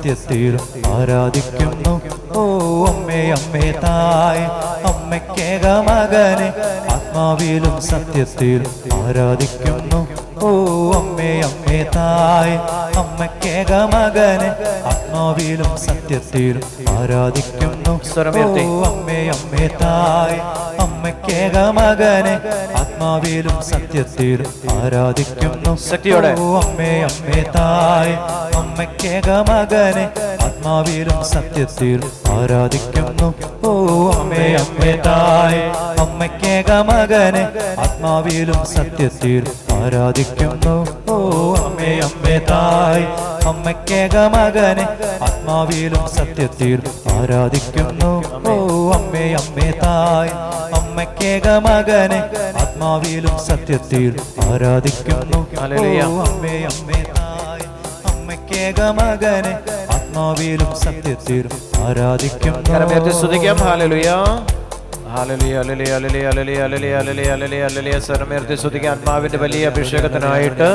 സത്യത്തിലും ആരാധിക്കുന്നു. ഓ അമ്മേ അമ്മേ തായ്, അമ്മയ്ക്കേക മകനെ ആത്മാവിലും സത്യത്തിലും ആരാധിക്കുന്നു. ഓ അമ്മേ അമ്മേ തായ്, അമ്മയ്ക്കേക മകനെ ആത്മാവിലും സത്യത്തിലും ആരാധിക്കുന്നു. ഓ അമ്മേ അമ്മേ തായ്, അമ്മയ്ക്കേക മകനെ ആത്മാവിലും സത്യത്തിലും ആരാധിക്കുന്നു. ഓ അമ്മേ അമ്മേ തായ്, അമ്മയ്ക്കേക മകനെ ആത്മാവിലും സത്യത്തിലും ആരാധിക്കുന്നു. ഓ അമ്മേ അമ്മേ തായ്, അമ്മയ്ക്കേക മകനെ ആത്മാവിലും സത്യത്തിലും ആരാധിക്കുന്നു. ഓ അമ്മേ അമ്മേ തായ്, അമ്മയ്ക്കേക മകനെ ആത്മാവിലും സത്യത്തിലും ആരാധിക്കുന്നു. ഓ അമ്മേ അമ്മേ തായ്, അമ്മയ്ക്കേക മകനെ ആത്മാവിലും സത്യത്തിലും ആരാധിക്കുന്നു. ഓ അമ്മേ അമ്മേ തായ്, അമ്മയ്ക്കേക മകനെ ആത്മാവിലും സത്യത്തിലും ആരാധിക്കുന്നു. സ്തുതിക്കാം. ഹല്ലേലൂയ ഹല്ലേലൂയ ഹല്ലേലൂയ ഹല്ലേലൂയ ഹല്ലേലൂയ ഹല്ലേലൂയ ഹല്ലേലൂയ ഹല്ലേലൂയ. സ്വരമേർത്തി സ്തുതിക്കാം. ആത്മാവിന്റെ വലിയ അഭിഷേകത്തിനായിട്ട്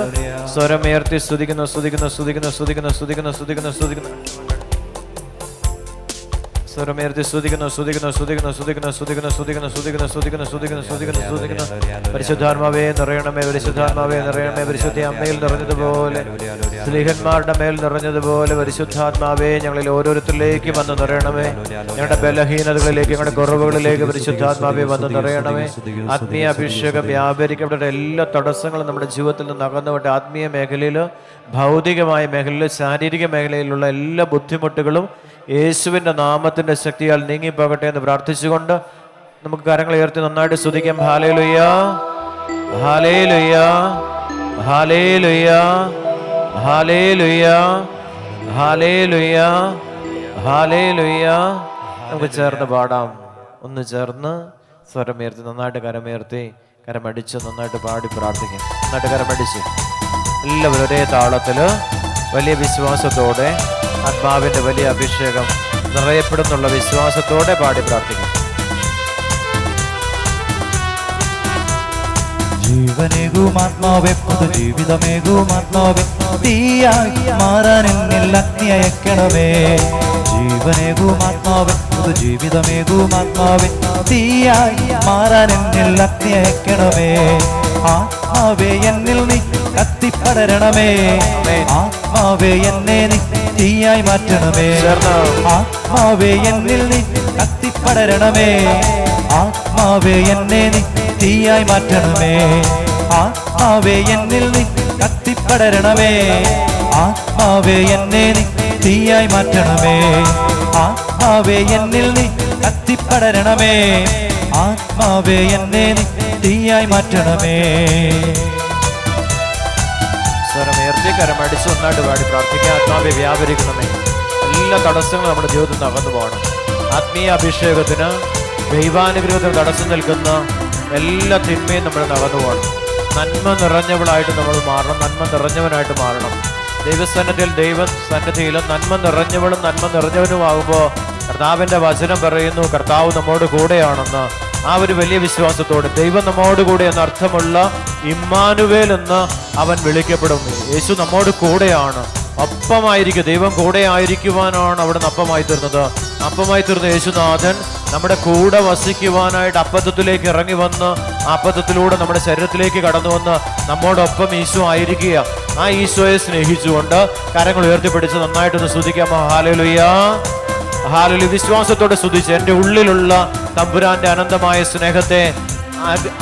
സ്വരമേർത്തി സ്തുതിക്കുന്നു സ്തുതിക്കുന്നു സ്തുതിക്കുന്നു സ്തുതിക്കുന്നു സ്തുതിക്കുന്നു സ്തുതിക്കുന്നു സ്തുതിക്കുന്നു സ്വരമേർത്തി സ്തുതിക്കുന്നു സ്തുതിക്കുന്നു സ്തുതിക്കുന്നു സ്തുതിക്കുന്നു സ്തുതിക്കുന്നു സ്തുതിക്കുന്നു സ്തുതിക്കുന്നു സ്തുതിക്കുന്നു സ്തുതിക്കുന്നു സ്തുതിക്കുന്നു സ്തുതിക്കുന്നു. പരിശുദ്ധാത്മാവേ നിറയണമേ, പരിശുദ്ധാത്മാവേ നിറയണമേ. പരിശുദ്ധ അമ്മയിൽ നിറഞ്ഞതുപോലെ, സ്ത്രീഹന്മാരുടെ മേൽ നിറഞ്ഞതുപോലെ പരിശുദ്ധാത്മാവേ ഞങ്ങളിൽ ഓരോരുത്തരിലേക്ക് വന്ന് നിറയണമേ. ഞങ്ങളുടെ ബലഹീനതകളിലേക്ക്, ഞങ്ങളുടെ കുറവുകളിലേക്ക് പരിശുദ്ധാത്മാവേ വന്ന് നിറയണമേ. ആത്മീയ അഭിഷേകം വ്യാപരിക്കപ്പെട്ട എല്ലാ തടസ്സങ്ങളും നമ്മുടെ ജീവിതത്തിൽ നിന്ന് അകന്നുകൊണ്ട് ആത്മീയ മേഖലയിൽ, ഭൗതികമായ മേഖലയിൽ, ശാരീരിക മേഖലയിലുള്ള എല്ലാ ബുദ്ധിമുട്ടുകളും യേശുവിൻ്റെ നാമത്തിൻ്റെ ശക്തിയാൽ നീങ്ങിപ്പോകട്ടെ എന്ന് പ്രാർത്ഥിച്ചുകൊണ്ട് നമുക്ക് കരങ്ങൾ ഉയർത്തി നന്നായിട്ട് സ്തുതിക്കാം. ഹല്ലേലൂയ ഹല്ലേലൂയ ഹല്ലേലൂയ ഹല്ലേലൂയ ഹല്ലേലൂയ ഹല്ലേലൂയ. നമുക്ക് ചേർന്ന് പാടാം. ഒന്ന് ചേർന്ന് സ്വരമുയർത്തി നന്നായിട്ട് കരമുയർത്തി കരമടിച്ച് നന്നായിട്ട് പാടി പ്രാർത്ഥിക്കും. നന്നായിട്ട് കരമടിച്ച് എല്ലാവരും ഒരേ താളത്തില് വലിയ വിശ്വാസത്തോടെ ആത്മാവിന്റെ വലിയ അഭിഷേകം നിറയപ്പെടുന്നുള്ള വിശ്വാസത്തോടെ പാടി പ്രാർത്ഥിക്കും. ജീവനേകും ആത്മാവേ, പുതു ജീവിതമേകും ആത്മാവേ, തീയായി മാറാൻ എന്നിൽ അഗ്നി അയക്കണമേ. ജീവനേകും ആത്മാവേ, പുതു ജീവിതമേകും ആത്മാവേ, തീയായി മാറാൻ എന്നിൽ അഗ്നി അയക്കണമേ. ആത്മാവേ എന്നിൽ നീ കത്തിപ്പടരണമേ. ആത്മാവേ എന്നെ നീ തീയായി മാറ്റണമേ. ആത്മാവേ എന്നിൽ നീ കത്തിപ്പടരണമേ. ആത്മാവേ എന്നെ നീ തീയായി മാറ്റണമേ. ആത്മാവേ എന്നിൽ നീ കത്തിപ്പടരണമേ. ആത്മാവേ എന്നെ നീ തീയായി മാറ്റണമേ. ആത്മാവേ എന്നിൽ നീ കത്തിപ്പടരണമേ. ആത്മാവേ എന്നെ നീ തീയായി മാറ്റണമേ. സ്വരമുയർത്തി കരമടിച്ച് ഒന്നായിട്ട് പാടി പ്രാർത്ഥിക്കുക. ആത്മാവെ വ്യാപരിക്കണമേ. എല്ലാ തടസ്സങ്ങളും നമ്മുടെ ജീവിതത്തിൽ നടന്നു പോകണം. ആത്മീയ അഭിഷേകത്തിന്, ദൈവാനുഗ്രഹത്തിന് തടസ്സം നിൽക്കുന്ന എല്ലാ തിന്മയും നമ്മൾ നടന്നു പോകണം. നന്മ നിറഞ്ഞവളായിട്ട് നമ്മൾ മാറണം. നന്മ നിറഞ്ഞവനായിട്ട് മാറണം. ദൈവസന്നിധിയിൽ, ദൈവസന്നിധിയിലും നന്മ നിറഞ്ഞവളും നന്മ നിറഞ്ഞവനുമാകുമ്പോൾ കർത്താവിൻ്റെ വചനം പറയുന്നു കർത്താവ് നമ്മോട് കൂടെയാണെന്ന്. ആ ഒരു വലിയ വിശ്വാസത്തോടെ ദൈവം നമ്മോട് കൂടെ എന്ന അർത്ഥമുള്ള ഇമ്മാനുവേൽ എന്ന് അവൻ വിളിക്കപ്പെടും. യേശു നമ്മോട് കൂടെയാണ്, ഒപ്പമായിരിക്കും. ദൈവം കൂടെ ആയിരിക്കുവാനാണ് അവിടെ നിന്ന് അപ്പമായി തീർന്നത്. അപ്പമായി തീർന്ന യേശുനാഥൻ നമ്മുടെ കൂടെ വസിക്കുവാനായിട്ട് അപ്പത്തത്തിലേക്ക് ഇറങ്ങി വന്ന് അപ്പത്തത്തിലൂടെ നമ്മുടെ ശരീരത്തിലേക്ക് കടന്നു വന്ന് നമ്മോടൊപ്പം ഈശോ ആയിരിക്കുക. ആ ഈശോയെ സ്നേഹിച്ചുകൊണ്ട് കരങ്ങൾ ഉയർത്തിപ്പിടിച്ച് നന്നായിട്ടൊന്ന് സ്തുതിക്കാമോ? ഹല്ലേലൂയ ഹല്ലേലൂയ. വിശ്വാസത്തോടെ സ്തുതിച്ച് എൻ്റെ ഉള്ളിലുള്ള തമ്പുരാന്റെ അനന്തമായ സ്നേഹത്തെ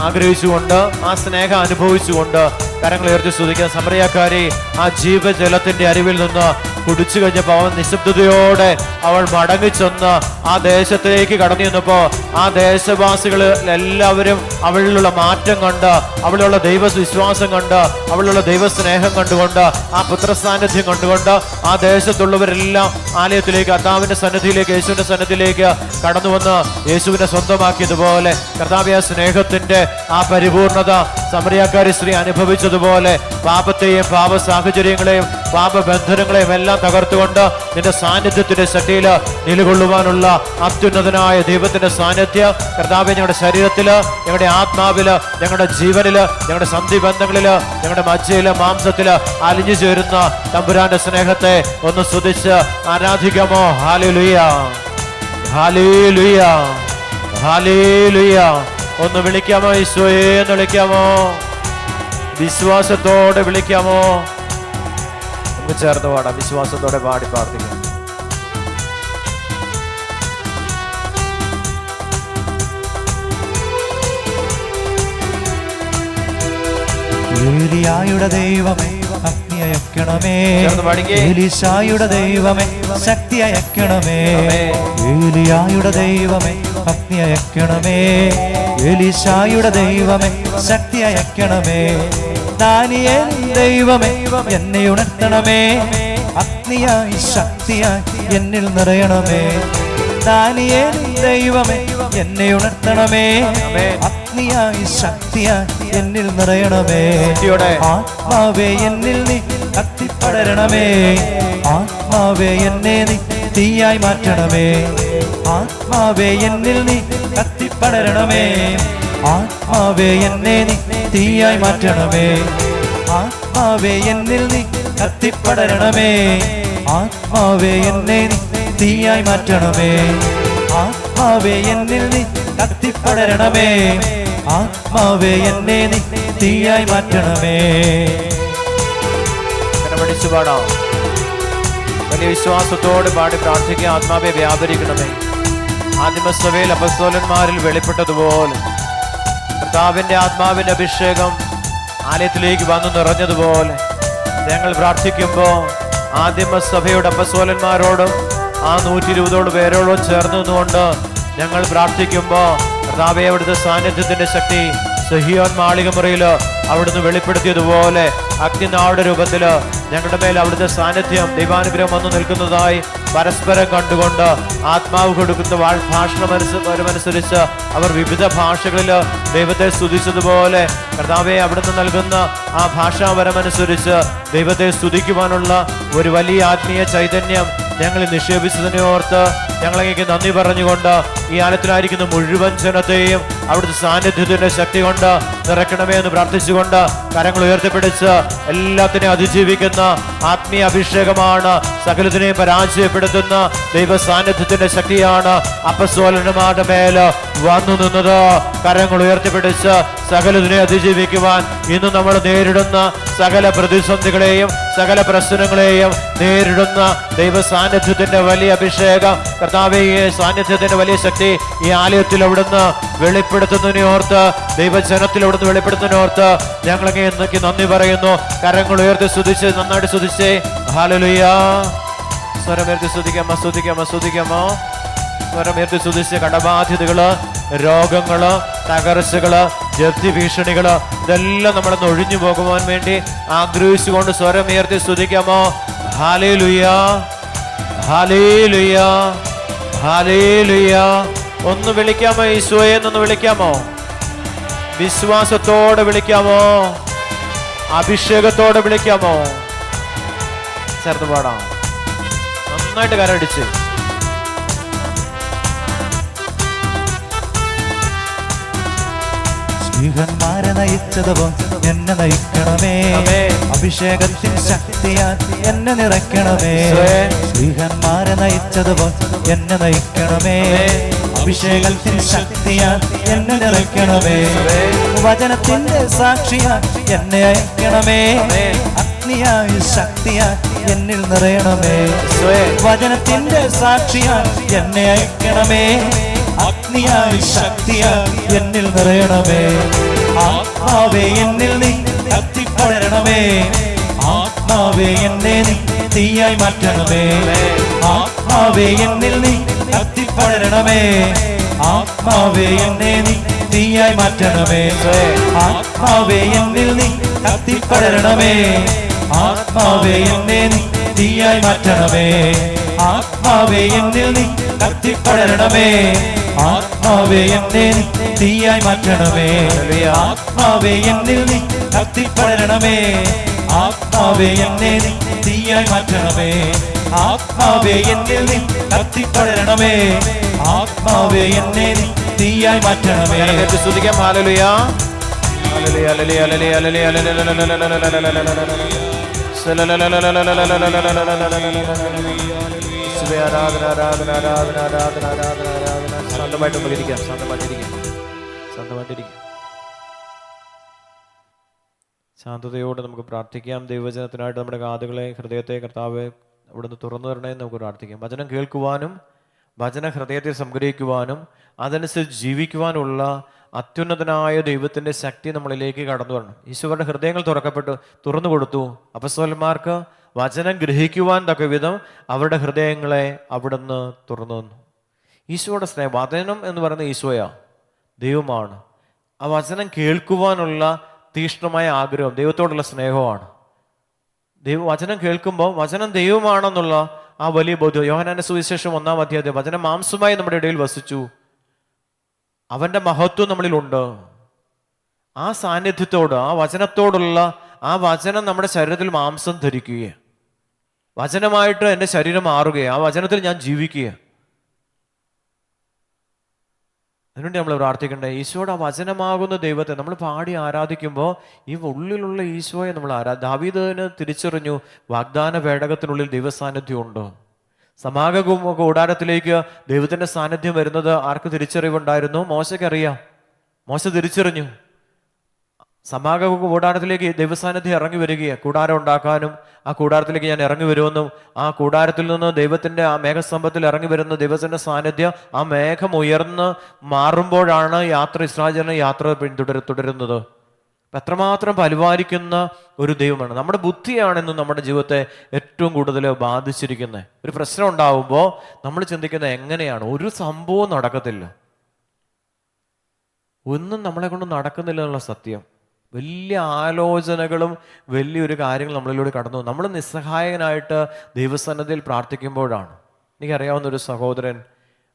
ആഗ്രഹിച്ചുകൊണ്ട്, ആ സ്നേഹം അനുഭവിച്ചുകൊണ്ട് കരങ്ങൾ ഉയർത്തി സ്തുതിക്കാൻ. സമറിയാക്കാരി ആ ജീവജലത്തിന്റെ അരുവിൽ നിന്ന് കുടിച്ചു കഴിഞ്ഞപ്പോൾ അവൻ നിശബ്ദതയോടെ അവൾ മടങ്ങിച്ചെന്ന് ആ ദേശത്തേക്ക് കടന്നു ചെന്നപ്പോൾ ആ ദേശവാസികൾ എല്ലാവരും അവളിലുള്ള മാറ്റം കണ്ട്, അവളിലുള്ള ദൈവവിശ്വാസം കണ്ട്, അവളിലുള്ള ദൈവസ്നേഹം കണ്ടുകൊണ്ട്, ആ പുത്രസാന്നിധ്യം കണ്ടുകൊണ്ട് ആ ദേശത്തുള്ളവരെല്ലാം ആലയത്തിലേക്ക്, കർത്താവിന്റെ സന്നിധിയിലേക്ക്, യേശുവിന്റെ സന്നിധിയിലേക്ക് കടന്നു വന്ന് യേശുവിനെ സ്വന്തമാക്കിയതുപോലെ കർത്താവിന്റെ സ്നേഹത്തിന്റെ ആ പരിപൂർണത സമറിയാക്കാരി സ്ത്രീ അനുഭവിച്ചതുപോലെ പാപത്തെയും പാപ സാഹചര്യങ്ങളെയും പാപബന്ധനങ്ങളെയും എല്ലാം തകർത്തുകൊണ്ട് നിന്റെ സാന്നിധ്യത്തിന്റെ ശക്തിയിൽ നിലകൊള്ളുവാനുള്ള അത്യുന്നതനായ ദൈവത്തിന്റെ സാന്നിധ്യം കർത്താവേ ഞങ്ങളുടെ ശരീരത്തില്, ഞങ്ങളുടെ ആത്മാവില്, ഞങ്ങളുടെ ജീവനില്, ഞങ്ങളുടെ സന്ധി ബന്ധങ്ങളില്, ഞങ്ങളുടെ മജ്ജയില്, മാംസത്തില് അലിഞ്ഞു ചേരുന്ന തമ്പുരാന്റെ സ്നേഹത്തെ ഒന്ന് സ്തുതിച്ച് ആരാധിക്കാമോ? ഹല്ലേലൂയ, ഹല്ലേലൂയ, ഹല്ലേലൂയ. ഒന്ന് വിളിക്കാമോ? ഈശോയെ എന്ന് വിളിക്കാമോ? വിശ്വാസത്തോടെ വിളിക്കാമോ? നമുക്ക് ചേർന്ന് പാടാം, വിശ്വാസത്തോടെ പാടി പ്രാർത്ഥിക്കാം. ഏലിയായുടെ ദൈവമേ അഗ്നി അയക്കണമേ, എലീശായുടെ ദൈവമേ ശക്തി അയക്കണമേ. ഏലിയായുടെ ദൈവമേ അഗ്നി അയക്കണമേ, എലീശായുടെ ദൈവമേ ശക്തി അയക്കണമേ. ദാനിയേൽ ദൈവമേ എന്നെ ഉണർത്തണമേ, അഗ്നിയായി ശക്തിയായി എന്നിൽ നിറയണമേ. ദാനിയേൽ ദൈവമേ എന്നെ ഉണർത്തണമേ, അഗ്നിയായി ശക്തിയായി എന്നിൽ നിറയണമേ. ആത്മാവേ എന്നിൽ നീ കത്തിപ്പടരണമേ, ആത്മാവേ എന്നെ നീ തീയായി മാറ്റണമേ. ആത്മാവേ എന്നിൽ നീ കത്തിപ്പടരണമേ, ആത്മാവേ എന്നെ നീ തീയായി മാറ്റണമേ. ആത്മാവേ എന്നിൽ നീ കത്തിപ്പടരണമേ, ആത്മാവേ എന്നെ നീ തീയായി മാറ്റണമേ. ആത്മാവേ എന്നിൽ നീ കത്തിപ്പടരണമേ, ആത്മാവേ എന്നെ നീ തീയായി മാറ്റണമേ. പഠിച്ചു പാടാം. വലിയ വിശ്വാസത്തോട് പാടി പ്രാർത്ഥിക്കുക. ആത്മാവെ വ്യാപരിക്കണമേ. ആദിമസഭയിൽ അപ്പസ്തോലന്മാരിൽ വെളിപ്പെട്ടതുപോലെ കർത്താവിന്റെ ആത്മാവിന്റെ അഭിഷേകം ആലയത്തിലേക്ക് വന്നു നിറഞ്ഞതുപോലെ ഞങ്ങൾ പ്രാർത്ഥിക്കുമ്പോൾ ആദിമസഭയുടെ അപ്പസ്തോലന്മാരോടും ആ 120 പേരോടും ചേർന്ന് നിന്നുകൊണ്ട് ഞങ്ങൾ പ്രാർത്ഥിക്കുമ്പോൾ കർത്താവേ അവിടുത്തെ സാന്നിധ്യത്തിന്റെ ശക്തി സഹിയോൻ മാളികമുറിയിൽ അവിടുന്ന് വെളിപ്പെടുത്തിയതുപോലെ അഗ്നിനാളുടെ രൂപത്തില് ഞങ്ങളുടെ മേൽ അവിടുത്തെ സാന്നിധ്യം ദൈവാനുഗ്രഹം വന്നു നിൽക്കുന്നതായി പരസ്പരം കണ്ടുകൊണ്ട് ആത്മാവ് കൊടുക്കുന്ന ഭാഷണമനുസരിച്ച് അവർ വിവിധ ഭാഷകളിൽ ദൈവത്തെ സ്തുതിച്ചതുപോലെ കർത്താവെ അവിടുന്ന് നൽകുന്ന ആ ഭാഷാപരമനുസരിച്ച് ദൈവത്തെ സ്തുതിക്കുവാനുള്ള ഒരു വലിയ ആത്മീയ ചൈതന്യം ഞങ്ങളിൽ നിക്ഷേപിച്ചതിനെ ഓർത്ത് ഞങ്ങളെങ്കിൽ നന്ദി പറഞ്ഞുകൊണ്ട് ഈ ആലയത്തിലായിരിക്കുന്ന മുഴുവൻ ജനത്തെയും അവിടുത്തെ സാന്നിധ്യത്തിന്റെ ശക്തി കൊണ്ട് നിറയ്ക്കണമേ എന്ന് പ്രാർത്ഥിച്ചുകൊണ്ട് കരങ്ങൾ ഉയർത്തിപ്പിടിച്ച് എല്ലാത്തിനെയും അതിജീവിക്കുന്ന ആത്മീയ അഭിഷേകമാണ്, സകലത്തിനെയും പരാജയപ്പെടുത്തുന്ന ദൈവ സാന്നിധ്യത്തിന്റെ ശക്തിയാണ് അപ്പസ്തോലന്മാരുടെ മേൽ വന്നു നിന്നത്. കരങ്ങൾ ഉയർത്തിപ്പിടിച്ച് സകലത്തിനെ അതിജീവിക്കുവാൻ ഇന്ന് നമ്മൾ നേരിടുന്ന സകല പ്രതിസന്ധികളെയും സകല പ്രശ്നങ്ങളെയും നേരിടുന്ന ദൈവ സാന്നിധ്യത്തിന്റെ വലിയ അഭിഷേകം കർത്താവേ, ഈ സാന്നിധ്യത്തിന്റെ വലിയ ശക്തി ഈ ആലയത്തിൽ അവിടുന്ന് വെളിപ്പെടുത്തുന്നതിനെ ഓർത്ത് ദൈവജനത്തിൽ അവിടുന്ന് വെളിപ്പെടുത്തുന്നതിനെ ഓർത്ത് ഞങ്ങളൊക്കെ എന്നൊക്കെ നന്ദി പറയുന്നു. കരങ്ങൾ ഉയർത്തി സ്തുതിച്ച് നന്നായിട്ട് സ്തുതിച്ചേ. ഹല്ലേലൂയ. സ്വരമുയർത്തി സ്തുതിക്കാമോ? സ്തുതിക്കാമോ? സ്തുതിക്കാമോ? സ്വരമുയർത്തി സ്തുതിച്ച് കടബാധ്യതകള്, രോഗങ്ങള്, തകർച്ചകള്, ജപ്തി ഭീഷണികള് ഇതെല്ലാം നമ്മളൊന്ന് ഒഴിഞ്ഞു പോകുവാൻ വേണ്ടി ആഗ്രഹിച്ചുകൊണ്ട് സ്വരമുയർത്തി സ്തുതിക്കാമോ? ഹല്ലേലൂയ, ഹല്ലേലൂയ, ഹല്ലേലൂയ. ഒന്ന് വിളിക്കാമോ? ഈശോയെ എന്നൊന്ന് വിളിക്കാമോ? വിശ്വാസത്തോടെ വിളിക്കാമോ? അഭിഷേകത്തോടെ വിളിക്കാമോ? ചേർന്ന് പാടാം. നന്നായിട്ട് കരടിച്ച് സ്ത്രീഹന്മാരെ നയിച്ചതുപോ എന്നെ നയിക്കണമേ, അഭിഷേകത്തിൻ ശക്തിയാൽ എന്നെ നിറയ്ക്കണമേ. സ്ത്രീഹന്മാരെ നയിച്ചതുപോ എന്നെ നയിക്കണമേ, അഭിഷേകത്തിൻ ശക്തിയാൽ എന്നെ നിറയ്ക്കണമേ. വചനത്തിന്റെ സാക്ഷിയാൽ എന്നെ അയക്കണമേ, അഗ്നിയായി ശക്തിയാൽ എന്നിൽ നിറയണമേ. വചനത്തിന്റെ സാക്ഷിയാൽ എന്നെ അയക്കണമേ, അഗ്നിയായി ശക്തിയായി എന്നിൽ നിറയണമേ. ആത്മാവേ എന്നിൽ നീ കത്തിപ്പടരണമേ, ആത്മാവേ എന്നെ നീ തീയായി മാറ്റണമേ. ആത്മാവേ എന്നിൽ നീ കത്തിപ്പടരണമേ, ആത്മാവേ എന്നെ നീ തീയായി മാറ്റണമേ. ആത്മാവേ എന്നിൽ നീ കത്തിപ്പടരണമേ, ആത്മാവേ എന്നെ നീ തീയായി മാറ്റണമേ. ആത്മാവേ എന്നിൽ നീ കത്തിപ്പടരണമേ, ആത്മാവേ എന്നെ നീ തീയായി മാറ്റണമേ. ആത്മാവേ എന്നിൽ നീ കത്തിപ്പടരണമേ. ആത്മാവേ എന്നെ നീ തീയായി മാറ്റണമേ. ആത്മാവേ എന്നിൽ നീ കത്തിപ്പടരണമേ. ആത്മാവേ എന്നെ നീ തീയായി മാറ്റണമേ. സ്തുതിക്കാം. ഹല്ലേലൂയ, ഹല്ലേലൂയ, ഹല്ലേലൂയ, ഹല്ലേലൂയ, ഹല്ലേലൂയ. ആരാധന, ആരാധന, ആരാധന, ആരാധന, ആരാധന, ആരാധന. ശാന്തമായിട്ട് നമുക്ക് ഇരിക്കാം, ശാന്തമായിട്ടിരിക്കാം, ശാന്തമായിട്ടിരിക്കാം. ശാന്തതയോടെ നമുക്ക് പ്രാർത്ഥിക്കാം. ദൈവവചനത്തിനായിട്ട് നമ്മുടെ കാതുകളെ, ഹൃദയത്തെ കർത്താവ് അവിടുന്ന് തുറന്നു തരണേ നമുക്ക് പ്രാർത്ഥിക്കാം. വചനം കേൾക്കുവാനും വചന ഹൃദയത്തെ സംഗ്രഹിക്കുവാനും അതനുസരിച്ച് ജീവിക്കുവാനുള്ള അത്യുന്നതനായ ദൈവത്തിൻ്റെ ശക്തി നമ്മളിലേക്ക് കടന്നു വരണം. ഈശോയുടെ ഹൃദയങ്ങൾ തുറന്നു കൊടുത്തു. അപ്പസ്തലന്മാർക്ക് വചനം ഗ്രഹിക്കുവാൻ തക്ക വിധം അവരുടെ ഹൃദയങ്ങളെ അവിടുന്ന് തുറന്നു തന്നു. ഈശോയുടെ സ്നേഹം, വചനം എന്ന് പറയുന്ന ഈശോയാ, ദൈവമാണ്. ആ വചനം കേൾക്കുവാനുള്ള തീക്ഷ്ണമായ ആഗ്രഹം, ദൈവത്തോടുള്ള സ്നേഹമാണ്. വചനം കേൾക്കുമ്പോൾ വചനം ദൈവമാണെന്നുള്ള ആ വലിയ ബോധ്യം. യോഹന്നാന്റെ സുവിശേഷം 1-ാം അധ്യായം, വചനം മാംസമായി നമ്മുടെ ഇടയിൽ വസിച്ചു, അവന്റെ മഹത്വം നമ്മളിലുണ്ട്. ആ സാന്നിധ്യത്തോട്, ആ വചനത്തോടുള്ള ആ വചനം നമ്മുടെ ശരീരത്തിൽ മാംസം ധരിക്കുകയാണ്. വചനമായിട്ട് എൻ്റെ ശരീരം മാറുകയാണ്. ആ വചനത്തിൽ ഞാൻ ജീവിക്കുക. അതിനുവേണ്ടി നമ്മൾ പ്രാർത്ഥിക്കേണ്ടത്, ഈശോയുടെ ആ വചനമാകുന്ന ദൈവത്തെ നമ്മൾ പാടി ആരാധിക്കുമ്പോൾ ഈ ഉള്ളിലുള്ള ഈശോയെ നമ്മൾ ദാവീദിന് തിരിച്ചറിഞ്ഞു, വാഗ്ദാന പേടകത്തിനുള്ളിൽ ദൈവസാന്നിധ്യം ഉണ്ട്. സമാഗമ കൂടാരത്തിലേക്ക് ദൈവത്തിന്റെ സാന്നിധ്യം വരുന്നത് ആർക്ക് തിരിച്ചറിവുണ്ടായിരുന്നു? മോശയ്ക്കറിയാം. മോശ തിരിച്ചറിഞ്ഞു, സമാഗമ കൂടാരത്തിലേക്ക് ദൈവസാന്നിധ്യം ഇറങ്ങി വരികയാണ്. കൂടാരം ഉണ്ടാക്കാനും ആ കൂടാരത്തിലേക്ക് ഞാൻ ഇറങ്ങി വരുമെന്നും, ആ കൂടാരത്തിൽ നിന്ന് ദൈവത്തിന്റെ ആ മേഘസ്തംഭത്തിൽ ഇറങ്ങി വരുന്ന ദൈവത്തിന്റെ സാന്നിധ്യം, ആ മേഘം ഉയർന്ന് മാറുമ്പോഴാണ് ഇസ്രായേലിനെ യാത്ര തുടരുന്നത്. എത്രമാത്രം പരിപാലിക്കുന്ന ഒരു ദൈവമാണ്. നമ്മുടെ ബുദ്ധിയാണെന്ന് നമ്മുടെ ജീവിതത്തെ ഏറ്റവും കൂടുതൽ ബാധിച്ചിരിക്കുന്നത്. ഒരു പ്രശ്നം ഉണ്ടാവുമ്പോൾ നമ്മൾ ചിന്തിക്കുന്നത് എങ്ങനെയാണ്, ഒരു സംഭവം നടക്കത്തില്ല, ഒന്നും നമ്മളെ കൊണ്ട് നടക്കുന്നില്ല എന്നുള്ള സത്യം. വലിയ ആലോചനകളും വലിയൊരു കാര്യങ്ങൾ നമ്മളിലൂടെ കടന്നു. നമ്മൾ നിസ്സഹായനായിട്ട് ദൈവസന്നിധിയിൽ പ്രാർത്ഥിക്കുമ്പോഴാണ്. എനിക്കറിയാവുന്ന ഒരു സഹോദരൻ,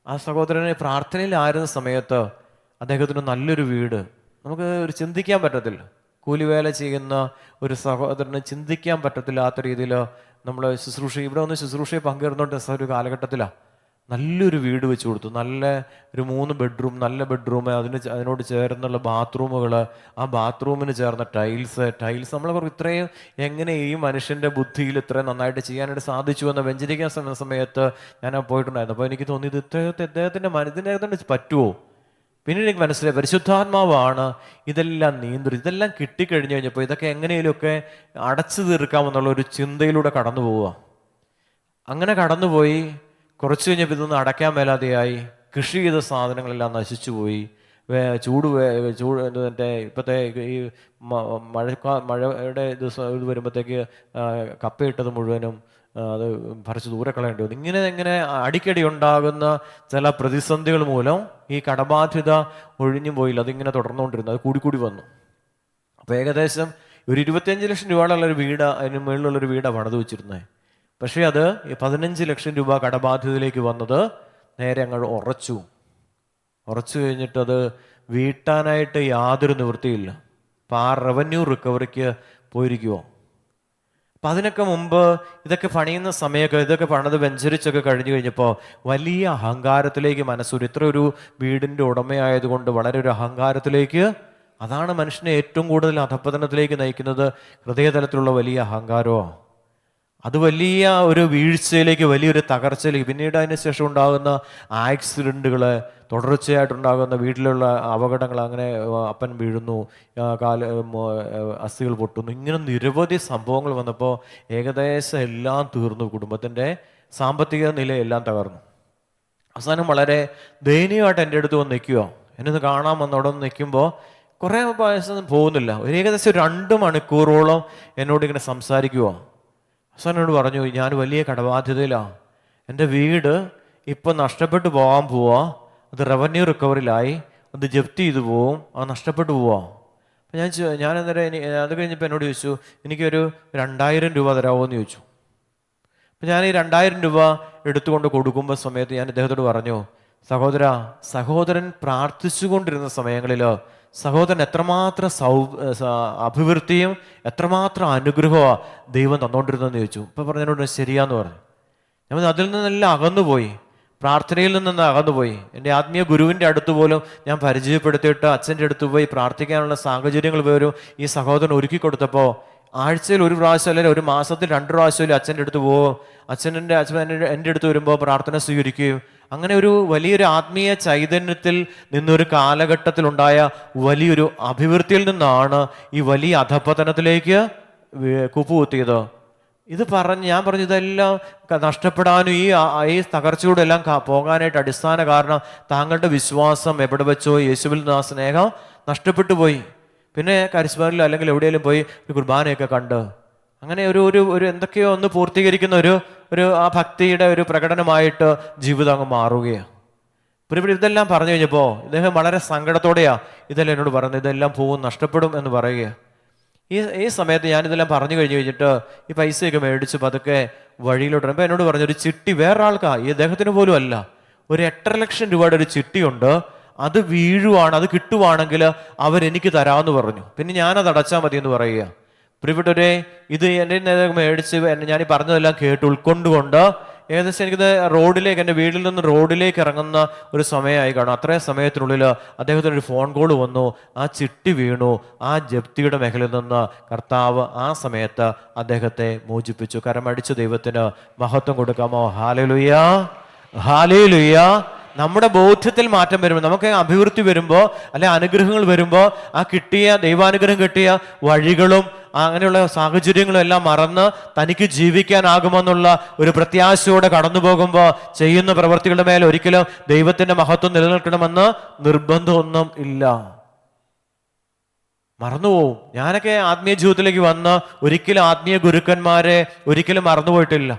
ആ സഹോദരനെ പ്രാർത്ഥനയിലായിരുന്ന സമയത്ത് അദ്ദേഹത്തിന് നല്ലൊരു വീട്, നമുക്ക് ഒരു ചിന്തിക്കാൻ പറ്റത്തില്ല. കൂലിവേല ചെയ്യുന്ന ഒരു സഹോദരന് ചിന്തിക്കാൻ പറ്റത്തില്ലാത്ത രീതിയിൽ നമ്മൾ ഇവിടെ ഒന്ന് ശുശ്രൂഷയെ പങ്കെടുത്തോണ്ട് ഒരു കാലഘട്ടത്തിലാണ് നല്ലൊരു വീട് വെച്ച് കൊടുത്തു. നല്ല ഒരു 3 ബെഡ്റൂം, നല്ല ബെഡ്റൂം, അതിനോട് ചേർന്നുള്ള ബാത്റൂമുകൾ, ആ ബാത്റൂമിന് ചേർന്ന ടൈൽസ് നമ്മളെ ഇത്രയും എങ്ങനെ ഈ മനുഷ്യൻ്റെ ബുദ്ധിയിൽ ഇത്രയും നന്നായിട്ട് ചെയ്യാനായിട്ട് സാധിച്ചു എന്ന് വെഞ്ചരിക്കാൻ സമയത്ത് ഞാൻ പോയിട്ടുണ്ടായിരുന്നു. അപ്പോൾ എനിക്ക് തോന്നിയത് ഇദ്ദേഹത്തിൻ്റെ പറ്റുമോ? പിന്നീട് എനിക്ക് മനസ്സിലായി, പരിശുദ്ധാത്മാവാണ് ഇതെല്ലാം ഇതെല്ലാം കിട്ടിക്കഴിഞ്ഞു കഴിഞ്ഞപ്പോൾ ഇതൊക്കെ എങ്ങനെയൊക്കെ അടച്ചു തീർക്കാമെന്നുള്ള ഒരു ചിന്തയിലൂടെ കടന്നു പോവുക. അങ്ങനെ കടന്നുപോയി. കുറച്ച് കഴിഞ്ഞപ്പോൾ ഇതൊന്നും അടയ്ക്കാൻ മേലാതെയായി. കൃഷി ചെയ്ത സാധനങ്ങളെല്ലാം നശിച്ചുപോയി. ഇപ്പോഴത്തെ ഈ മഴയുടെ ദിവസം ഇത് വരുമ്പോഴത്തേക്ക് കപ്പയിട്ടത് മുഴുവനും അത് പറിച്ച് ദൂരെ കളയേണ്ടി വന്നു. ഇങ്ങനെ അടിക്കടി ഉണ്ടാകുന്ന ചില പ്രതിസന്ധികൾ മൂലം ഈ കടബാധ്യത ഒഴിഞ്ഞു പോയില്ല. അതിങ്ങനെ തുടർന്നുകൊണ്ടിരുന്നു, അത് കൂടി വന്നു. അപ്പോൾ ഏകദേശം ഒരു 25 ലക്ഷം രൂപയുള്ളൊരു വീട്, അതിന് മുകളിലുള്ളൊരു വീടാണ് പണിത് വെച്ചിരുന്നത്. പക്ഷേ അത് 15 ലക്ഷം രൂപ കടബാധ്യതയിലേക്ക് വന്നത് നേരെ അങ്ങോട്ട് ഉറച്ചു കഴിഞ്ഞിട്ട് അത് വീട്ടാനായിട്ട് യാതൊരു നിവൃത്തിയില്ല. അപ്പം ആ റവന്യൂ റിക്കവറിക്ക് പോയിരിക്കുമോ. അപ്പം അതിനൊക്കെ മുമ്പ് ഇതൊക്കെ പണിയുന്ന സമയമൊക്കെ ഇതൊക്കെ പണിത് വെഞ്ചരിച്ചൊക്കെ കഴിഞ്ഞു കഴിഞ്ഞപ്പോൾ വലിയ അഹങ്കാരത്തിലേക്ക് മനസ്സൊരു ഇത്ര ഒരു വീടിൻ്റെ ഉടമയായതുകൊണ്ട് വളരെ ഒരു അഹങ്കാരത്തിലേക്ക്, അതാണ് മനുഷ്യനെ ഏറ്റവും കൂടുതൽ അധപ്പതനത്തിലേക്ക് നയിക്കുന്നത്. ഹൃദയതലത്തിലുള്ള വലിയ അഹങ്കാരമാണ്. അത് വലിയ ഒരു വീഴ്ചയിലേക്ക്, വലിയൊരു തകർച്ചയിലേക്ക്, പിന്നീട് അതിന് ശേഷം ഉണ്ടാകുന്ന ആക്സിഡൻറ്റുകൾ, തുടർച്ചയായിട്ടുണ്ടാകുന്ന വീട്ടിലുള്ള അപകടങ്ങൾ, അങ്ങനെ അപ്പൻ വീഴുന്നു, അസ്ഥികൾ പൊട്ടുന്നു, ഇങ്ങനെ നിരവധി സംഭവങ്ങൾ വന്നപ്പോൾ ഏകദേശം എല്ലാം തീർന്നു. കുടുംബത്തിൻ്റെ സാമ്പത്തിക നിലയെല്ലാം തകർന്നു. അവസാനം വളരെ ദയനീയമായിട്ട് എൻ്റെ അടുത്ത് വന്ന് നിൽക്കുക. എന്നെ കാണാൻ വന്ന് അവിടെ നിന്ന് നിൽക്കുമ്പോൾ കുറേ വയസ്സൊന്നും പോകുന്നില്ല. ഏകദേശം 2 മണിക്കൂറോളം എന്നോട് ഇങ്ങനെ സംസാരിക്കുക. അവസാനോട് പറഞ്ഞു, ഞാൻ വലിയ കടബാധ്യതയിലാണ്, എൻ്റെ വീട് ഇപ്പം നഷ്ടപ്പെട്ടു പോകാൻ പോവാ, അത് റവന്യൂ റിക്കവറിലായി, അത് ജപ്തി ചെയ്തു പോവും, അത് നഷ്ടപ്പെട്ടു പോവാം. അപ്പം ഞാൻ അന്നേരം അത് കഴിഞ്ഞപ്പോൾ എന്നോട് ചോദിച്ചു, എനിക്കൊരു 2000 രൂപ തരാമോ എന്ന് ചോദിച്ചു. അപ്പം ഞാൻ ഈ 2000 രൂപ എടുത്തുകൊണ്ട് കൊടുക്കുമ്പോൾ സമയത്ത് ഞാൻ ഇദ്ദേഹത്തോട് പറഞ്ഞു, സഹോദരൻ പ്രാർത്ഥിച്ചുകൊണ്ടിരുന്ന സമയങ്ങളിൽ സഹോദരൻ എത്രമാത്രം അഭിവൃദ്ധിയും എത്രമാത്രം അനുഗ്രഹമാണ് ദൈവം തന്നുകൊണ്ടിരുന്നതെന്ന് ചോദിച്ചു. ഇപ്പം പറഞ്ഞതിനോട് ശരിയാന്ന് പറഞ്ഞു. നമ്മൾ അതിൽ നിന്നെല്ലാം അകന്നുപോയി, പ്രാർത്ഥനയിൽ നിന്ന് അകന്നുപോയി. എൻ്റെ ആത്മീയ ഗുരുവിൻ്റെ അടുത്ത് പോലും ഞാൻ പരിചയപ്പെടുത്തിയിട്ട് അച്ഛൻ്റെ അടുത്ത് പോയി പ്രാർത്ഥിക്കാനുള്ള സാഹചര്യങ്ങൾ പോലും ഈ സഹോദരൻ ഒരുക്കി കൊടുത്തപ്പോൾ ആഴ്ചയിൽ ഒരു പ്രാവശ്യം അല്ലെങ്കിൽ ഒരു മാസത്തിൽ 2 പ്രാവശ്യം അച്ഛൻ്റെ അടുത്ത് പോവും. അച്ഛൻ എൻ്റെ അടുത്ത് വരുമ്പോൾ പ്രാർത്ഥന സ്വീകരിക്കുകയും അങ്ങനെ ഒരു വലിയൊരു ആത്മീയ ചൈതന്യത്തിൽ നിന്നൊരു കാലഘട്ടത്തിലുണ്ടായ വലിയൊരു അഭിവൃദ്ധിയിൽ നിന്നാണ് ഈ വലിയ അധപ്പതനത്തിലേക്ക് കുപ്പുകുത്തിയത്. ഞാൻ പറഞ്ഞു ഇതെല്ലാം നഷ്ടപ്പെടാനും ഈ തകർച്ചയോടെ എല്ലാം പോകാനായിട്ട് അടിസ്ഥാന കാരണം താങ്കളുടെ വിശ്വാസം എവിടെ വെച്ചോ യേശുവിൽ നിന്ന് ആ സ്നേഹം നഷ്ടപ്പെട്ടു പോയി. പിന്നെ കരിസ്മറിലോ അല്ലെങ്കിൽ എവിടെയെങ്കിലും പോയി ഒരു കുർബാനയൊക്കെ കണ്ട് അങ്ങനെ ഒരു എന്തൊക്കെയോ ഒന്ന് പൂർത്തീകരിക്കുന്ന ഒരു ആ ഭക്തിയുടെ ഒരു പ്രകടനമായിട്ട് ജീവിതം അങ്ങ് മാറുകയാണ്. ഇവിടെ ഇതെല്ലാം പറഞ്ഞു കഴിഞ്ഞപ്പോൾ ഇദ്ദേഹം വളരെ സങ്കടത്തോടെയാ ഇതെല്ലാം എന്നോട് പറയുന്നത്, ഇതെല്ലാം പോകും, നഷ്ടപ്പെടും എന്ന് പറയുക. ഈ സമയത്ത് ഞാനിതെല്ലാം പറഞ്ഞു കഴിഞ്ഞിട്ട് ഈ പൈസയൊക്കെ മേടിച്ച് പതുക്കെ വഴിയിലോട്ട് വരുമ്പോൾ എന്നോട് പറഞ്ഞു ഒരു ചിട്ടി വേറൊരാൾക്കാ, ഈ അദ്ദേഹത്തിന് പോലും അല്ല, ഒരു 8.5 ലക്ഷം രൂപയുടെ ഒരു ചിട്ടിയുണ്ട്, അത് വീഴുവാണ്, അത് കിട്ടുവാണെങ്കിൽ അവരെനിക്ക് തരാമെന്ന് പറഞ്ഞു. പിന്നെ ഞാനത് അടച്ചാൽ മതി എന്ന് പറയുക. പ്രിയപ്പെട്ടവരെ, ഇത് എൻ്റെ മേടിച്ച് ഞാൻ ഈ പറഞ്ഞതെല്ലാം കേട്ട് ഉൾക്കൊണ്ടുകൊണ്ട് ഏകദേശം എനിക്കിത് റോഡിലേക്ക്, എൻ്റെ വീട്ടിൽ നിന്ന് റോഡിലേക്ക് ഇറങ്ങുന്ന ഒരു സമയമായി കാണും. അത്രയും സമയത്തിനുള്ളിൽ അദ്ദേഹത്തിന് ഒരു ഫോൺ കോൾ വന്നു. ആ ചിട്ടി വീണു. ആ ജപ്തിയുടെ മേഖലയിൽ നിന്ന് കർത്താവ് ആ സമയത്ത് അദ്ദേഹത്തെ മോചിപ്പിച്ചു. കരമടിച്ചു ദൈവത്തിന് മഹത്വം കൊടുക്കാമോ? ഹല്ലേലൂയ, ഹല്ലേലൂയ. നമ്മുടെ ബോധ്യത്തിൽ മാറ്റം വരുമ്പോൾ, നമുക്ക് അഭിവൃദ്ധി വരുമ്പോൾ അല്ലെ അനുഗ്രഹങ്ങൾ വരുമ്പോൾ ആ ദൈവാനുഗ്രഹം കിട്ടിയ വഴികളും അങ്ങനെയുള്ള സാഹചര്യങ്ങളും എല്ലാം മറന്ന് തനിക്ക് ജീവിക്കാനാകുമെന്നുള്ള ഒരു പ്രത്യാശയോടെ കടന്നു പോകുമ്പോൾ ചെയ്യുന്ന പ്രവൃത്തികളുടെ മേലെ ഒരിക്കലും ദൈവത്തിന്റെ മഹത്വം നിലനിൽക്കണമെന്ന് നിർബന്ധമൊന്നും ഇല്ല. മറന്നുപോകും. ഞാനൊക്കെ ആത്മീയ ജീവിതത്തിലേക്ക് വന്ന് ഒരിക്കലും ആത്മീയ ഗുരുക്കന്മാരെ ഒരിക്കലും മറന്നുപോയിട്ടില്ല.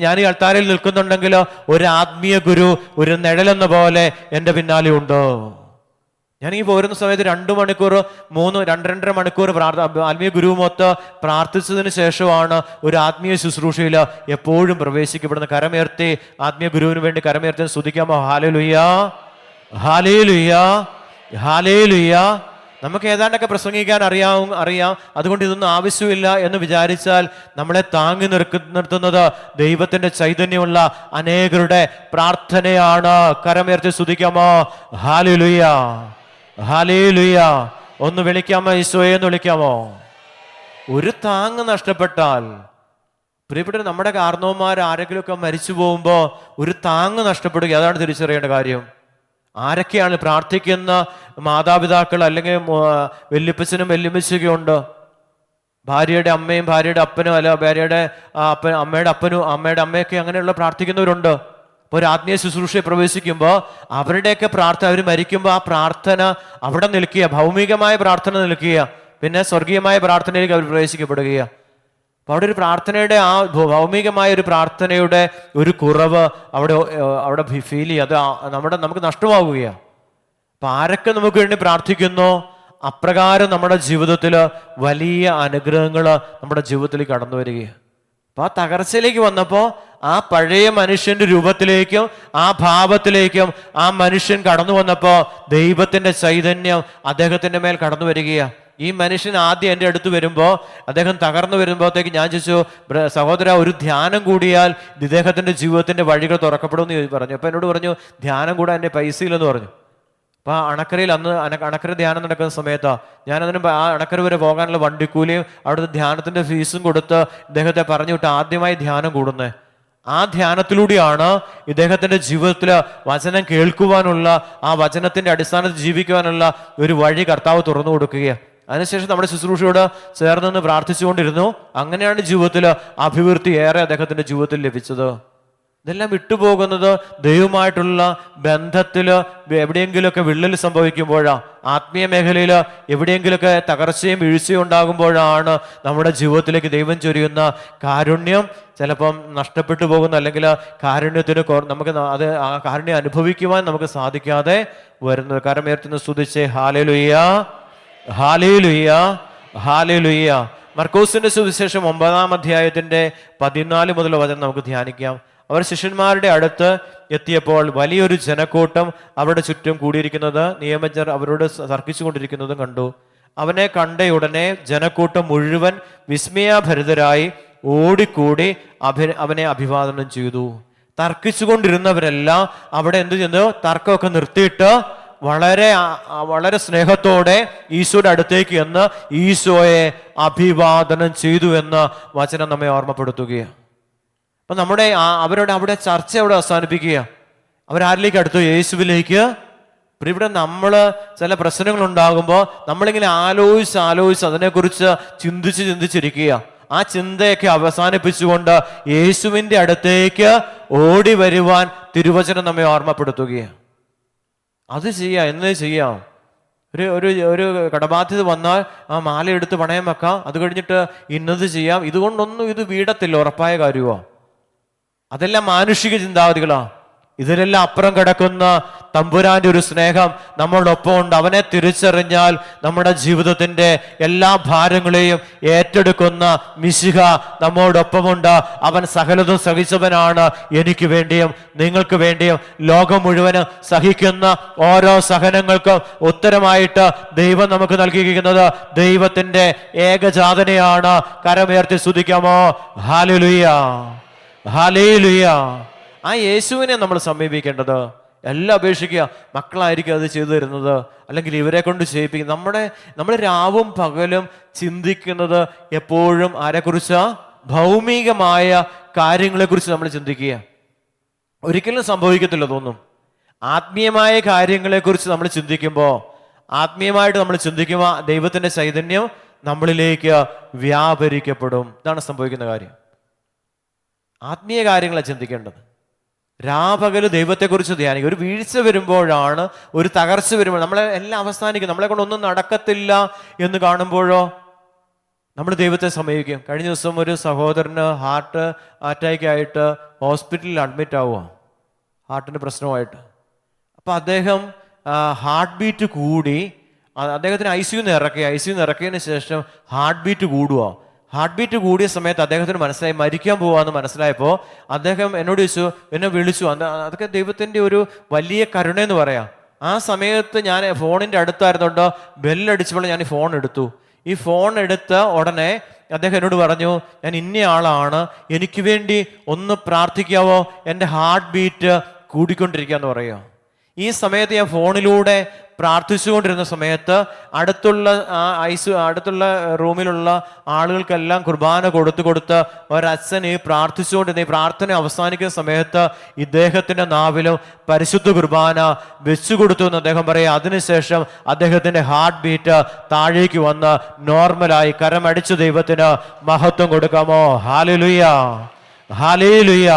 ഞാൻ ഈ അൾത്താരയിൽ നിൽക്കുന്നുണ്ടെങ്കിൽ ഒരു ആത്മീയ ഗുരു ഒരു നിഴലെന്ന പോലെ എൻ്റെ പിന്നാലെ ഉണ്ട്. ഞാൻ ഈ പോരുന്ന സമയത്ത് 2 മണിക്കൂർ 2.5 മണിക്കൂർ ആത്മീയ ഗുരുവുമൊത്ത് പ്രാർത്ഥിച്ചതിന് ശേഷമാണ് ഒരു ആത്മീയ ശുശ്രൂഷയിൽ എപ്പോഴും പ്രവേശിക്കപ്പെടുന്ന. കരമേർത്തി ആത്മീയ ഗുരുവിന് വേണ്ടി കരമേർത്തി സ്തുതിക്കാമോ? ഹല്ലേലൂയ, ഹല്ലേലൂയ, ഹല്ലേലൂയ. നമുക്ക് ഏതാണ്ടൊക്കെ പ്രസംഗിക്കാൻ അറിയാം, അതുകൊണ്ട് ഇതൊന്നും ആവശ്യമില്ല എന്ന് വിചാരിച്ചാൽ നമ്മളെ താങ്ങി നിർത്തുന്നത് ദൈവത്തിന്റെ ചൈതന്യമുള്ള അനേകരുടെ പ്രാർത്ഥനയാണ്. കരമുയർത്തി സ്തുതിക്കാമോ? ഹല്ലേലൂയ, ഹല്ലേലൂയ. ഒന്ന് വിളിക്കാമോ? ഈശോയെ എന്ന് വിളിക്കാമോ? ഒരു താങ്ങ് നഷ്ടപ്പെട്ടാൽ, പ്രിയപ്പെട്ട നമ്മുടെ കാരണവന്മാർ ആരെങ്കിലുമൊക്കെ മരിച്ചു പോകുമ്പോൾ ഒരു താങ്ങ് നഷ്ടപ്പെടുക, അതാണ് തിരിച്ചറിയേണ്ട കാര്യം. ആരൊക്കെയാണ് പ്രാർത്ഥിക്കുന്ന മാതാപിതാക്കൾ അല്ലെങ്കിൽ വല്യപ്പച്ചനും വല്യമ്മച്ചൊക്കെ ഉണ്ട്. ഭാര്യയുടെ അമ്മയും ഭാര്യയുടെ അപ്പനും അല്ല ഭാര്യയുടെ അമ്മയുടെ അപ്പനും അമ്മയുടെ അമ്മയൊക്കെ അങ്ങനെയുള്ള പ്രാർത്ഥിക്കുന്നവരുണ്ട്. അപ്പോൾ ഒരു ആത്മീയ ശുശ്രൂഷയെ പ്രവേശിക്കുമ്പോൾ അവരുടെയൊക്കെ പ്രാർത്ഥന, അവർ മരിക്കുമ്പോൾ ആ പ്രാർത്ഥന അവിടെ നിൽക്കുക, ഭൗമികമായ പ്രാർത്ഥന നിൽക്കുക, പിന്നെ സ്വർഗീയമായ പ്രാർത്ഥനയിലേക്ക് അവർ പ്രവേശിക്കപ്പെടുകയാണ്. അപ്പോൾ അവിടെ ഒരു പ്രാർത്ഥനയുടെ ആ ഭൗമികമായ ഒരു പ്രാർത്ഥനയുടെ ഒരു കുറവ് അവിടെ ഫീൽ ചെയ്യുക, അത് നമുക്ക് നഷ്ടമാവുകയാണ്. അപ്പം ആരൊക്കെ നമുക്ക് വേണ്ടി പ്രാർത്ഥിക്കുന്നോ അപ്രകാരം നമ്മുടെ ജീവിതത്തിൽ വലിയ അനുഗ്രഹങ്ങൾ നമ്മുടെ ജീവിതത്തിലേക്ക് കടന്നു വരികയാണ്. അപ്പോൾ ആ തകർച്ചയിലേക്ക് വന്നപ്പോൾ ആ പഴയ മനുഷ്യന്റെ രൂപത്തിലേക്കും ആ ഭാവത്തിലേക്കും ആ മനുഷ്യൻ കടന്നു വന്നപ്പോൾ ദൈവത്തിന്റെ ചൈതന്യം അദ്ദേഹത്തിന്റെ മേൽ കടന്നു വരികയാണ്. ഈ മനുഷ്യൻ ആദ്യം എൻ്റെ അടുത്ത് വരുമ്പോൾ അദ്ദേഹം തകർന്നു വരുമ്പോഴത്തേക്ക് ഞാൻ ചോദിച്ചു, സഹോദര, ഒരു ധ്യാനം കൂടിയാൽ ഇദ്ദേഹത്തിന്റെ ജീവിതത്തിന്റെ വഴികൾ തുറക്കപ്പെടുമെന്ന് പറഞ്ഞു. അപ്പൊ എന്നോട് പറഞ്ഞു, ധ്യാനം കൂടാൻ എൻ്റെ പൈസയില്ലെന്ന് പറഞ്ഞു. അപ്പൊ അണക്കരയിൽ അണക്കര ധ്യാനം നടക്കുന്ന സമയത്താ ഞാനതിന് ആ അണക്കര വരെ പോകാനുള്ള വണ്ടിക്കൂലിയും അവിടുത്തെ ധ്യാനത്തിന്റെ ഫീസും കൊടുത്ത് ഇദ്ദേഹത്തെ പറഞ്ഞു വിട്ട് ആദ്യമായി ധ്യാനം കൂടുന്നത്. ആ ധ്യാനത്തിലൂടെയാണ് ഇദ്ദേഹത്തിന്റെ ജീവിതത്തിൽ വചനം കേൾക്കുവാനുള്ള, ആ വചനത്തിന്റെ അടിസ്ഥാനത്തിൽ ജീവിക്കുവാനുള്ള ഒരു വഴി കർത്താവ് തുറന്നു കൊടുക്കുകയാണ്. അതിനുശേഷം നമ്മുടെ ശുശ്രൂഷയോട് ചേർന്ന് പ്രാർത്ഥിച്ചുകൊണ്ടിരുന്നു. അങ്ങനെയാണ് ജീവിതത്തിൽ അഭിവൃദ്ധി ഏറെ അദ്ദേഹത്തിന്റെ ജീവിതത്തിൽ ലഭിച്ചത്. ഇതെല്ലാം വിട്ടുപോകുന്നത് ദൈവമായിട്ടുള്ള ബന്ധത്തിൽ എവിടെയെങ്കിലുമൊക്കെ വിള്ളൽ സംഭവിക്കുമ്പോഴാണ്, ആത്മീയ മേഖലയിൽ എവിടെയെങ്കിലുമൊക്കെ തകർച്ചയും വീഴ്ചയും ഉണ്ടാകുമ്പോഴാണ് നമ്മുടെ ജീവിതത്തിലേക്ക് ദൈവം ചൊരിയുന്ന കാരുണ്യം ചിലപ്പം നഷ്ടപ്പെട്ടു പോകുന്ന, അല്ലെങ്കിൽ കാരുണ്യത്തിന് നമുക്ക് ആ കാരുണ്യം അനുഭവിക്കുവാൻ നമുക്ക് സാധിക്കാതെ വരുന്നത്. കരമുയർത്തുന്ന സ്തുതിച്ചേ ഹല്ലേലൂയ, ഹല്ലേലൂയ, ഹല്ലേലൂയ. മർക്കോസിന്റെ സുവിശേഷം 9-ാം അധ്യായത്തിന്റെ 14 മുതൽ വചനം നമുക്ക് ധ്യാനിക്കാം. അവർ ശിഷ്യന്മാരുടെ അടുത്ത് എത്തിയപ്പോൾ വലിയൊരു ജനക്കൂട്ടം അവരുടെ ചുറ്റും കൂടിയിരിക്കുന്നത് നിയമജ്ഞർ അവരോട് തർക്കിച്ചുകൊണ്ടിരിക്കുന്നതും കണ്ടു. അവനെ കണ്ടയുടനെ ജനക്കൂട്ടം മുഴുവൻ വിസ്മയാഭരിതരായി ഓടിക്കൂടി അവനെ അഭിവാദനം ചെയ്തു. തർക്കിച്ചുകൊണ്ടിരുന്നവരെല്ലാം അവിടെ എന്ത് ചെയ്തു? തർക്കമൊക്കെ നിർത്തിയിട്ട് വളരെ സ്നേഹത്തോടെ ഈശോയുടെ അടുത്തേക്ക് എന്ന് ഈശോയെ അഭിവാദനം ചെയ്തു എന്ന് വചനം നമ്മെ ഓർമ്മപ്പെടുത്തുകയാണ്. അപ്പൊ അവരുടെ അവിടെ ചർച്ച അവിടെ അവസാനിപ്പിക്കുക. അവരാരിലേക്ക് അടുത്തു? യേശുവിലേക്ക്. ഇവിടെ നമ്മൾ ചില പ്രശ്നങ്ങൾ ഉണ്ടാകുമ്പോൾ നമ്മളിങ്ങനെ ആലോചിച്ച് അതിനെക്കുറിച്ച് ചിന്തിച്ചിരിക്കുക. ആ ചിന്തയൊക്കെ അവസാനിപ്പിച്ചുകൊണ്ട് യേശുവിൻ്റെ അടുത്തേക്ക് ഓടി വരുവാൻ തിരുവചനം നമ്മെ ഓർമ്മപ്പെടുത്തുകയാണ്. അത് ചെയ്യാം, എന്ന് ചെയ്യാം. ഒരു കടബാധ്യത വന്നാൽ ആ മാല എടുത്ത് പണയം വെക്കാം, അത് കഴിഞ്ഞിട്ട് ഇന്നത് ചെയ്യാം. ഇതുകൊണ്ടൊന്നും ഇത് വീടത്തില്ല, ഉറപ്പായ കാര്യമാണ്. അതെല്ലാം മാനുഷിക ചിന്താഗതികളാ. ഇതിലെല്ലാം അപ്പുറം കിടക്കുന്ന തമ്പുരാന്റെ ഒരു സ്നേഹം നമ്മളോടൊപ്പം ഉണ്ട്. അവനെ തിരിച്ചറിഞ്ഞാൽ നമ്മുടെ ജീവിതത്തിന്റെ എല്ലാ ഭാരങ്ങളെയും ഏറ്റെടുക്കുന്ന മിശിഹ നമ്മോടൊപ്പമുണ്ട്. അവൻ സകലതും സഹിച്ചവനാണ്. എനിക്ക് വേണ്ടിയും നിങ്ങൾക്ക് വേണ്ടിയും ലോകം മുഴുവനും സഹിക്കുന്ന ഓരോ സഹനങ്ങൾക്കും ഉത്തരമായിട്ട് ദൈവം നമുക്ക് നൽകിയിരിക്കുന്നത് ദൈവത്തിന്റെ ഏകജാതനെയാണ്. കരമുയർത്തി സ്തുതിക്കാമോ? ഹല്ലേലൂയ, ഹല്ലേലൂയ. ആ യേശുവിനെ നമ്മൾ സമീപിക്കേണ്ടത്. എല്ലാം അപേക്ഷിക്കുക. മക്കളായിരിക്കും അത് ചെയ്തു തരുന്നത്, അല്ലെങ്കിൽ ഇവരെ കൊണ്ട് ചെയ്യിപ്പിക്കും. നമ്മൾ രാവും പകലും ചിന്തിക്കുന്നത് എപ്പോഴും ആരെക്കുറിച്ചാ? ഭൗമികമായ കാര്യങ്ങളെക്കുറിച്ച് നമ്മൾ ചിന്തിക്കുക. ഒരിക്കലും സംഭവിക്കത്തില്ല തോന്നും. ആത്മീയമായ കാര്യങ്ങളെക്കുറിച്ച് നമ്മൾ ആത്മീയമായിട്ട് നമ്മൾ ചിന്തിക്കുമ്പോൾ ദൈവത്തിന്റെ ചൈതന്യം നമ്മളിലേക്ക് വ്യാപരിക്കപ്പെടും. ഇതാണ് സംഭവിക്കുന്ന കാര്യം. ആത്മീയ കാര്യങ്ങളാണ് ചിന്തിക്കേണ്ടത്. രാപകല് ദൈവത്തെക്കുറിച്ച് ധ്യാനിക്കുക. ഒരു വീഴ്ച വരുമ്പോഴാണ്, ഒരു തകർച്ച വരുമ്പോൾ നമ്മളെ എല്ലാം അവസാനിക്കും. നമ്മളെ കൊണ്ടൊന്നും നടക്കത്തില്ല എന്ന് കാണുമ്പോഴോ നമ്മൾ ദൈവത്തെ സമീപിക്കും. കഴിഞ്ഞ ദിവസം ഒരു സഹോദരന് ഹാർട്ട് അറ്റാക്ക് ആയിട്ട് ഹോസ്പിറ്റലിൽ അഡ്മിറ്റ് ആവുക, ഹാർട്ടിൻ്റെ പ്രശ്നമായിട്ട്. അപ്പം അദ്ദേഹം ഹാർട്ട് ബീറ്റ് കൂടി, അദ്ദേഹത്തിന് ഐ സി യു ഇറക്കിയതിന് ശേഷം ഹാർട്ട് ബീറ്റ് കൂടുക. ഹാർട്ട് ബീറ്റ് കൂടിയ സമയത്ത് അദ്ദേഹത്തിന് മനസ്സിലായി മരിക്കാൻ പോവാന്ന് മനസ്സിലായപ്പോൾ അദ്ദേഹം എന്നോട് എന്നെ വിളിച്ചു. അതൊക്കെ ദൈവത്തിൻ്റെ ഒരു വലിയ കരുണയെന്ന് പറയാം. ആ സമയത്ത് ഞാൻ ഫോണിൻ്റെ അടുത്തായിരുന്നുകൊണ്ട് ബെല്ലടിച്ചപ്പോൾ ഞാൻ ഈ ഫോൺ എടുത്തു. ഈ ഫോൺ എടുത്ത ഉടനെ അദ്ദേഹം എന്നോട് പറഞ്ഞു, ഞാൻ ഇന്നയാളാണ്, എനിക്ക് വേണ്ടി ഒന്ന് പ്രാർത്ഥിക്കാവോ, എൻ്റെ ഹാർട്ട് ബീറ്റ് കൂടിക്കൊണ്ടിരിക്കുകയെന്ന് പറയുക. ഈ സമയത്ത് ഞാൻ ഫോണിലൂടെ പ്രാർത്ഥിച്ചുകൊണ്ടിരുന്ന സമയത്ത് അടുത്തുള്ള റൂമിലുള്ള ആളുകൾക്കെല്ലാം കുർബാന കൊടുത്ത് ഒരച്ഛൻ ഈ പ്രാർത്ഥിച്ചുകൊണ്ടിരുന്ന ഈ പ്രാർത്ഥന അവസാനിക്കുന്ന സമയത്ത് ഇദ്ദേഹത്തിന്റെ നാവിലും പരിശുദ്ധ കുർബാന വെച്ചു കൊടുത്തു എന്ന് അദ്ദേഹം പറയാം. അതിനുശേഷം അദ്ദേഹത്തിന്റെ ഹാർട്ട് ബീറ്റ് താഴേക്ക് വന്ന് നോർമലായി. കരമടിച്ചു ദൈവത്തിന് മഹത്വം കൊടുക്കാമോ? Hallelujah, hallelujah.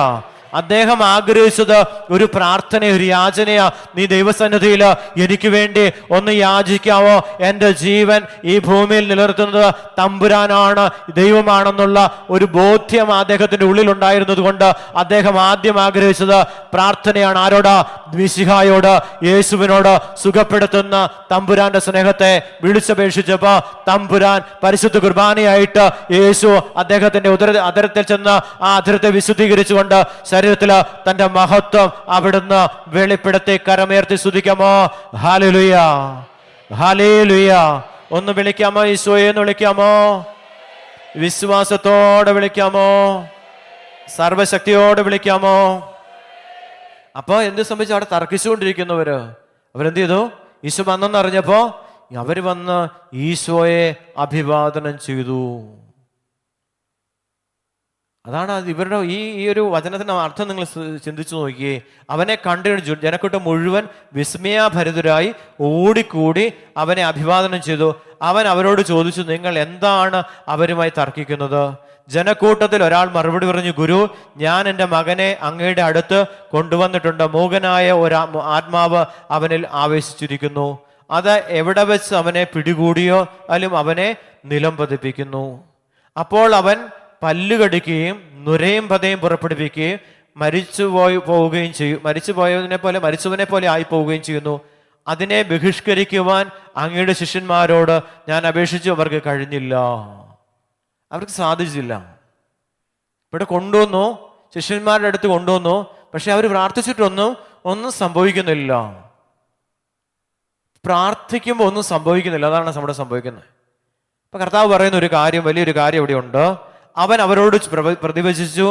അദ്ദേഹം ആഗ്രഹിച്ചത് ഒരു പ്രാർത്ഥന, ഒരു യാചനയാ. നീ ദൈവസന്നിധിയിൽ എനിക്ക് വേണ്ടി ഒന്ന് യാചിക്കാവോ? എൻ്റെ ജീവൻ ഈ ഭൂമിയിൽ നിലനിർത്തുന്നത് തമ്പുരാനാണ്, ദൈവമാണെന്നുള്ള ഒരു ബോധ്യം അദ്ദേഹത്തിന്റെ ഉള്ളിലുണ്ടായിരുന്നത് കൊണ്ട് അദ്ദേഹം ആദ്യം ആഗ്രഹിച്ചത് പ്രാർത്ഥനയാണ്. ആരോടാ? മിശിഹായോട്, യേശുവിനോട്. സുഖപ്പെടുത്തുന്ന തമ്പുരാന്റെ സ്നേഹത്തെ വിളിച്ചപേക്ഷിച്ചപ്പോ തമ്പുരാൻ പരിശുദ്ധ കുർബാനയായിട്ട് യേശു അദ്ദേഹത്തിന്റെ അധരത്തിൽ ചെന്ന് ആ അധരത്തെ വിശുദ്ധീകരിച്ചുകൊണ്ട് ശരീരത്തില് തന്റെ മഹത്വം അവിടുന്ന് വെളിപ്പെടുത്തി. കരമുയർത്തി സ്തുതിക്കാമോ? ഹല്ലേലൂയ, ഹല്ലേലൂയ. ഒന്ന് വിളിക്കാമോ? ഈശോയെ എന്ന് വിളിക്കാമോ? വിശ്വാസത്തോടെ വിളിക്കാമോ? സർവശക്തിയോടെ വിളിക്കാമോ? അപ്പൊ എന്ത് സംഭവിച്ചു? അവിടെ തർക്കിച്ചുകൊണ്ടിരിക്കുന്നവര് അവരെന്ത് ചെയ്തു? ഈശോ വന്നെന്ന് അറിഞ്ഞപ്പോ അവര് വന്ന് ഈശോയെ അഭിവാദനം ചെയ്തു. അതാണ് ഇവരുടെ ഈ ഒരു വചനത്തിന്റെ അർത്ഥം നിങ്ങൾ ചിന്തിച്ചു നോക്കിയേ. അവനെ കണ്ടു ജനക്കൂട്ടം മുഴുവൻ വിസ്മയാഭരിതരായി ഓടിക്കൂടി അവനെ അഭിവാദനം ചെയ്തു. അവൻ അവരോട് ചോദിച്ചു, നിങ്ങൾ എന്താണ് അവരുമായി തർക്കിക്കുന്നത്? ജനക്കൂട്ടത്തിൽ ഒരാൾ മറുപടി പറഞ്ഞു, ഗുരു, ഞാൻ എൻ്റെ മകനെ അങ്ങയുടെ അടുത്ത് കൊണ്ടുവന്നിട്ടുണ്ട്. മൂകനായ ഒരു ആത്മാവ് അവനിൽ ആവേശിച്ചിരിക്കുന്നു. അത് എവിടെ വെച്ച് അവനെ പിടികൂടിയോ അല്ലും അവനെ നിലം പതിപ്പിക്കുന്നു. അപ്പോൾ അവൻ പല്ലുകടിക്കുകയും നുരയും പതയും പുറപ്പെടുവിക്കുകയും മരിച്ചവനെ പോലെ ആയി പോവുകയും ചെയ്യുന്നു. അതിനെ ബഹിഷ്കരിക്കുവാൻ അങ്ങയുടെ ശിഷ്യന്മാരോട് ഞാൻ അപേക്ഷിച്ചു, അവർക്ക് കഴിഞ്ഞില്ല, അവർക്ക് സാധിച്ചില്ല. ഇവിടെ കൊണ്ടുവന്നു. ശിഷ്യന്മാരുടെ അടുത്ത് കൊണ്ടുവന്നു. പക്ഷെ അവർ ഒന്നും സംഭവിക്കുന്നില്ല. പ്രാർത്ഥിക്കുമ്പോൾ ഒന്നും സംഭവിക്കുന്നില്ല. അതാണ് നമ്മുടെ സംഭവിക്കുന്നത്. അപ്പൊ കർത്താവ് പറയുന്ന ഒരു കാര്യം, വലിയൊരു കാര്യം ഇവിടെ ഉണ്ട്. അവൻ അവരോട് പ്രതിവചിച്ചു,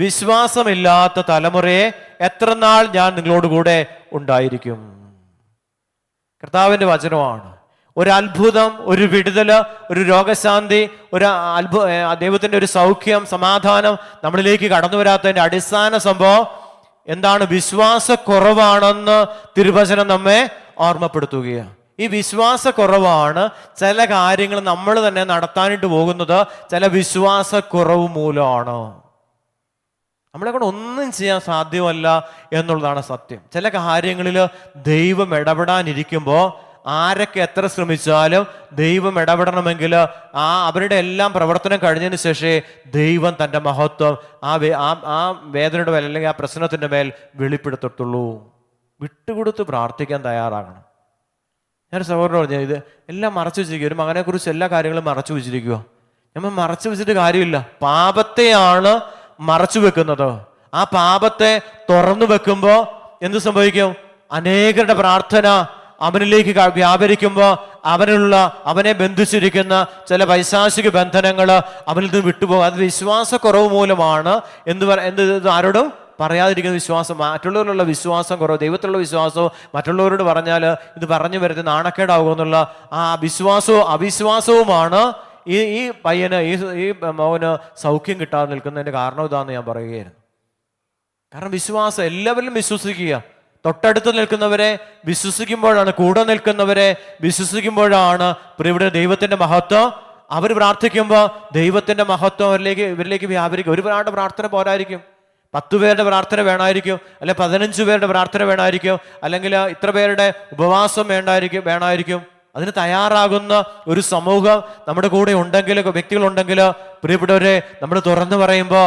വിശ്വാസമില്ലാത്ത തലമുറയെ എത്ര നാൾ ഞാൻ നിങ്ങളോടുകൂടെ ഉണ്ടായിരിക്കും. കർത്താവിന്റെ വചനമാണ്. ഒരു അത്ഭുതം, ഒരു വിടുതല്, ഒരു രോഗശാന്തി, ഒരു ദൈവത്തിന്റെ ഒരു സൗഖ്യം, സമാധാനം നമ്മളിലേക്ക് കടന്നു വരാത്തതിന്റെ അടിസ്ഥാന സംഭവം എന്താണ്? വിശ്വാസക്കുറവാണെന്ന് തിരുവചനം നമ്മെ ഓർമ്മപ്പെടുത്തുകയാണ്. ഈ വിശ്വാസക്കുറവാണ് ചില കാര്യങ്ങൾ നമ്മൾ തന്നെ നടത്താനായിട്ട് പോകുന്നത്. ചില വിശ്വാസക്കുറവ് മൂലമാണ്. നമ്മളെ കൊണ്ട് ഒന്നും ചെയ്യാൻ സാധ്യമല്ല എന്നുള്ളതാണ് സത്യം. ചില കാര്യങ്ങളിൽ ദൈവം ഇടപെടാനിരിക്കുമ്പോൾ ആരൊക്കെ എത്ര ശ്രമിച്ചാലും ദൈവം ഇടപെടണമെങ്കിൽ അവരുടെ എല്ലാം പ്രവർത്തനം കഴിഞ്ഞതിന് ശേഷമേ ദൈവം തൻ്റെ മഹത്വം ആ വേദനയുടെ മേൽ അല്ലെങ്കിൽ ആ പ്രശ്നത്തിൻ്റെ മേൽ വെളിപ്പെടുത്തത്തുള്ളൂ. വിട്ടുകൊടുത്ത് പ്രാർത്ഥിക്കാൻ തയ്യാറാകണം. ഞാൻ സഹോദരൻ പറഞ്ഞു, ഇത് എല്ലാം മറച്ചു വെച്ചിരിക്കുക. ഒരു മകനെക്കുറിച്ച് എല്ലാ കാര്യങ്ങളും മറച്ചു വെച്ചിരിക്കുക. നമ്മൾ മറച്ചു വെച്ചിട്ട് കാര്യമില്ല. പാപത്തെയാണ് മറച്ചു വെക്കുന്നത്. ആ പാപത്തെ തുറന്നു വെക്കുമ്പോൾ എന്ത് സംഭവിക്കും? അനേകരുടെ പ്രാർത്ഥന അവനിലേക്ക് വ്യാപരിക്കുമ്പോൾ അവനെ ബന്ധിച്ചിരിക്കുന്ന ചില പൈശാചിക ബന്ധനങ്ങൾ അവനിൽ നിന്ന് വിട്ടുപോകും. അത് വിശ്വാസക്കുറവ് മൂലമാണ്. ആരോടും പറയാതിരിക്കുന്ന വിശ്വാസം, മറ്റുള്ളവരിലുള്ള വിശ്വാസം കുറവ്, ദൈവത്തിലുള്ള വിശ്വാസവും മറ്റുള്ളവരോട് പറഞ്ഞാൽ ഇത് പറഞ്ഞു വരുത്തി നാണക്കേടാകുമെന്നുള്ള ആ അവിശ്വാസവുമാണ് ഈ പയ്യന് ഈ മകന് സൗഖ്യം കിട്ടാതെ നിൽക്കുന്നതിന്റെ കാരണം ഇതാന്ന് ഞാൻ പറയുകയായിരുന്നു. കാരണം വിശ്വാസം, എല്ലാവരിലും വിശ്വസിക്കുക. തൊട്ടടുത്ത് നിൽക്കുന്നവരെ വിശ്വസിക്കുമ്പോഴാണ്, കൂടെ നിൽക്കുന്നവരെ വിശ്വസിക്കുമ്പോഴാണ് ഇവിടെ ദൈവത്തിന്റെ മഹത്വം. അവർ പ്രാർത്ഥിക്കുമ്പോൾ ദൈവത്തിന്റെ മഹത്വം ഇവരിലേക്ക് വ്യാപരിക്കും. ഒരുപാട് പ്രാർത്ഥന പോരായിരിക്കും. 10 പേരുടെ പ്രാർത്ഥന വേണമായിരിക്കും, അല്ലെങ്കിൽ 15 പേരുടെ പ്രാർത്ഥന വേണമായിരിക്കും, അല്ലെങ്കിൽ ഇത്ര പേരുടെ ഉപവാസം വേണമായിരിക്കും. അതിന് തയ്യാറാകുന്ന ഒരു സമൂഹം നമ്മുടെ കൂടെ ഉണ്ടെങ്കിൽ, വ്യക്തികളുണ്ടെങ്കിൽ, പ്രിയപ്പെട്ടവരെ, നമ്മൾ തുറന്നു പറയുമ്പോൾ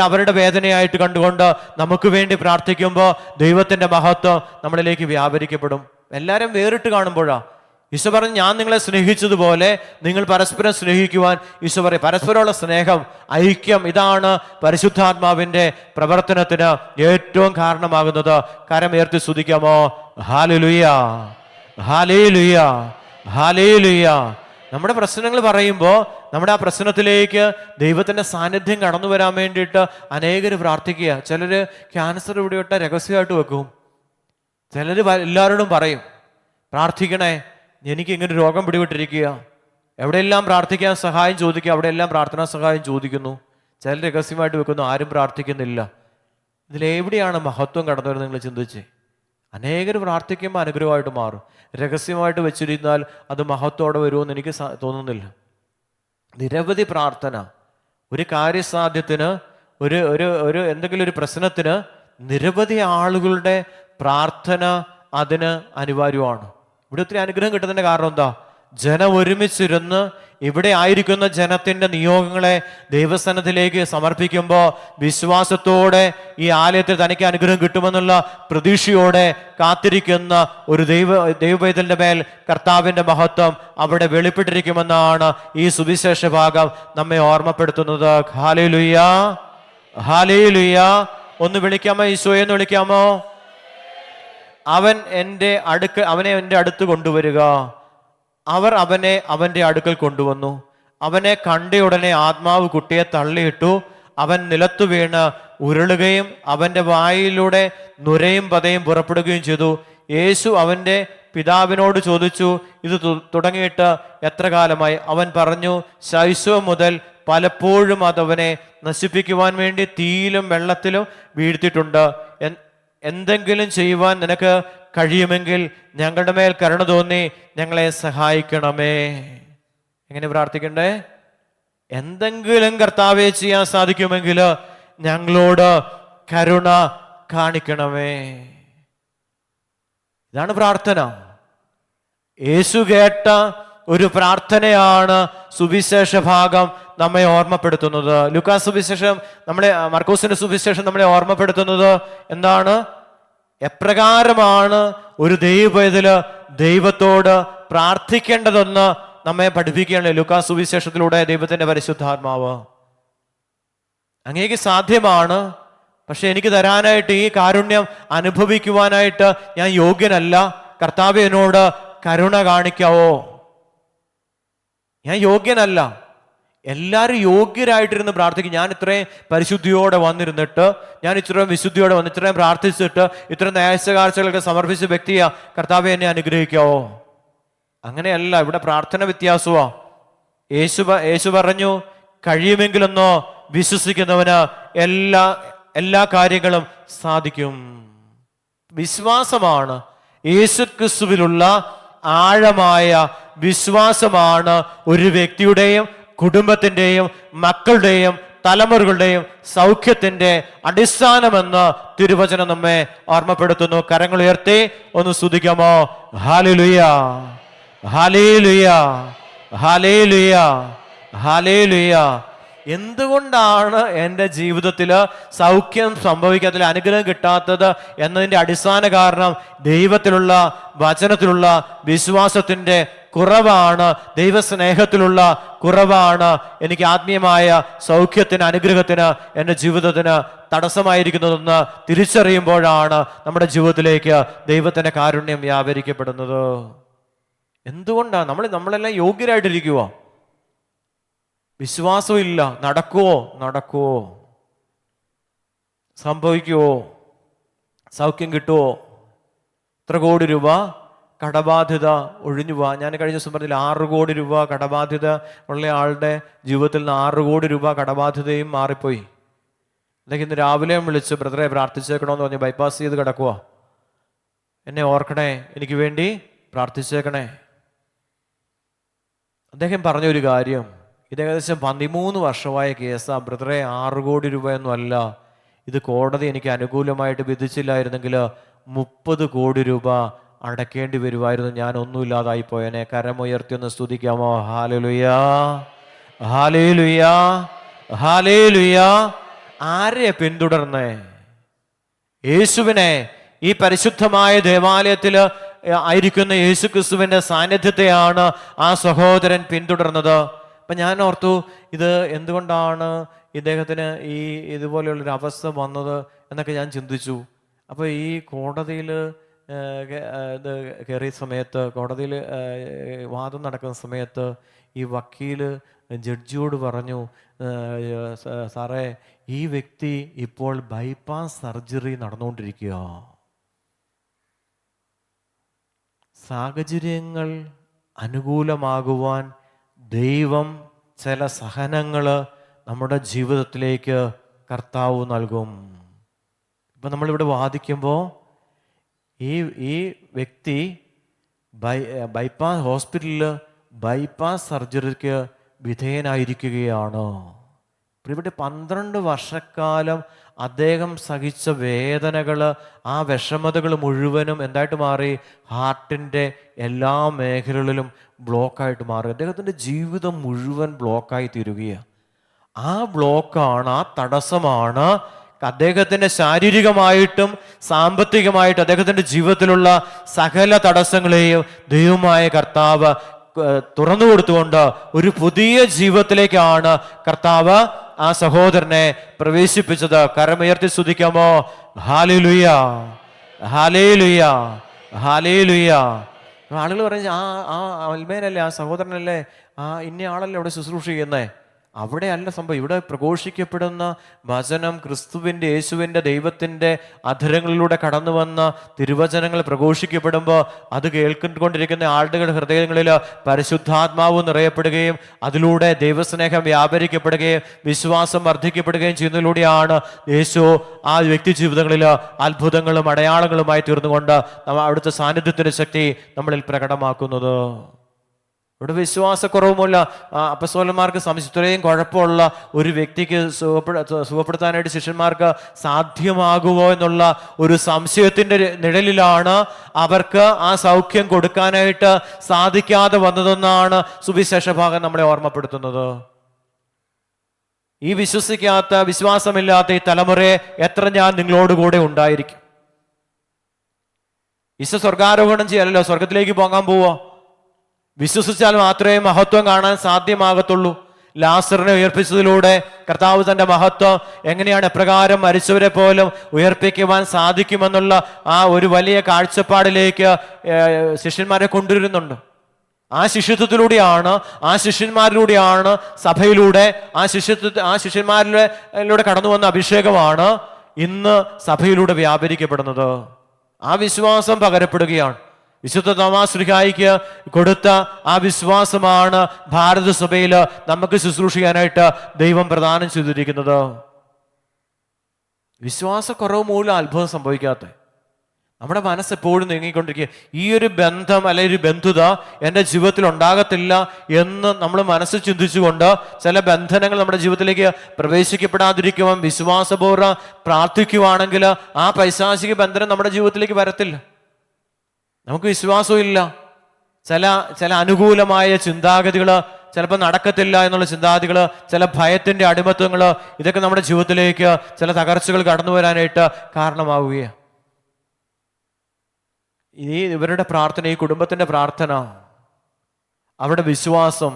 അവരുടെ വേദനയായിട്ട് കണ്ടുകൊണ്ട് നമുക്ക് വേണ്ടി പ്രാർത്ഥിക്കുമ്പോൾ ദൈവത്തിന്റെ മഹത്വം നമ്മളിലേക്ക് വ്യാപരിക്കപ്പെടും. എല്ലാവരും വേറിട്ട് കാണുമ്പോഴാണ് ഈശോ പറഞ്ഞു, ഞാൻ നിങ്ങളെ സ്നേഹിച്ചതുപോലെ നിങ്ങൾ പരസ്പരം സ്നേഹിക്കുവാൻ ഈശോ പറയും. പരസ്പരമുള്ള സ്നേഹം, ഐക്യം, ഇതാണ് പരിശുദ്ധാത്മാവിന്റെ പ്രവർത്തനത്തിന് ഏറ്റവും കാരണമാകുന്നത്. കരമുയർത്തി സ്തുതിക്കാമോ? ഹല്ലേലൂയ, ഹല്ലേലൂയ, ഹല്ലേലൂയ. നമ്മുടെ പ്രശ്നങ്ങൾ പറയുമ്പോൾ നമ്മുടെ ആ പ്രശ്നത്തിലേക്ക് ദൈവത്തിന്റെ സാന്നിധ്യം കടന്നു വരാൻ വേണ്ടിയിട്ട് അനേകർ പ്രാർത്ഥിക്കുക. ചിലർ ക്യാൻസർ ഇവിടെയിട്ട് രഹസ്യമായിട്ട് വെക്കും. ചിലർ എല്ലാവരോടും പറയും, പ്രാർത്ഥിക്കണേ, എനിക്ക് ഇങ്ങനെ രോഗം പിടിപെട്ടിരിക്കുക. എവിടെയെല്ലാം പ്രാർത്ഥിക്കാൻ സഹായം ചോദിക്കുക, അവിടെയെല്ലാം പ്രാർത്ഥനാ സഹായം ചോദിക്കുന്നു. ചിലർ രഹസ്യമായിട്ട് വെക്കുന്നു, ആരും പ്രാർത്ഥിക്കുന്നില്ല. ഇതിലെവിടെയാണ് മഹത്വം കടന്നു വരുന്നത്? നിങ്ങൾ ചിന്തിച്ചേ. അനേകർ പ്രാർത്ഥിക്കുമ്പോൾ അനുഗ്രഹമായിട്ട് മാറും. രഹസ്യമായിട്ട് വെച്ചിരുന്നാൽ അത് മഹത്വത്തോടെ വരുമെന്ന് എനിക്ക് തോന്നുന്നില്ല. നിരവധി പ്രാർത്ഥന, ഒരു കാര്യസാധ്യത്തിന്, ഒരു എന്തെങ്കിലും ഒരു പ്രശ്നത്തിന് നിരവധി ആളുകളുടെ പ്രാർത്ഥന അതിന് അനിവാര്യമാണ്. ഇവിടെ ഒത്തിരി അനുഗ്രഹം കിട്ടുന്നതിന്റെ കാരണം എന്താ? ജനം ഒരുമിച്ചിരുന്ന് ഇവിടെ ആയിരിക്കുന്ന ജനത്തിന്റെ നിയോഗങ്ങളെ ദൈവസ്ഥാനത്തിലേക്ക് സമർപ്പിക്കുമ്പോൾ വിശ്വാസത്തോടെ ഈ ആലയത്തിൽ തനിക്ക് അനുഗ്രഹം കിട്ടുമെന്നുള്ള പ്രതീക്ഷയോടെ കാത്തിരിക്കുന്ന ഒരു ദൈവപൈതലിന്റെ മേൽ കർത്താവിന്റെ മഹത്വം അവിടെ വെളിപ്പെട്ടിരിക്കുമെന്നാണ് ഈ സുവിശേഷ ഭാഗം നമ്മെ ഓർമ്മപ്പെടുത്തുന്നത്. ഹല്ലേലൂയ, ഹല്ലേലൂയ. ഒന്ന് വിളിക്കാമോ? ഈശോയെ എന്ന് വിളിക്കാമോ? അവനെ എൻ്റെ അടുത്ത് കൊണ്ടുവരിക. അവർ അവനെ അവൻ്റെ അടുക്കൽ കൊണ്ടുവന്നു. അവനെ കണ്ടയുടനെ ആത്മാവ് കുട്ടിയെ തള്ളിയിട്ടു. അവൻ നിലത്തു വീണ് ഉരുളുകയും അവൻ്റെ വായിലൂടെ നുരയും പതയും പുറപ്പെടുകയും ചെയ്തു. യേശു അവൻ്റെ പിതാവിനോട് ചോദിച്ചു, ഇത് തുടങ്ങിയിട്ട് എത്ര കാലമായി? അവൻ പറഞ്ഞു, ശൈശവം മുതൽ പലപ്പോഴും അതവനെ നശിപ്പിക്കുവാൻ വേണ്ടി തീയിലും വെള്ളത്തിലും വീഴ്ത്തിയിട്ടുണ്ട്. എന്തെങ്കിലും ചെയ്യുവാൻ നിനക്ക് കഴിയുമെങ്കിൽ ഞങ്ങളുടെ മേൽ കരുണ തോന്നി ഞങ്ങളെ സഹായിക്കണമേ. എങ്ങനെ പ്രാർത്ഥിക്കണ്ടേ? എന്തെങ്കിലും കർത്താവേ ചെയ്യാൻ സാധിക്കുമെങ്കിൽ ഞങ്ങളോട് കരുണ കാണിക്കണമേ. ഇതാണ് പ്രാർത്ഥന. യേശു കേട്ട ഒരു പ്രാർത്ഥനയാണ് സുവിശേഷ ഭാഗം നമ്മെ ഓർമ്മപ്പെടുത്തുന്നത്. ലൂക്കാസ് സുവിശേഷം മർക്കോസിന്റെ സുവിശേഷം നമ്മളെ ഓർമ്മപ്പെടുത്തുന്നത് എന്താണ്? എപ്രകാരമാണ് ഒരു ദൈവപൈതല് ദൈവത്തോട് പ്രാർത്ഥിക്കേണ്ടതെന്ന് നമ്മെ പഠിപ്പിക്കുകയാണ് ലൂക്കാസ് സുവിശേഷത്തിലൂടെ ദൈവത്തിന്റെ പരിശുദ്ധാത്മാവ്. അങ്ങേക്ക് സാധ്യമാണ് പക്ഷെ എനിക്ക് തരാനായിട്ട്, ഈ കാരുണ്യം അനുഭവിക്കുവാനായിട്ട് ഞാൻ യോഗ്യനല്ല. കർത്താവ് എന്നോട് കരുണ കാണിക്കാവോ? ഞാൻ യോഗ്യനല്ല. എല്ലാവരും യോഗ്യരായിട്ടിരുന്ന് പ്രാർത്ഥിക്കും. ഞാൻ ഇത്രയും പരിശുദ്ധിയോടെ വന്നിരുന്നിട്ട്, ഞാൻ ഇത്രയും വിശുദ്ധിയോടെ വന്ന് ഇത്രയും പ്രാർത്ഥിച്ചിട്ട് ഇത്രയും നേഴ്ചകാഴ്ചകളൊക്കെ സമർപ്പിച്ച വ്യക്തിയാ, കർത്താവെ എന്നെ അനുഗ്രഹിക്കാവോ? അങ്ങനെയല്ല. ഇവിടെ പ്രാർത്ഥന വ്യത്യാസമാ. യേശു പറഞ്ഞു, കഴിയുമെങ്കിലെന്നോ വിശ്വസിക്കുന്നവന് എല്ലാ കാര്യങ്ങളും സാധിക്കും. വിശ്വാസമാണ്, യേശുക്രിസ്തുവിലുള്ള ആഴമായ വിശ്വാസമാണ് ഒരു വ്യക്തിയുടെയും കുടുംബത്തിൻ്റെയും മക്കളുടെയും തലമുറകളുടെയും സൗഖ്യത്തിന്റെ അടിസ്ഥാനമെന്ന് തിരുവചനം നമ്മെ ഓർമ്മപ്പെടുത്തുന്നു. കരങ്ങൾ ഉയർത്തി ഒന്ന് സ്തുതിക്കാമോ? ഹല്ലേലൂയ, ഹല്ലേലൂയ, ഹല്ലേലൂയ, ഹല്ലേലൂയ. എന്തുകൊണ്ടാണ് എൻ്റെ ജീവിതത്തിൽ സൗഖ്യം സംഭവിക്കാത്തതിൽ അനുഗ്രഹം കിട്ടാത്തത് എന്നതിൻ്റെ അടിസ്ഥാന കാരണം ദൈവത്തിലുള്ള വചനത്തിലുള്ള വിശ്വാസത്തിൻ്റെ കുറവാണ്, ദൈവസ്നേഹത്തിലുള്ള കുറവാണ്. എനിക്ക് ആത്മീയമായ സൗഖ്യത്തിന്, അനുഗ്രഹത്തിന്, എൻ്റെ ജീവിതത്തിന് തടസ്സമായിരിക്കുന്നതെന്ന് തിരിച്ചറിയുമ്പോഴാണ് നമ്മുടെ ജീവിതത്തിലേക്ക് ദൈവത്തിൻ്റെ കാരുണ്യം വ്യാപരിക്കപ്പെടുന്നത്. എന്തുകൊണ്ടാണ്? നമ്മളെല്ലാം യോഗ്യരായിട്ടിരിക്കുക. വിശ്വാസമില്ല. നടക്കുവോ? സംഭവിക്കുവോ? സൗഖ്യം കിട്ടുമോ? 3 കോടി രൂപ കടബാധ്യത ഒഴിഞ്ഞു പോവാ. ഞാൻ കഴിഞ്ഞ ദിവസം പറഞ്ഞില്ല, 6 കോടി രൂപ കടബാധ്യത ഉള്ള ആളുടെ ജീവിതത്തിൽ നിന്ന് 6 കോടി രൂപ കടബാധ്യതയും മാറിപ്പോയി. അല്ലെങ്കിൽ ഇന്ന് രാവിലെ വിളിച്ച്, ബ്രദറെ പ്രാർത്ഥിച്ചേക്കണമെന്ന് പറഞ്ഞ് ബൈപ്പാസ് ചെയ്ത് കിടക്കുക. എന്നെ ഓർക്കണേ, എനിക്ക് വേണ്ടി പ്രാർത്ഥിച്ചേക്കണേ. അദ്ദേഹം പറഞ്ഞൊരു കാര്യം, ഇത് ഏകദേശം 13 വർഷമായ കേസാ ബ്രദറെ. 6 കോടി രൂപയൊന്നും അല്ല ഇത്. കോടതി എനിക്ക് അനുകൂലമായിട്ട് വിധിച്ചില്ലായിരുന്നെങ്കിൽ 30 കോടി രൂപ അടയ്ക്കേണ്ടി വരുമായിരുന്നു. ഞാൻ ഒന്നുമില്ലാതായി പോയനെ. കരമുയർത്തി ഒന്ന് സ്തുതിക്കാമോ? ഹല്ലേലൂയ, ഹല്ലേലൂയ, ഹല്ലേലൂയ. ആരെയാ പിന്തുടർന്നേ? യേശുവിനെ. ഈ പരിശുദ്ധമായ ദേവാലയത്തിൽ ആയിരിക്കുന്ന യേശുക്രിസ്തുവിന്റെ സാന്നിധ്യത്തെയാണ് ആ സഹോദരൻ പിന്തുടർന്നത്. അപ്പം ഞാൻ ഓർത്തു, ഇത് എന്തുകൊണ്ടാണ് ഇദ്ദേഹത്തിന് ഇതുപോലെയുള്ളൊരു അവസ്ഥ വന്നത് എന്നൊക്കെ ഞാൻ ചിന്തിച്ചു. അപ്പോൾ ഈ കോടതിയിൽ ഇത് കയറിയ സമയത്ത്, കോടതിയിൽ വാദം നടക്കുന്ന സമയത്ത് ഈ വക്കീൽ ജഡ്ജിയോട് പറഞ്ഞു, സാറേ, ഈ വ്യക്തി ഇപ്പോൾ ബൈപ്പാസ് സർജറി നടന്നുകൊണ്ടിരിക്കുക. സാഹചര്യങ്ങൾ അനുകൂലമാകുവാൻ ദൈവം ചില സഹനങ്ങൾ നമ്മുടെ ജീവിതത്തിലേക്ക് കർത്താവ് നൽകും. ഇപ്പം നമ്മളിവിടെ വാദിക്കുമ്പോൾ ഈ വ്യക്തി ബൈപ്പാസ് ഹോസ്പിറ്റലിൽ ബൈപ്പാസ് സർജറിക്ക് വിധേയനായിരിക്കുകയാണ്. ഇവിടെ 12 വർഷക്കാലം അദ്ദേഹം സഹിച്ച വേദനകൾ, ആ വിഷമതകൾ മുഴുവനും എന്തായിട്ട് മാറി? ഹാർട്ടിൻ്റെ എല്ലാ മേഖലകളിലും ബ്ലോക്കായിട്ട് മാറി. അദ്ദേഹത്തിൻ്റെ ജീവിതം മുഴുവൻ ബ്ലോക്കായി തീരുകയാണ്. ആ ബ്ലോക്കാണ്, ആ തടസ്സമാണ് അദ്ദേഹത്തിൻ്റെ ശാരീരികമായിട്ടും സാമ്പത്തികമായിട്ടും അദ്ദേഹത്തിൻ്റെ ജീവിതത്തിലുള്ള സകല തടസ്സങ്ങളെയും ദൈവമായ കർത്താവ് തുറന്നു കൊടുത്തുകൊണ്ട് ഒരു പുതിയ ജീവിതത്തിലേക്കാണ് കർത്താവ് ആ സഹോദരനെ പ്രവേശിപ്പിച്ചത്. കരമുയർത്തി സ്തുതിക്കാമോ? ഹല്ലേലൂയ, ഹല്ലേലൂയ, ഹല്ലേലൂയ. ആളുകൾ പറഞ്ഞ ആ അൽമേനല്ലേ, ആ സഹോദരനല്ലേ, ഇന്ന ആളല്ലേ അവിടെ ശുശ്രൂഷ ചെയ്യുന്നേ? അവിടെ അല്ല സംഭവം. ഇവിടെ പ്രഘോഷിക്കപ്പെടുന്ന വചനം ക്രിസ്തുവിൻ്റെ, യേശുവിൻ്റെ, ദൈവത്തിൻ്റെ അധരങ്ങളിലൂടെ കടന്നു വന്ന തിരുവചനങ്ങൾ പ്രഘോഷിക്കപ്പെടുമ്പോൾ അത് കേൾക്കൊണ്ടിരിക്കുന്ന ആളുകളുടെ ഹൃദയങ്ങളിൽ പരിശുദ്ധാത്മാവ് നിറയപ്പെടുകയും അതിലൂടെ ദൈവസ്നേഹം വ്യാപരിക്കപ്പെടുകയും വിശ്വാസം വർദ്ധിക്കപ്പെടുകയും ചെയ്യുന്നതിലൂടെയാണ് യേശു ആ വ്യക്തി ജീവിതങ്ങളിൽ അത്ഭുതങ്ങളും അടയാളങ്ങളുമായി തീർന്നുകൊണ്ട് അവിടുത്തെ സാന്നിധ്യത്തിൻ്റെ ശക്തി നമ്മളിൽ പ്രകടമാക്കുന്നത്. ഇവിടെ വിശ്വാസക്കുറവുമുള്ള അപ്പസ്തോലന്മാർക്ക് ഇത്രയും കുഴപ്പമുള്ള ഒരു വ്യക്തിക്ക് സുഖപ്പെടുത്താനായിട്ട് ശിഷ്യന്മാർക്ക് സാധ്യമാകുമോ എന്നുള്ള ഒരു സംശയത്തിൻ്റെ നിഴലിലാണ് അവർക്ക് ആ സൗഖ്യം കൊടുക്കാനായിട്ട് സാധിക്കാതെ വന്നതെന്നാണ് സുവിശേഷ ഭാഗം നമ്മളെ ഓർമ്മപ്പെടുത്തുന്നത്. ഈ വിശ്വാസമില്ലാത്ത ഈ തലമുറയെ എത്ര ഞാൻ നിങ്ങളോടുകൂടെ ഉണ്ടായിരിക്കും. ഈശോ സ്വർഗാരോഹണം ചെയ്യാനല്ലോ, സ്വർഗത്തിലേക്ക് പോകാൻ പോവോ? വിശ്വസിച്ചാൽ മാത്രമേ മഹത്വം കാണാൻ സാധ്യമാകത്തുള്ളൂ. ലാസറിനെ ഉയർപ്പിച്ചതിലൂടെ കർത്താവ് തന്റെ മഹത്വം എങ്ങനെയാണ് എപ്രകാരം മരിച്ചവരെ പോലും ഉയർപ്പിക്കുവാൻ സാധിക്കുമെന്നുള്ള ആ ഒരു വലിയ കാഴ്ചപ്പാടിലേക്ക് ശിഷ്യന്മാരെ കൊണ്ടുവരുന്നുണ്ട്. ആ ശിഷ്യത്വത്തിലൂടെയാണ്, ആ ശിഷ്യന്മാരിലൂടെയാണ്, സഭയിലൂടെ ആ ശിഷ്യന്മാരിലൂടെ കടന്നു വന്ന അഭിഷേകമാണ് ഇന്ന് സഭയിലൂടെ വ്യാപരിക്കപ്പെടുന്നത്. ആ വിശ്വാസം പകരപ്പെടുകയാണ്. വിശുദ്ധ തോമാ ശ്ലീഹായ്ക്ക് കൊടുത്ത ആ വിശ്വാസമാണ് ഭാരത സഭയിൽ നമുക്ക് ശുശ്രൂഷിക്കാനായിട്ട് ദൈവം പ്രദാനം ചെയ്തിരിക്കുന്നത്. വിശ്വാസക്കുറവ് മൂലം അത്ഭുതം സംഭവിക്കാത്ത നമ്മുടെ മനസ്സെപ്പോഴും നീങ്ങിക്കൊണ്ടിരിക്കുക. ഈ ഒരു ബന്ധം അല്ലെങ്കിൽ ഒരു ബന്ധുത എൻ്റെ ജീവിതത്തിൽ ഉണ്ടാകത്തില്ല എന്ന് നമ്മൾ മനസ്സിൽ ചിന്തിച്ചുകൊണ്ട് ചില ബന്ധനങ്ങൾ നമ്മുടെ ജീവിതത്തിലേക്ക് പ്രവേശിക്കപ്പെടാതിരിക്കുവാൻ വിശ്വാസപൂർവ്വം പ്രാർത്ഥിക്കുവാണെങ്കിൽ ആ പൈശാചിക ബന്ധനം നമ്മുടെ ജീവിതത്തിലേക്ക് വരത്തില്ല. നമുക്ക് വിശ്വാസവും ഇല്ല. ചില അനുകൂലമായ ചിന്താഗതികൾ, ചിലപ്പോൾ നടക്കത്തില്ല എന്നുള്ള ചിന്താഗതികൾ, ചില ഭയത്തിൻ്റെ അടിമത്വങ്ങൾ, ഇതൊക്കെ നമ്മുടെ ജീവിതത്തിലേക്ക് ചില തകർച്ചകൾ കടന്നു വരാനായിട്ട് കാരണമാവുകയാണ്. ഇവരുടെ പ്രാർത്ഥന, ഈ കുടുംബത്തിൻ്റെ പ്രാർത്ഥന, അവരുടെ വിശ്വാസം,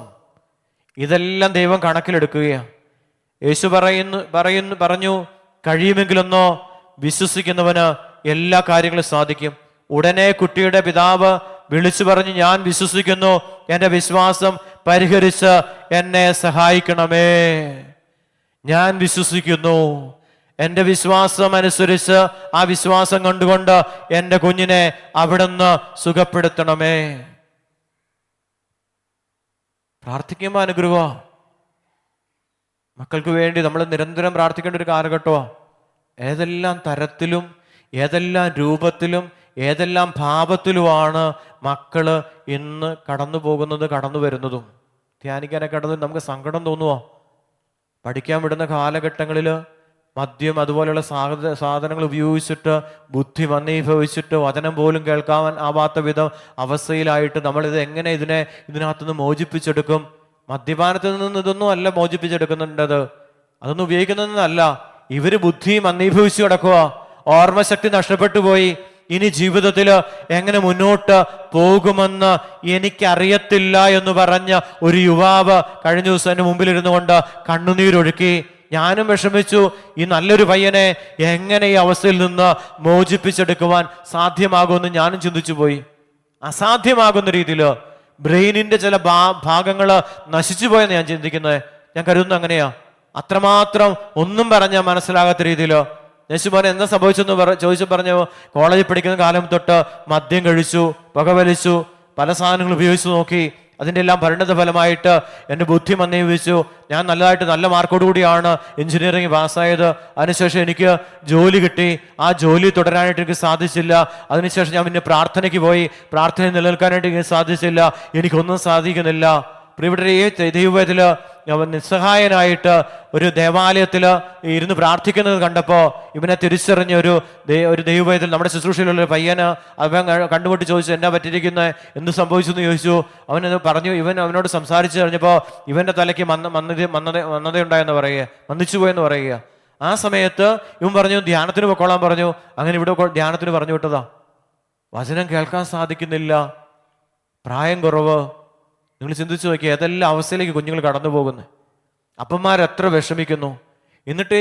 ഇതെല്ലാം ദൈവം കണക്കിലെടുക്കുകയാണ്. യേശു പറഞ്ഞു കഴിയുമെങ്കിലൊന്നോ വിശ്വസിക്കുന്നവന് എല്ലാ കാര്യങ്ങളും സാധിക്കും. ഉടനെ കുട്ടിയുടെ പിതാവ് വിളിച്ചു പറഞ്ഞു, ഞാൻ വിശ്വസിക്കുന്നു, എൻ്റെ വിശ്വാസം പരിഹരിച്ച് എന്നെ സഹായിക്കണമേ. ഞാൻ വിശ്വസിക്കുന്നു, എൻ്റെ വിശ്വാസം അനുസരിച്ച് ആ വിശ്വാസം കണ്ടുകൊണ്ട് എൻ്റെ കുഞ്ഞിനെ അവിടുന്ന് സുഖപ്പെടുത്തണമേ. പ്രാർത്ഥിക്കുമ്പോൾ അനുഗ്രഹം. മക്കൾക്ക് വേണ്ടി നമ്മൾ നിരന്തരം പ്രാർത്ഥിക്കേണ്ട ഒരു കാലഘട്ടമാണ്. ഏതെല്ലാം തരത്തിലും ഏതെല്ലാം രൂപത്തിലും ഏതെല്ലാം ഭാവത്തിലുമാണ് മക്കള് ഇന്ന് കടന്നു പോകുന്നത്, കടന്നു വരുന്നതും. ധ്യാനിക്കാനൊക്കെ കടന്നു നമുക്ക് സങ്കടം തോന്നുമോ? പഠിക്കാൻ വിടുന്ന കാലഘട്ടങ്ങളിൽ മദ്യം അതുപോലെയുള്ള സാധനങ്ങൾ ഉപയോഗിച്ചിട്ട് ബുദ്ധി മന്ദീഭവിച്ചിട്ട് വചനം പോലും കേൾക്കാൻ ആവാത്ത വിധം അവസ്ഥയിലായിട്ട് നമ്മളിത് എങ്ങനെ ഇതിനകത്തുനിന്ന് മോചിപ്പിച്ചെടുക്കും? മദ്യപാനത്തിൽ നിന്ന് ഇതൊന്നും അല്ല മോചിപ്പിച്ചെടുക്കുന്നുണ്ടത്, അതൊന്നും ഉപയോഗിക്കുന്നതല്ല. ഇവര് ബുദ്ധി മന്ദീഭവിച്ചു കിടക്കുക, ഓർമ്മശക്തി നഷ്ടപ്പെട്ടു പോയി. ഇനി ജീവിതത്തിൽ എങ്ങനെ മുന്നോട്ട് പോകുമെന്ന് എനിക്കറിയത്തില്ല എന്ന് പറഞ്ഞ ഒരു യുവാവ് കഴിഞ്ഞ ദിവസം എൻ്റെ മുമ്പിലിരുന്നു കൊണ്ട് കണ്ണുനീരൊഴുക്കി. ഞാനും വിഷമിച്ചു. ഈ നല്ലൊരു പയ്യനെ എങ്ങനെ ഈ അവസ്ഥയിൽ നിന്ന് മോചിപ്പിച്ചെടുക്കുവാൻ സാധ്യമാകുമെന്ന് ഞാനും ചിന്തിച്ചു പോയി. അസാധ്യമാകുന്ന രീതിയിൽ ബ്രെയിനിന്റെ ചില ഭാഗങ്ങൾ നശിച്ചു പോയെന്ന് ഞാൻ ചിന്തിക്കുന്നത്. ഞാൻ കരുതുന്നു അങ്ങനെയാ. അത്രമാത്രം ഒന്നും പറഞ്ഞാൽ മനസ്സിലാകാത്ത രീതിയിൽ. യേശുമോനെ എന്താ സംഭവിച്ചെന്ന് ചോദിച്ചു പറഞ്ഞു, കോളേജിൽ പഠിക്കുന്ന കാലം തൊട്ട് മദ്യം കഴിച്ചു, പുകവലിച്ചു, പല സാധനങ്ങൾ ഉപയോഗിച്ചു നോക്കി. അതിൻ്റെ എല്ലാം പരിണത ഫലമായിട്ട് എൻ്റെ ബുദ്ധി മന്ദീഭവിച്ചു. ഞാൻ നല്ല മാർക്കോടുകൂടിയാണ് എഞ്ചിനീയറിംഗ് പാസ്സായത്. അതിനുശേഷം എനിക്ക് ജോലി കിട്ടി. ആ ജോലി തുടരാനായിട്ട് എനിക്ക് സാധിച്ചില്ല. അതിനുശേഷം ഞാൻ പിന്നെ പ്രാർത്ഥനയ്ക്ക് പോയി. പ്രാർത്ഥനയിൽ നിലനിൽക്കാനായിട്ട് എനിക്ക് സാധിച്ചില്ല. എനിക്കൊന്നും സാധിക്കുന്നില്ല. പ്രിയപ്പെട്ട ഈ ദൈവത്തിൽ നിസ്സഹായനായിട്ട് ഒരു ദേവാലയത്തിൽ ഇരുന്ന് പ്രാർത്ഥിക്കുന്നത് കണ്ടപ്പോൾ ഇവനെ തിരിച്ചറിഞ്ഞ ഒരു ദൈവത്തിൽ നമ്മുടെ ശുശ്രൂഷയിലുള്ളൊരു പയ്യന് അവൻ കണ്ടുമുട്ടി ചോദിച്ചു, എന്നാ പറ്റിയിരിക്കുന്നത്, എന്ത് സംഭവിച്ചു എന്ന് ചോദിച്ചു. അവനെന്ന് പറഞ്ഞു. അവനോട് സംസാരിച്ചു കഴിഞ്ഞപ്പോൾ ഇവന്റെ തലയ്ക്ക് മന്ദതയുണ്ടായെന്ന് പറയുക, മന്ദിച്ചു പോയെന്ന് പറയുക. ആ സമയത്ത് ഇവൻ പറഞ്ഞു ധ്യാനത്തിന് പൊക്കോളാൻ പറഞ്ഞു. അങ്ങനെ ഇവിടെ ധ്യാനത്തിന് പറഞ്ഞു വിട്ടതാ. വചനം കേൾക്കാൻ സാധിക്കുന്നില്ല, പ്രായം കുറവ്. നിങ്ങൾ ചിന്തിച്ചു നോക്കിയാൽ ഏതെല്ലാം അവസ്ഥയിലേക്ക് കുഞ്ഞുങ്ങൾ കടന്നു പോകുന്നത്. അപ്പന്മാരെത്ര വിഷമിക്കുന്നു. എന്നിട്ട്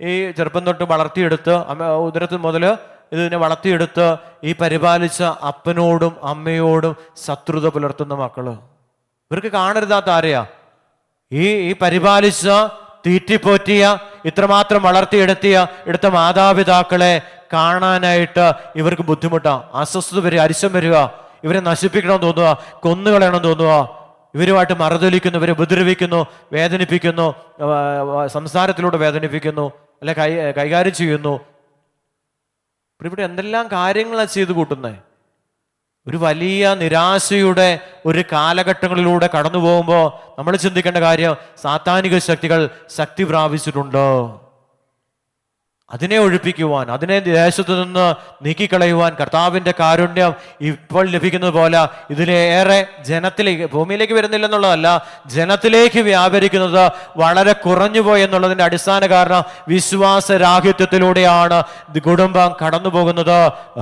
ഈ ചെറുപ്പം തൊട്ട് വളർത്തിയെടുത്ത് ഉദരത്തിൽ മുതൽ ഇതിനെ വളർത്തിയെടുത്ത് ഈ പരിപാലിച്ച അപ്പനോടും അമ്മയോടും ശത്രുത പുലർത്തുന്ന മക്കള്. ഇവർക്ക് കാണരുതാത്ത ആരെയാ? ഈ പരിപാലിച്ച തീറ്റിപ്പോറ്റിയ ഇത്രമാത്രം എടുത്ത മാതാപിതാക്കളെ കാണാനായിട്ട് ഇവർക്ക് ബുദ്ധിമുട്ടാ. അസ്വസ്ഥത വരിക, അരിശം വരിക. ഇവരെ നശിപ്പിക്കണമെന്ന് തോന്നുക, കൊന്നുകളയണമെന്ന് തോന്നുക. ഇവരുമായിട്ട് മറുതൊലിക്കുന്നു, ഇവരെ ഉപദ്രവിക്കുന്നു, വേദനിപ്പിക്കുന്നു, സംസാരത്തിലൂടെ വേദനിപ്പിക്കുന്നു, അല്ലെ കൈകാര്യം ചെയ്യുന്നു. ഇവിടെ എന്തെല്ലാം കാര്യങ്ങളാണ് ചെയ്തു കൂട്ടുന്നത്. ഒരു വലിയ നിരാശയുടെ ഒരു കാലഘട്ടങ്ങളിലൂടെ കടന്നു പോകുമ്പോൾ നമ്മൾ ചിന്തിക്കേണ്ട കാര്യം, സാത്താനിക ശക്തികൾ ശക്തി പ്രാപിച്ചിട്ടുണ്ടോ? അതിനെ ഒഴിപ്പിക്കുവാൻ, അതിനെ ദേശത്തു നിന്ന് നീക്കിക്കളയുവാൻ കർത്താവിന്റെ കാരുണ്യം ഇപ്പോൾ ലഭിക്കുന്നത് പോലെ ഇതിലേറെ ജനത്തിലേക്ക്, ഭൂമിയിലേക്ക് വരുന്നില്ലെന്നുള്ളതല്ല, ജനത്തിലേക്ക് വ്യാപരിക്കുന്നത് വളരെ കുറഞ്ഞുപോയി എന്നുള്ളതിന്റെ അടിസ്ഥാന കാരണം വിശ്വാസരാഹിത്യത്തിലൂടെയാണ് കുടുംബം കടന്നു പോകുന്നത്.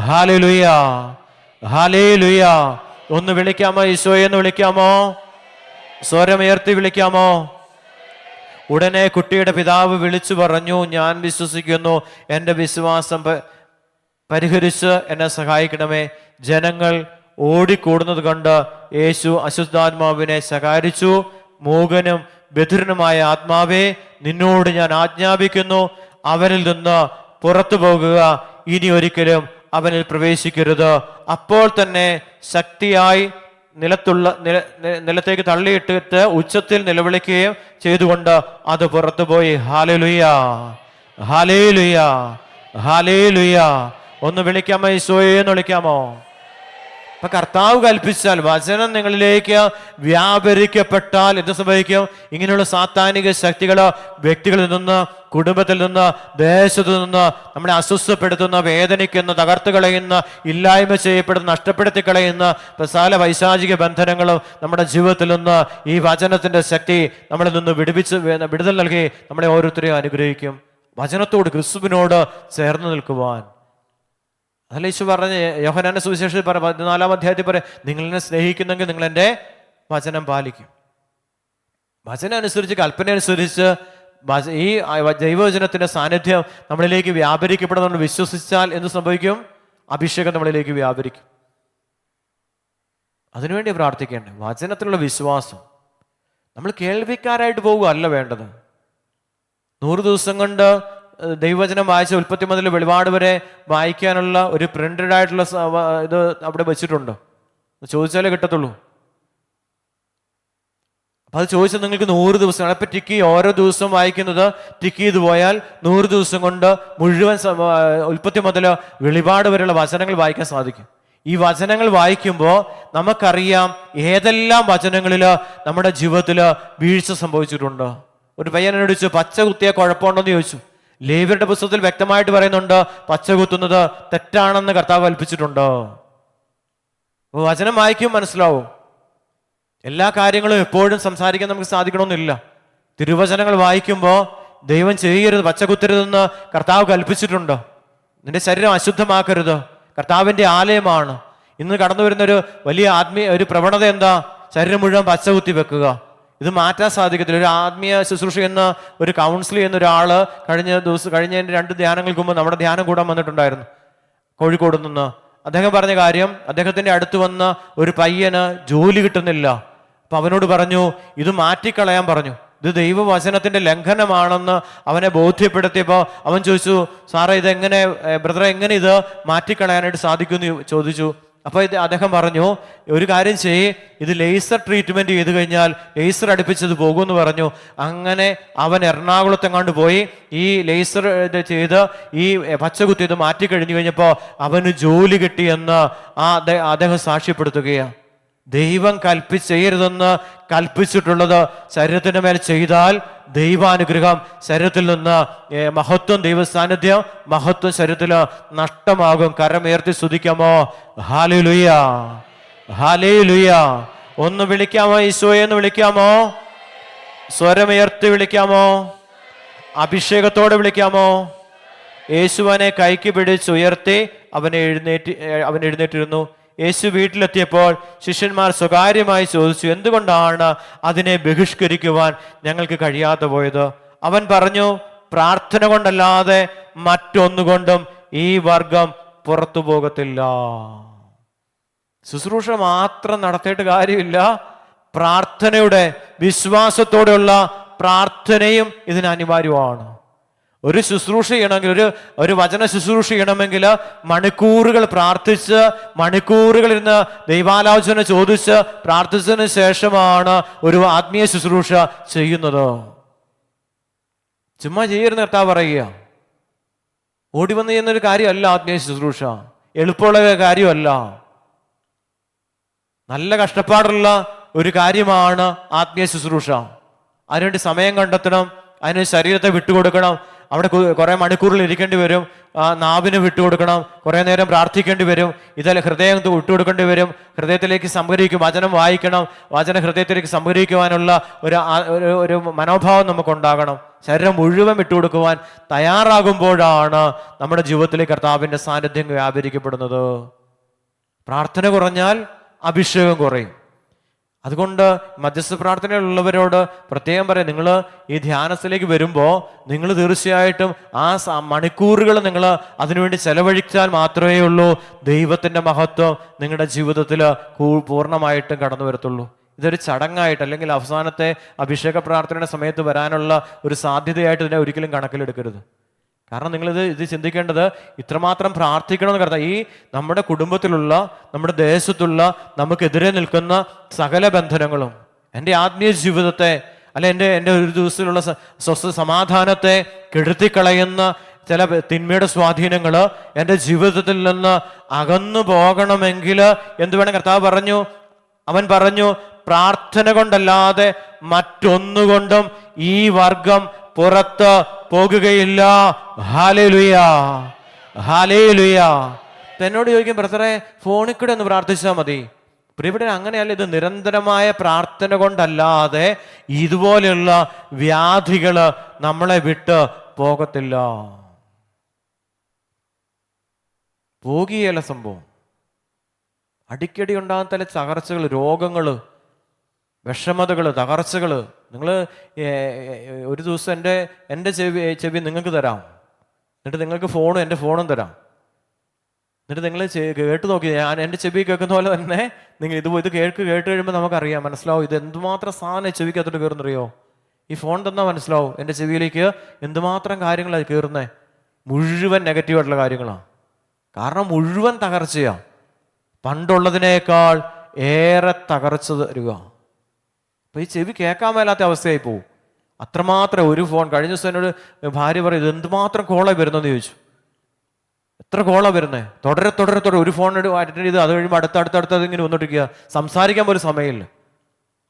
ഹല്ലേലൂയ, ഹല്ലേലൂയ. ഒന്ന് വിളിക്കാമോ? ഈശോയെ എന്ന് വിളിക്കാമോ? സ്വരമുയർത്തി വിളിക്കാമോ? ഉടനെ കുട്ടിയുടെ പിതാവ് വിളിച്ചു പറഞ്ഞു, ഞാൻ വിശ്വസിക്കുന്നു, എൻ്റെ വിശ്വാസം പരിഹരിച്ച് എന്നെ സഹായിക്കണമേ. ജനങ്ങൾ ഓടിക്കൂടുന്നത് കണ്ട് യേശു അശുദ്ധാത്മാവിനെ ശകാരിച്ചു. മൂകനും ബധിരനുമായ ആത്മാവേ, നിന്നോട് ഞാൻ ആജ്ഞാപിക്കുന്നു, അവനിൽ നിന്ന് പുറത്തു പോകുക, ഇനി ഒരിക്കലും അവനിൽ പ്രവേശിക്കരുത്. അപ്പോൾ തന്നെ ശക്തിയായി നിലത്തേക്ക് തള്ളിയിട്ടിട്ട് ഉച്ചത്തിൽ നിലവിളിക്കുകയും ചെയ്തുകൊണ്ട് അത് പുറത്തുപോയി. ഹല്ലേലൂയ, ഹല്ലേലൂയ, ഹല്ലേലൂയ. ഒന്ന് വിളിക്കാമോ? ഈശോയെ എന്ന് വിളിക്കാമോ? അപ്പൊ കർത്താവ് കൽപ്പിച്ചാൽ, വചനം നിങ്ങളിലേക്ക് വ്യാപരിക്കപ്പെട്ടാൽ എന്ത് സംഭവിക്കും? ഇങ്ങനെയുള്ള സാത്താനിക ശക്തികൾ വ്യക്തികളിൽ നിന്ന്, കുടുംബത്തിൽ നിന്ന്, ദേശത്തു നിന്ന് നമ്മളെ അസ്വസ്ഥപ്പെടുത്തുന്ന, വേദനിക്കുന്ന, തകർത്ത് കളയുന്ന, ഇല്ലായ്മ ചെയ്യപ്പെടുന്ന, നഷ്ടപ്പെടുത്തി കളയുന്ന സകല പൈശാചിക ബന്ധനങ്ങളും നമ്മുടെ ജീവിതത്തിൽ നിന്ന് ഈ വചനത്തിന്റെ ശക്തി നമ്മളിൽ നിന്ന് വിടുതൽ നൽകി നമ്മളെ ഓരോരുത്തരെയും അനുഗ്രഹിക്കും. വചനത്തോട്, ക്രിസ്തുവിനോട് ചേർന്ന് നിൽക്കുവാൻ. അതല്ല യേശു പറഞ്ഞ യോഹന്നാന്റെ സുവിശേഷത്തിൽ 14-ാം അധ്യായത്തിൽ പറയാം, നിങ്ങൾ എന്നെ സ്നേഹിക്കുന്നെങ്കിൽ നിങ്ങൾ എൻ്റെ വചനം പാലിക്കും. വചനം അനുസരിച്ച്, കൽപ്പന അനുസരിച്ച് ഈ ദൈവവചനത്തിന്റെ സാന്നിധ്യം നമ്മളിലേക്ക് വ്യാപരിക്കപ്പെടുന്ന വിശ്വസിച്ചാൽ എന്ത് സംഭവിക്കും? അഭിഷേകം നമ്മളിലേക്ക് വ്യാപരിക്കും. അതിനുവേണ്ടി പ്രാർത്ഥിക്കേണ്ടത് വചനത്തിലുള്ള വിശ്വാസം. നമ്മൾ കേൾവിക്കാരായിട്ട് പോകുക അല്ല വേണ്ടത്. 100 ദിവസം കൊണ്ട് ദൈവവചനം വായിച്ച ഉൽപ്പത്തി മുതൽ വെളിപാട് വരെ വായിക്കാനുള്ള ഒരു പ്രിന്റഡ് ആയിട്ടുള്ള ഇത് അവിടെ വെച്ചിട്ടുണ്ട്. ചോദിച്ചാലേ കിട്ടത്തുള്ളൂ. അപ്പൊ അത് ചോദിച്ചാൽ നിങ്ങൾക്ക് 100 ദിവസം. അപ്പൊ ടിക്ക് ഓരോ ദിവസം വായിക്കുന്നത് ടിക്ക് ചെയ്ത് പോയാൽ 100 ദിവസം കൊണ്ട് മുഴുവൻ ഉൽപ്പത്തി മുതൽ വെളിപാട് വരെയുള്ള വചനങ്ങൾ വായിക്കാൻ സാധിക്കും. ഈ വചനങ്ങൾ വായിക്കുമ്പോൾ നമുക്കറിയാം ഏതെല്ലാം വചനങ്ങളിൽ നമ്മുടെ ജീവിതത്തിൽ വീഴ്ച സംഭവിച്ചിട്ടുണ്ട്. ഒരു പയ്യനോട് ചോദിച്ചു, പച്ച കുത്തിയ കുഴപ്പമുണ്ടോന്ന് ചോദിച്ചു. ലേവ്യരുടെ പുസ്തകത്തിൽ വ്യക്തമായിട്ട് പറയുന്നുണ്ട്, പച്ച കുത്തുന്നത് തെറ്റാണെന്ന് കർത്താവ് കൽപ്പിച്ചിട്ടുണ്ട്. വചനം വായിക്കും, മനസ്സിലാവും. എല്ലാ കാര്യങ്ങളും എപ്പോഴും സംസാരിക്കാൻ നമുക്ക് സാധിക്കണമെന്നില്ല. തിരുവചനങ്ങൾ വായിക്കുമ്പോൾ ദൈവം ചെയ്യരുത്, പച്ച കുത്തരുതെന്ന് കർത്താവ് കൽപ്പിച്ചിട്ടുണ്ട്. നിന്റെ ശരീരം അശുദ്ധമാക്കരുത്, കർത്താവിന്റെ ആലയമാണ്. ഇന്ന് കടന്നു വരുന്നൊരു വലിയ ഒരു പ്രവണത എന്താ? ശരീരം മുഴുവൻ പച്ച കുത്തി വെക്കുക. ഇത് മാറ്റാൻ സാധിക്കത്തില്ല. ഒരു ആത്മീയ ശുശ്രൂഷ എന്ന ഒരു കൗൺസിൽ ചെയ്യുന്ന ഒരാള് കഴിഞ്ഞ 2 ധ്യാനങ്ങൾക്ക് മുമ്പ് നമ്മുടെ ധ്യാനം കൂടാൻ വന്നിട്ടുണ്ടായിരുന്നു, കോഴിക്കോട് നിന്ന്. അദ്ദേഹം പറഞ്ഞ കാര്യം, അദ്ദേഹത്തിന്റെ അടുത്ത് വന്ന ഒരു പയ്യന് ജോലി കിട്ടുന്നില്ല. അപ്പൊ അവനോട് പറഞ്ഞു, ഇത് മാറ്റിക്കളയാൻ പറഞ്ഞു. ഇത് ദൈവവചനത്തിന്റെ ലംഘനമാണെന്ന് അവനെ ബോധ്യപ്പെടുത്തിയപ്പോൾ അവൻ ചോദിച്ചു, സാറേ ഇതെങ്ങനെ, ബ്രദറെ എങ്ങനെ ഇത് മാറ്റിക്കളയാനായിട്ട് സാധിക്കുമെന്ന് ചോദിച്ചു. അപ്പൊ അദ്ദേഹം പറഞ്ഞു, ഒരു കാര്യം ചെയ്യ്, ഇത് ലേസർ ട്രീറ്റ്മെന്റ് ചെയ്ത് കഴിഞ്ഞാൽ ലേസർ അടുപ്പിച്ചത് പോകുമെന്ന് പറഞ്ഞു. അങ്ങനെ അവൻ എറണാകുളത്തെങ്ങാണ്ട് പോയി ഈ ലേസർ ചെയ്ത് ഈ പച്ചകുത്തി ഇത് മാറ്റി കഴിഞ്ഞു കഴിഞ്ഞപ്പോൾ അവന് ജോലി കിട്ടിയെന്ന് അദ്ദേഹം സാക്ഷ്യപ്പെടുത്തുകയാണ്. ദൈവം ചെയ്യരുതെന്ന് കൽപ്പിച്ചിട്ടുള്ളത് ശരീരത്തിന് മേൽ ചെയ്താൽ ദൈവാനുഗ്രഹം ശരീരത്തിൽ നിന്ന്, മഹത്വം, ദൈവ സാന്നിധ്യം, മഹത്വം ശരീരത്തിൽ നഷ്ടമാകും. കരമുയർത്തി സ്തുതിക്കാമോ? ഹല്ലേലൂയ, ഹല്ലേലൂയ. ഒന്ന് വിളിക്കാമോ? ഈശോയെ എന്ന് വിളിക്കാമോ? സ്വരമുയർത്തി വിളിക്കാമോ? അഭിഷേകത്തോടെ വിളിക്കാമോ? യേശുവിനെ കൈക്ക് പിടിച്ചുയർത്തി അവൻ എഴുന്നേറ്റിരുന്നു. യേശു വീട്ടിലെത്തിയപ്പോൾ ശിഷ്യന്മാർ സ്വകാര്യമായി ചോദിച്ചു, എന്തുകൊണ്ടാണ് അതിനെ ബഹിഷ്കരിക്കുവാൻ ഞങ്ങൾക്ക് കഴിയാതെ പോയത്? അവൻ പറഞ്ഞു, പ്രാർത്ഥന കൊണ്ടല്ലാതെ മറ്റൊന്നുകൊണ്ടും ഈ വർഗം പുറത്തു പോകത്തില്ല. ശുശ്രൂഷ മാത്രം നടത്തിയിട്ട് കാര്യമില്ല, പ്രാർത്ഥനയുടെ, വിശ്വാസത്തോടെയുള്ള പ്രാർത്ഥനയും ഇതിന് അനിവാര്യമാണ്. ഒരു ശുശ്രൂഷ ചെയ്യണമെങ്കിൽ, ഒരു വചന ശുശ്രൂഷ ചെയ്യണമെങ്കിൽ മണിക്കൂറുകൾ പ്രാർത്ഥിച്ച്, മണിക്കൂറുകൾ ഇരുന്ന് ദൈവാലോചന ചോദിച്ച് പ്രാർത്ഥിച്ചതിന് ശേഷമാണ് ഒരു ആത്മീയ ശുശ്രൂഷ ചെയ്യുന്നത്. ചുമ്മാ ചെയ്യരുന്ന കർത്താവ് പറയുക. ഓടി വന്ന് ചെയ്യുന്നൊരു കാര്യമല്ല ആത്മീയ ശുശ്രൂഷ, എളുപ്പമുള്ള കാര്യമല്ല. നല്ല കഷ്ടപ്പാടുള്ള ഒരു കാര്യമാണ് ആത്മീയ ശുശ്രൂഷ. അതിനുവേണ്ടി സമയം കണ്ടെത്തണം, അതിന് ശരീരത്തെ വിട്ടുകൊടുക്കണം. അവിടെ കുറെ മണിക്കൂറിൽ ഇരിക്കേണ്ടി വരും, നാവിന് വിട്ടുകൊടുക്കണം, കുറെ നേരം പ്രാർത്ഥിക്കേണ്ടി വരും, ഇതെല്ലാം ഹൃദയം വിട്ടുകൊടുക്കേണ്ടി വരും. ഹൃദയത്തിലേക്ക് സംഭരിക്കും, വചനം വായിക്കണം, വചന ഹൃദയത്തിലേക്ക് സംഭരിക്കുവാനുള്ള ഒരു മനോഭാവം നമുക്കുണ്ടാകണം. ശരീരം മുഴുവൻ വിട്ടുകൊടുക്കുവാൻ തയ്യാറാകുമ്പോഴാണ് നമ്മുടെ ജീവിതത്തിലേക്ക് കർത്താവിന്റെ സാന്നിധ്യം വ്യാപരിക്കപ്പെടുന്നത്. പ്രാർത്ഥന കുറഞ്ഞാൽ അഭിഷേകം കുറയും. അതുകൊണ്ട് മധ്യസ്ഥ പ്രാർത്ഥനയിലുള്ളവരോട് പ്രത്യേകം പറയാം, നിങ്ങൾ ഈ ധ്യാനത്തിലേക്ക് വരുമ്പോൾ നിങ്ങൾ തീർച്ചയായിട്ടും ആ മണിക്കൂറുകൾ നിങ്ങൾ അതിനുവേണ്ടി ചെലവഴിച്ചാൽ മാത്രമേ ഉള്ളൂ ദൈവത്തിൻ്റെ മഹത്വം നിങ്ങളുടെ ജീവിതത്തിൽ പൂർണ്ണമായിട്ടും കടന്നു വരത്തുള്ളൂ. ഇതൊരു ചടങ്ങായിട്ട് അല്ലെങ്കിൽ അവസാനത്തെ അഭിഷേക പ്രാർത്ഥനയുടെ സമയത്ത് വരാനുള്ള ഒരു സാധ്യതയായിട്ട് ഇതിനെ ഒരിക്കലും കണക്കിലെടുക്കരുത്. കാരണം ഇത് ചിന്തിക്കേണ്ടത് ഇത്രമാത്രം പ്രാർത്ഥിക്കണമെന്ന് കരുതാം. ഈ നമ്മുടെ കുടുംബത്തിലുള്ള, നമ്മുടെ ദേശത്തുള്ള നമുക്കെതിരെ നിൽക്കുന്ന സകല ബന്ധനങ്ങളും, എൻ്റെ ആത്മീയ ജീവിതത്തെ അല്ലെ എൻ്റെ ഒരു ദിവസത്തിലുള്ള സ്വസ്ഥ സമാധാനത്തെ കെടുത്തിക്കളയുന്ന ചില തിന്മയുടെ സ്വാധീനങ്ങൾ എൻ്റെ ജീവിതത്തിൽ നിന്ന് അകന്നു പോകണമെങ്കിൽ എന്ത് വേണം? കർത്താവ് പറഞ്ഞു, അവൻ പറഞ്ഞു, പ്രാർത്ഥന കൊണ്ടല്ലാതെ മറ്റൊന്നുകൊണ്ടും ഈ വർഗം പുറത്ത് പോകുകയില്ല. Hallelujah, hallelujah. എന്നോട് ചോദിക്കും, ബ്രദറെ ഫോണിൽ കൂടെ ഒന്ന് പ്രാർത്ഥിച്ചാൽ മതി. പ്രിയപ്പെട്ട, അങ്ങനെയല്ല. ഇത് നിരന്തരമായ പ്രാർത്ഥന കൊണ്ടല്ലാതെ ഇതുപോലെയുള്ള വ്യാധികൾ നമ്മളെ വിട്ട് പോകത്തില്ല. പോകുകയല്ല സംഭവം. അടിക്കടി ഉണ്ടാകുന്ന ചില തകർച്ചകൾ, രോഗങ്ങൾ, വിഷമതകൾ, തകർച്ചകൾ. നിങ്ങൾ ഒരു ദിവസം എൻ്റെ ചെവി നിങ്ങൾക്ക് തരാം, എന്നിട്ട് നിങ്ങൾക്ക് എൻ്റെ ഫോണും തരാം, എന്നിട്ട് നിങ്ങൾ കേട്ട് നോക്കി. ഞാൻ എൻ്റെ ചെവി കേൾക്കുന്ന പോലെ തന്നെ നിങ്ങൾ ഇത് കേട്ട് കഴിയുമ്പോൾ നമുക്കറിയാം, മനസ്സിലാവും ഇത് എന്തുമാത്രം സാധനം ചെവിക്കകത്തോട്ട് കയറുന്നറിയോ. ഈ ഫോൺ തന്നാൽ മനസ്സിലാവും എൻ്റെ ചെവിയിലേക്ക് എന്തുമാത്രം കാര്യങ്ങളാണ് കയറുന്നത്. മുഴുവൻ നെഗറ്റീവായിട്ടുള്ള കാര്യങ്ങളാണ്. കാരണം മുഴുവൻ തകർച്ചയാണ്. പണ്ടുള്ളതിനേക്കാൾ ഏറെ തകർച്ച തരിക. അപ്പൊ ഈ ചെവി കേൾക്കാൻ മേലാത്ത അവസ്ഥയായി പോവും. അത്രമാത്രം ഒരു ഫോൺ. കഴിഞ്ഞ ദിവസം എന്നോട് ഭാര്യ പറയും, ഇത് എന്തുമാത്രം കോളായി വരുന്നെന്ന് ചോദിച്ചു. എത്ര കോളാണ് വരുന്നത്? തുടരെ ഒരു ഫോൺ അറ്റൻഡ് ചെയ്ത് അത് കഴിയുമ്പോൾ അടുത്തടുത്ത് ഇങ്ങനെ വന്നോണ്ടിരിക്കുക. സംസാരിക്കാൻ പോലും സമയമില്ല.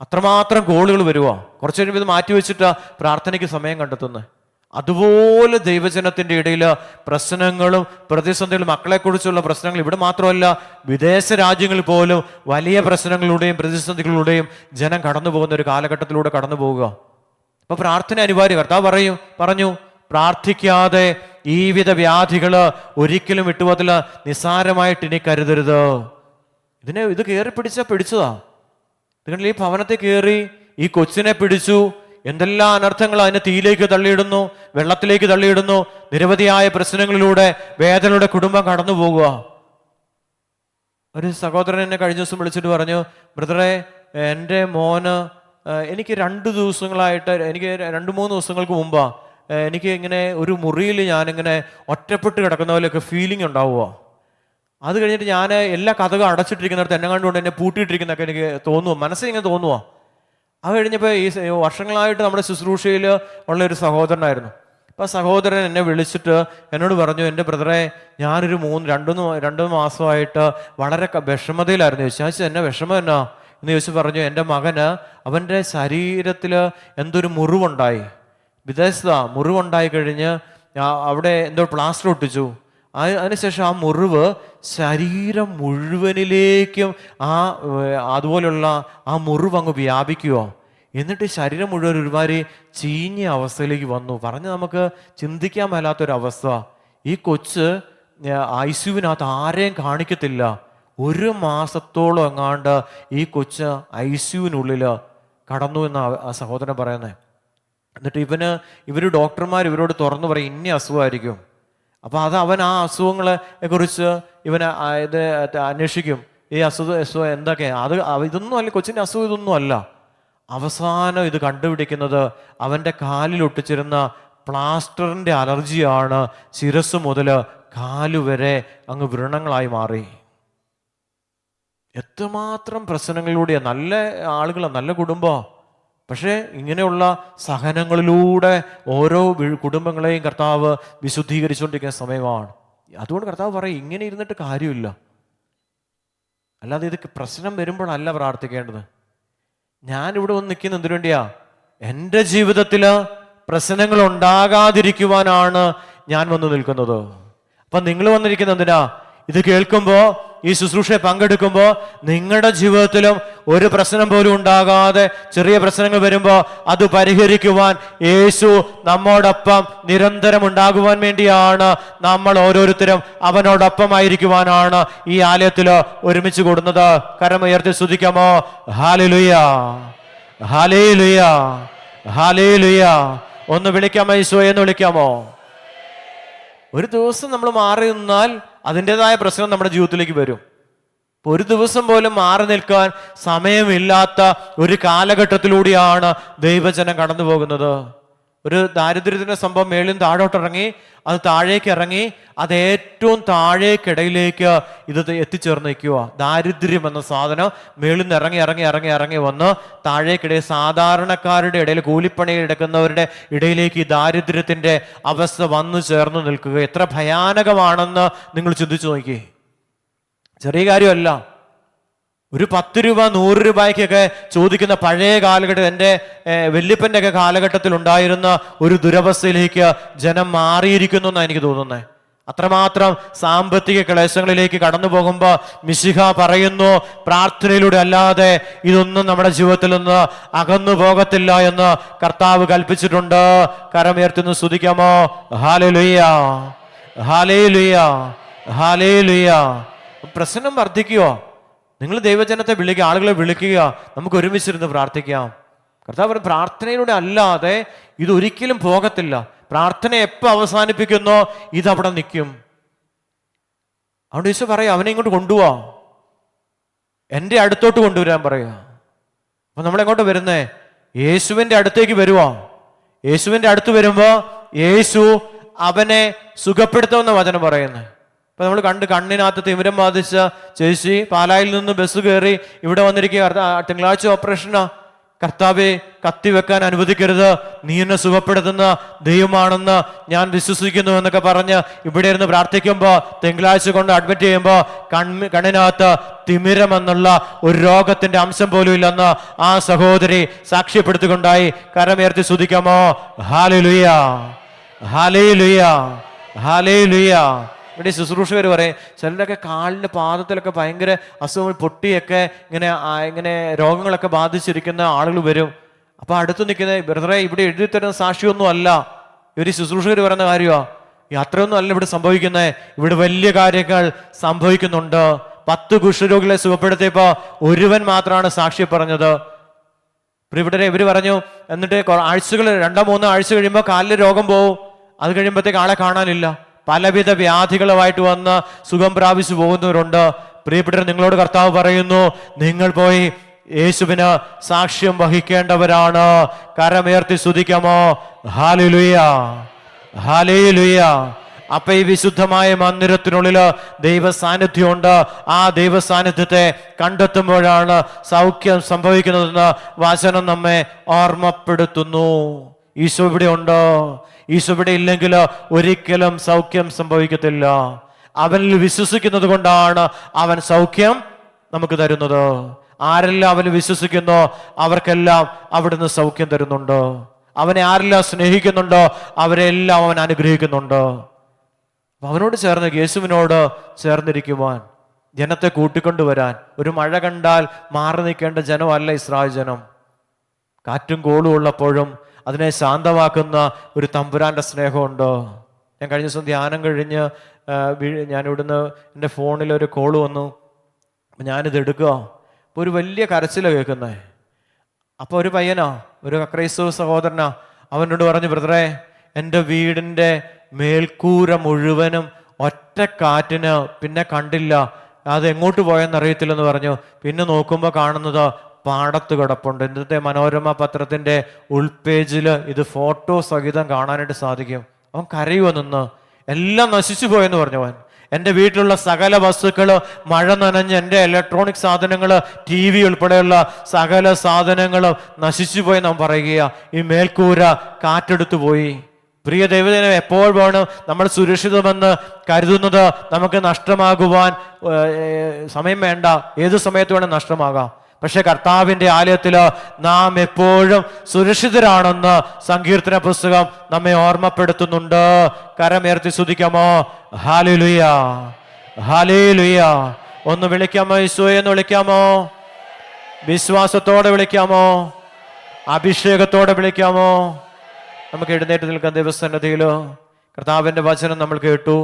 അത്രമാത്രം കോളുകൾ വരുക. കുറച്ച് കഴിയുമ്പോൾ ഇത് മാറ്റി വെച്ചിട്ട് പ്രാർത്ഥനയ്ക്ക് സമയം കണ്ടെത്തുന്നത്. അതുപോലെ ദൈവജനത്തിൻ്റെ ഇടയിൽ പ്രശ്നങ്ങളും പ്രതിസന്ധികളും, മക്കളെക്കുറിച്ചുള്ള പ്രശ്നങ്ങൾ ഇവിടെ മാത്രമല്ല, വിദേശ രാജ്യങ്ങളിൽ പോലും വലിയ പ്രശ്നങ്ങളിലൂടെയും പ്രതിസന്ധികളിലൂടെയും ജനം കടന്നു പോകുന്ന ഒരു കാലഘട്ടത്തിലൂടെ കടന്നു പോവുക. അപ്പൊ പ്രാർത്ഥന അനിവാര്യ. കർത്താവ് പറഞ്ഞു, പ്രാർത്ഥിക്കാതെ ഈ വിധ വ്യാധികൾ ഒരിക്കലും വിട്ടുപോകത്തില്ല. നിസ്സാരമായിട്ട് ഇനി കരുതരുത്. ഇത് കയറി പിടിച്ചതാ. നിങ്ങൾ ഈ ഭവനത്തിൽ കയറി ഈ കൊച്ചിനെ പിടിച്ചു. എന്തെല്ലാം അനർത്ഥങ്ങൾ അതിനെ തീയിലേക്ക് തള്ളിയിടുന്നു, വെള്ളത്തിലേക്ക് തള്ളിയിടുന്നു. നിരവധിയായ പ്രശ്നങ്ങളിലൂടെ വേദനയുടെ കുടുംബം കടന്നു പോകുക. ഒരു സഹോദരൻ എന്നെ കഴിഞ്ഞ ദിവസം വിളിച്ചിട്ട് പറഞ്ഞു, ബ്രദറെ, എൻ്റെ മോന് എനിക്ക് 2 ദിവസങ്ങളായിട്ട്, എനിക്ക് 2-3 ദിവസങ്ങൾക്ക് മുമ്പാ എനിക്ക് ഇങ്ങനെ ഒരു മുറിയിൽ ഞാനിങ്ങനെ ഒറ്റപ്പെട്ട് കിടക്കുന്ന പോലെയൊക്കെ ഫീലിംഗ് ഉണ്ടാവുക. അത് കഴിഞ്ഞിട്ട് ഞാൻ എല്ലാ കഥകളും അടച്ചിട്ടിരിക്കുന്നിടത്ത് എന്നെ കണ്ടുകൊണ്ട് എന്നെ പൂട്ടിയിട്ടിരിക്കുന്നതൊക്കെ എനിക്ക് തോന്നുക, മനസ്സിൽ ഇങ്ങനെ തോന്നുക. അത് കഴിഞ്ഞപ്പോൾ ഈ വർഷങ്ങളായിട്ട് നമ്മുടെ ശുശ്രൂഷയിൽ ഉള്ള ഒരു സഹോദരനായിരുന്നു. അപ്പോൾ ആ സഹോദരൻ എന്നെ വിളിച്ചിട്ട് എന്നോട് പറഞ്ഞു, എൻ്റെ ബ്രദറെ, ഞാനൊരു 2 മാസമായിട്ട് വളരെ വിഷമതയിലായിരുന്നു. ചോദിച്ചു, എന്നെ വിഷമം എന്നാ എന്ന് ചോദിച്ചു. പറഞ്ഞു, എൻ്റെ മകന് അവൻ്റെ ശരീരത്തിൽ എന്തൊരു മുറിവുണ്ടായി, വിദേശത്താ. മുറിവുണ്ടായി കഴിഞ്ഞ് അവിടെ എന്തോ പ്ലാസ്റ്റർ ഒട്ടിച്ചു. അതിനുശേഷം ആ മുറിവ് ശരീരം മുഴുവനിലേക്കും അതുപോലുള്ള ആ മുറിവ് അങ്ങ് വ്യാപിക്കുക. എന്നിട്ട് ശരീരം മുഴുവൻ ഒരുമാതിരി ചീഞ്ഞ അവസ്ഥയിലേക്ക് വന്നു. പറഞ്ഞ് നമുക്ക് ചിന്തിക്കാൻ മേലാത്തൊരവസ്ഥ. ഈ കൊച്ച് ICUവിനകത്ത് ആരെയും കാണിക്കത്തില്ല. 1 മാസത്തോളം എങ്ങാണ്ട് ഈ കൊച്ച് ICUവിനുള്ളിൽ കടന്നു എന്നാണ് ആ സഹോദരൻ പറയുന്നത്. എന്നിട്ട് ഇവർ ഡോക്ടർമാർ ഇവരോട് തുറന്നു പറയും, ഇന്ന അസുഖമായിരിക്കും. അപ്പോൾ അവൻ ആ അസുഖങ്ങളെ കുറിച്ച് ഇത് അന്വേഷിക്കും. ഈ അസുഖം എന്തൊക്കെയാണ്? ഇതൊന്നും അല്ല, കൊച്ചിൻ്റെ അസുഖം ഇതൊന്നും അല്ല. അവസാനം ഇത് കണ്ടുപിടിക്കുന്നത് അവൻ്റെ കാലിൽ ഒട്ടിച്ചിരുന്ന പ്ലാസ്റ്ററിൻ്റെ അലർജിയാണ്. ശിരസ് മുതൽ കാലുവരെ അങ്ങ് വ്രണങ്ങളായി മാറി. എത്രമാത്രം പ്രശ്നങ്ങളിലൂടെയാണ്. നല്ല ആളുകളാണ്, നല്ല കുടുംബമാണ്. പക്ഷേ ഇങ്ങനെയുള്ള സഹനങ്ങളിലൂടെ ഓരോ കുടുംബങ്ങളെയും കർത്താവ് വിശുദ്ധീകരിച്ചുകൊണ്ടിരിക്കുന്ന സമയമാണ്. അതുകൊണ്ട് കർത്താവ് പറയും, ഇങ്ങനെ ഇരുന്നിട്ട് കാര്യമില്ല. അല്ലാതെ ഇത് പ്രശ്നം വരുമ്പോഴല്ല പ്രാർത്ഥിക്കേണ്ടത്. ഞാനിവിടെ വന്ന് നിൽക്കുന്ന എന്തിനു വേണ്ടിയാ? എൻ്റെ ജീവിതത്തിൽ പ്രശ്നങ്ങൾ ഉണ്ടാകാതിരിക്കുവാനാണ് ഞാൻ വന്ന് നിൽക്കുന്നത്. അപ്പം നിങ്ങൾ വന്നിരിക്കുന്നത് എന്തിനാ? ഇത് കേൾക്കുമ്പോൾ ഈ ശുശ്രൂഷയെ പങ്കെടുക്കുമ്പോൾ നിങ്ങളുടെ ജീവിതത്തിലും ഒരു പ്രശ്നം പോലും ഉണ്ടാകാതെ ചെറിയ പ്രശ്നങ്ങൾ വരുമ്പോൾ അത് പരിഹരിക്കുവാൻ യേശു നമ്മോടൊപ്പം നിരന്തരം ഉണ്ടാകുവാൻ വേണ്ടിയാണ് നമ്മൾ ഓരോരുത്തരും അവനോടൊപ്പമായിരിക്കുവാനാണ് ഈ ആലയത്തിൽ ഒരുമിച്ച് കൂടുന്നത്. കരമുയർത്തി സ്തുതിക്കാമോ? ഹല്ലേലൂയ, ഹല്ലേലൂയ, ഹല്ലേലൂയ. ഒന്ന് വിളിക്കാമോ? ഈശോയെ എന്ന് വിളിക്കാമോ? ഒരു ദിവസം നമ്മൾ മാറി നിന്നാൽ അതിൻ്റെതായ പ്രശ്നം നമ്മുടെ ജീവിതത്തിലേക്ക് വരും. ഒരു ദിവസം പോലും മാറി നിൽക്കാൻ സമയമില്ലാത്ത ഒരു കാലഘട്ടത്തിലൂടെയാണ് ദൈവജനം കടന്നു പോകുന്നത്. ഒരു ദാരിദ്ര്യത്തിന്റെ സംഭവം മേളിൽ താഴോട്ടിറങ്ങി, അത് താഴേക്ക് ഇറങ്ങി, അത് ഏറ്റവും താഴേക്കിടയിലേക്ക് ഇത് എത്തിച്ചേർന്ന് നിൽക്കുക. ദാരിദ്ര്യം എന്ന സാധനം മേളിൽ നിന്ന് ഇറങ്ങി ഇറങ്ങി ഇറങ്ങി ഇറങ്ങി വന്ന് താഴേക്കിടയിൽ സാധാരണക്കാരുടെ ഇടയിൽ, കൂലിപ്പണിയിൽ എടുക്കുന്നവരുടെ ഇടയിലേക്ക് ഈ ദാരിദ്ര്യത്തിന്റെ അവസ്ഥ വന്നു ചേർന്ന് നിൽക്കുക. എത്ര ഭയാനകമാണെന്ന് നിങ്ങൾ ചിന്തിച്ചു നോക്കി. ചെറിയ കാര്യമല്ല. ഒരു 10 രൂപ 100 രൂപയ്ക്കൊക്കെ ചോദിക്കുന്ന പഴയ കാലഘട്ടം, എൻ്റെ വല്യപ്പൻ്റെ ഒക്കെ കാലഘട്ടത്തിൽ ഉണ്ടായിരുന്ന ഒരു ദുരവസ്ഥയിലേക്ക് ജനം മാറിയിരിക്കുന്നു എന്നാണ് എനിക്ക് തോന്നുന്നത്. അത്രമാത്രം സാമ്പത്തിക ക്ലേശങ്ങളിലേക്ക് കടന്നു പോകുമ്പോൾ മിശിഹ പറയുന്നു, പ്രാർത്ഥനയിലൂടെ അല്ലാതെ ഇതൊന്നും നമ്മുടെ ജീവിതത്തിൽ നിന്ന് അകന്നു പോകത്തില്ല എന്ന് കർത്താവ് കൽപ്പിച്ചിട്ടുണ്ട്. കരമുയർത്തുന്നു, സ്തുതിക്കാമോ? ഹല്ലേലൂയ, ഹല്ലേലൂയ, ഹല്ലേലൂയ. പ്രശ്നം വർദ്ധിക്കുവോ? നിങ്ങൾ ദൈവജനത്തെ വിളിക്കുക, ആളുകളെ വിളിക്കുക, നമുക്ക് ഒരുമിച്ചിരുന്ന് പ്രാർത്ഥിക്കാം. കർത്താവ് പ്രാർത്ഥനയിലൂടെ അല്ലാതെ ഇതൊരിക്കലും പോകത്തില്ല. പ്രാർത്ഥന എപ്പോൾ അവസാനിപ്പിക്കുന്നോ ഇതവിടെ നിൽക്കും. അതുകൊണ്ട് ഈശോ പറയാം, അവനെ ഇങ്ങോട്ട് കൊണ്ടുപോവാ, എൻ്റെ അടുത്തോട്ട് കൊണ്ടുവരാൻ പറയുക. അപ്പൊ നമ്മളെങ്ങോട്ട് വരുന്നേ? യേശുവിൻ്റെ അടുത്തേക്ക് വരുവാ. യേശുവിൻ്റെ അടുത്ത് വരുമ്പോൾ യേശു അവനെ സുഖപ്പെടുത്തുമെന്ന വചനം പറയുന്നത്. ഇപ്പൊ നമ്മൾ കണ്ണിനകത്ത് തിമിരം ബാധിച്ച ചേച്ചി പാലായിൽ നിന്ന് ബസ് കയറി ഇവിടെ വന്നിരിക്കുക. തിങ്കളാഴ്ച ഓപ്പറേഷനാ. കർത്താവെ, കത്തിവെക്കാൻ അനുവദിക്കരുത്, നീ എന്നെ സുഖപ്പെടുത്തുന്ന ദൈവമാണെന്ന് ഞാൻ വിശ്വസിക്കുന്നു എന്നൊക്കെ പറഞ്ഞ് ഇവിടെ ഇരുന്ന് പ്രാർത്ഥിക്കുമ്പോൾ തിങ്കളാഴ്ച കൊണ്ട് അഡ്മിറ്റ് ചെയ്യുമ്പോൾ കണ്ണിനകത്ത് തിമിരം എന്നുള്ള ഒരു രോഗത്തിന്റെ അംശം പോലും ഇല്ലെന്ന് ആ സഹോദരി സാക്ഷ്യപ്പെടുത്തിക്കൊണ്ടായി. കരമുയർത്തി സ്തുതിക്കാമോ? ഹല്ലേലൂയ, ഹല്ലേലൂയ, ഹല്ലേലൂയ. ഇവിടെ ശുശ്രൂഷകർ പറയും, ചിലരൊക്കെ കാലിൻ്റെ പാദത്തിലൊക്കെ ഭയങ്കര അസുഖങ്ങൾ, പൊട്ടിയൊക്കെ ഇങ്ങനെ രോഗങ്ങളൊക്കെ ബാധിച്ചിരിക്കുന്ന ആളുകൾ വരും. അപ്പൊ അടുത്ത് നിൽക്കുന്ന ബ്രദറെ, ഇവിടെ എഴുതി തരുന്ന സാക്ഷിയൊന്നും അല്ല, ഇവർ ശുശ്രൂഷകർ പറയുന്ന കാര്യമാണ്. അത്രയൊന്നും അല്ല ഇവിടെ സംഭവിക്കുന്നത്. ഇവിടെ വലിയ കാര്യങ്ങൾ സംഭവിക്കുന്നുണ്ട്. 10 കുഷ്ഠരോഗികളെ സുഖപ്പെടുത്തിയപ്പോ ഒരുവൻ മാത്രമാണ് സാക്ഷി പറഞ്ഞത്. ഇവിടെ ഇവർ പറഞ്ഞു, എന്നിട്ട് ആഴ്ചകൾ 2-3 ആഴ്ച കഴിയുമ്പോൾ കാലിൽ രോഗം പോവും. അത് കഴിയുമ്പോഴത്തേക്ക് ആളെ കാണാനില്ല. പലവിധ വ്യാധികളുമായിട്ട് വന്ന് സുഖം പ്രാപിച്ചു പോകുന്നവരുണ്ട്. പ്രിയപ്പെട്ടവർ, നിങ്ങളോട് കർത്താവ് പറയുന്നു, നിങ്ങൾ പോയി യേശുവിന് സാക്ഷ്യം വഹിക്കേണ്ടവരാണ്. കരമുയർത്തി സ്തുതിക്കാമോ? ഹല്ലേലൂയ, ഹല്ലേലൂയ. അപ്പൊ ഈ വിശുദ്ധമായ മന്ദിരത്തിനുള്ളില് ദൈവ സാന്നിധ്യമുണ്ട്. ആ ദൈവ സാന്നിധ്യത്തെ കണ്ടെത്തുമ്പോഴാണ് സൗഖ്യം സംഭവിക്കുന്നതെന്ന് വചനം നമ്മെ ഓർമ്മപ്പെടുത്തുന്നു. ഈശോ ഇവിടെ ഉണ്ട്. ഈശോ ഇവിടെ ഇല്ലെങ്കിൽ ഒരിക്കലും സൗഖ്യം സംഭവിക്കത്തില്ല. അവനിൽ വിശ്വസിക്കുന്നത് കൊണ്ടാണ് അവൻ സൗഖ്യം നമുക്ക് തരുന്നത്. ആരെല്ലാം അവന് വിശ്വസിക്കുന്നോ അവർക്കെല്ലാം അവിടുന്ന് സൗഖ്യം തരുന്നുണ്ട്. അവനെ ആരെല്ലാം സ്നേഹിക്കുന്നുണ്ടോ അവരെല്ലാം അവൻ അനുഗ്രഹിക്കുന്നുണ്ട്. അവനോട് ചേർന്ന്, യേശുവിനോട് ചേർന്നിരിക്കുവാൻ, ജനത്തെ കൂട്ടിക്കൊണ്ടുവരാൻ. ഒരു മഴ കണ്ടാൽ മാറി നിൽക്കേണ്ട ജനമല്ല ഇസ്രായേൽ ജനം. കാറ്റും കോളും ഉള്ളപ്പോഴും അതിനെ ശാന്തമാക്കുന്ന ഒരു തമ്പുരാന്റെ സ്നേഹമുണ്ട്. ഞാൻ കഴിഞ്ഞ ദിവസം ധ്യാനം കഴിഞ്ഞ് ഞാനിവിടുന്ന് എൻ്റെ ഫോണിൽ ഒരു കോള് വന്നു. ഞാനിത് എടുക്കുക, അപ്പോൾ ഒരു വലിയ കരച്ചിലാണ് കേൾക്കുന്നത്. അപ്പോൾ ഒരു പയ്യനാ, ഒരു ക്രൈസ്തവ സഹോദരനാ, അവനോട് പറഞ്ഞു, ബ്രദറെ, എൻ്റെ വീടിൻ്റെ മേൽക്കൂര മുഴുവനും ഒറ്റ കാറ്റിന് പിന്നെ കണ്ടില്ല, അത് എങ്ങോട്ട് പോയെന്നറിയത്തില്ലെന്ന് പറഞ്ഞു. പിന്നെ നോക്കുമ്പോൾ കാണുന്നത് പാടത്ത് കിടപ്പുണ്ട്. ഇന്നത്തെ മനോരമ പത്രത്തിന്റെ ഉൾപേജിൽ ഇത് ഫോട്ടോ സഹിതം കാണാനായിട്ട് സാധിക്കും. അവൻ കരയുവ നിന്ന്, എല്ലാം നശിച്ചു പോയെന്ന് പറഞ്ഞവൻ. എൻ്റെ വീട്ടിലുള്ള സകല വസ്തുക്കള് മഴ നനഞ്ഞ്, എൻ്റെ ഇലക്ട്രോണിക് സാധനങ്ങള്, TV ഉൾപ്പെടെയുള്ള സകല സാധനങ്ങളും നശിച്ചു പോയെന്ന് അവൻ പറയുക. ഈ മേൽക്കൂര കാറ്റെടുത്തു പോയി. പ്രിയ ദൈവജനം, എപ്പോൾ വേണം നമ്മൾ സുരക്ഷിതമെന്ന് കരുതുന്നത് നമുക്ക് നഷ്ടമാകുവാൻ സമയം വേണ്ട. ഏത് സമയത്ത് വേണം നഷ്ടമാകാം. പക്ഷെ കർത്താവിന്റെ ആലയത്തിൽ നാം എപ്പോഴും സുരക്ഷിതരാണെന്ന് സങ്കീർത്തന പുസ്തകം നമ്മെ ഓർമ്മപ്പെടുത്തുന്നുണ്ട്. കരമുയർത്തി സ്തുതിക്കാമോ? ഹല്ലേലൂയ, ഹല്ലേലൂയ, ഒന്ന് വിളിക്കാമോ? ഈശോയെ എന്ന് വിളിക്കാമോ? വിശ്വാസത്തോടെ വിളിക്കാമോ? അഭിഷേകത്തോടെ വിളിക്കാമോ? നമുക്ക് എഴുന്നേറ്റ് നിൽക്കാൻ ദൈവസന്നിധിയിൽ കർത്താവിൻ്റെ വചനം നമ്മൾ കേട്ടു.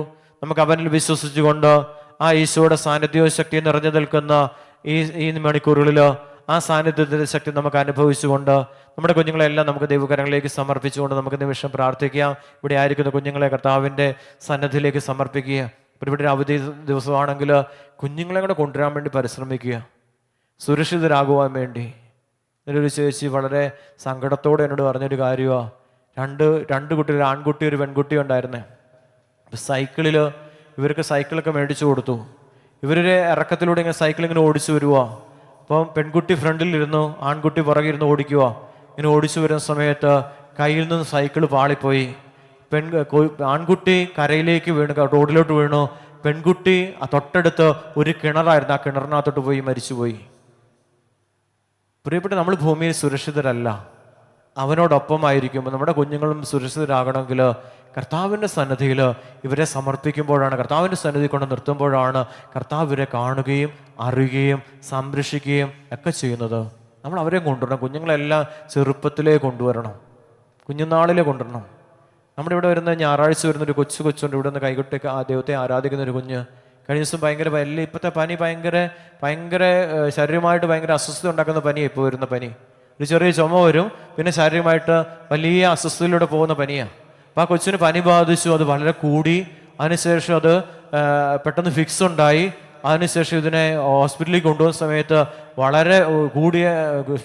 നമുക്ക് അവനിൽ വിശ്വസിച്ചുകൊണ്ട് ആ ഈശോയുടെ സാന്നിധ്യവും ശക്തിയും നിറഞ്ഞു നിൽക്കുന്ന ഈ മണിക്കൂറുകളിൽ ആ സാന്നിധ്യത്തിൻ്റെ ശക്തി നമുക്ക് അനുഭവിച്ചുകൊണ്ട് നമ്മുടെ കുഞ്ഞുങ്ങളെല്ലാം നമുക്ക് ദൈവകരങ്ങളിലേക്ക് സമർപ്പിച്ചുകൊണ്ട് നമുക്ക് നിമിഷം പ്രാർത്ഥിക്കാം. ഇവിടെ ആയിരിക്കുന്ന കുഞ്ഞുങ്ങളെ കർത്താവിൻ്റെ സന്നിധിയിലേക്ക് സമർപ്പിക്കുക. ഇവിടെ ഒരു അവധി ദിവസമാണെങ്കിൽ കുഞ്ഞുങ്ങളെ കൂടെ കൊണ്ടുവരാൻ വേണ്ടി പരിശ്രമിക്കുക, സുരക്ഷിതരാകുവാൻ വേണ്ടി. ഒരു ചേച്ചി വളരെ സങ്കടത്തോടെ എന്നോട് പറഞ്ഞൊരു കാര്യമാണ്. രണ്ട് കുട്ടികൾ, ആൺകുട്ടി ഒരു പെൺകുട്ടി ഉണ്ടായിരുന്നേ. സൈക്കിളിൽ ഇവർക്ക് സൈക്കിളൊക്കെ മേടിച്ചു കൊടുത്തു. ഇവരുടെ ഇറക്കത്തിലൂടെ ഇങ്ങനെ സൈക്കിൾ ഇങ്ങനെ ഓടിച്ചു വരുക. അപ്പം പെൺകുട്ടി ഫ്രണ്ടിലിരുന്നു, ആൺകുട്ടി പുറകിരുന്ന് ഓടിക്കുക. ഇങ്ങനെ ഓടിച്ചു വരുന്ന സമയത്ത് കയ്യിൽ നിന്ന് സൈക്കിൾ പാളിപ്പോയി. ആൺകുട്ടി കരയിലേക്ക് വീണു, റോഡിലോട്ട് വീണു. പെൺകുട്ടി തൊട്ടടുത്ത് ഒരു കിണറായിരുന്നു, ആ കിണറിനകത്തോട്ട് പോയി മരിച്ചുപോയി. പ്രിയപ്പെട്ട, നമ്മൾ ഭൂമിയിൽ സുരക്ഷിതരല്ല, അവനോടൊപ്പമായിരിക്കുമ്പോൾ നമ്മുടെ കുഞ്ഞുങ്ങളും സുരക്ഷിതരാകണമെങ്കിൽ കർത്താവിൻ്റെ സന്നിധിയിൽ ഇവരെ സമർപ്പിക്കുമ്പോഴാണ്, കർത്താവിൻ്റെ സന്നിധി കൊണ്ട് നിർത്തുമ്പോഴാണ് കർത്താവ് ഇവരെ കാണുകയും അറിയുകയും സംരക്ഷിക്കുകയും ഒക്കെ ചെയ്യുന്നത്. നമ്മൾ അവരെ കൊണ്ടുവരണം. കുഞ്ഞുങ്ങളെല്ലാം ചെറുപ്പത്തിലേ കൊണ്ടുവരണം, കുഞ്ഞുനാളിലേ കൊണ്ടുവരണം. നമ്മുടെ ഇവിടെ വരുന്ന ഞായറാഴ്ച വരുന്നൊരു കൊച്ചുണ്ട്. ഇവിടെ നിന്ന് കൈകൊട്ടി ദൈവത്തെ ആരാധിക്കുന്ന ഒരു കുഞ്ഞ്. കഴിഞ്ഞ ദിവസം ഭയങ്കര വലിയ, ഇപ്പോഴത്തെ പനി ഭയങ്കര ശരീരമായിട്ട് ഭയങ്കര അസ്വസ്ഥത ഉണ്ടാക്കുന്ന പനിയാണ് ഇപ്പോൾ വരുന്ന പനി. ഒരു ചെറിയ ചുമ വരും, പിന്നെ ശാരീരികമായിട്ട് വലിയ അസ്വസ്ഥതയിലൂടെ പോകുന്ന പനിയാണ്. അപ്പോൾ ആ കൊച്ചിന് പനി ബാധിച്ചു, അത് വളരെ കൂടി. അതിനുശേഷം അത് പെട്ടെന്ന് ഫിക്സ് ഉണ്ടായി. അതിനുശേഷം ഇതിനെ ഹോസ്പിറ്റലിൽ കൊണ്ടുപോകുന്ന സമയത്ത് വളരെ കൂടിയ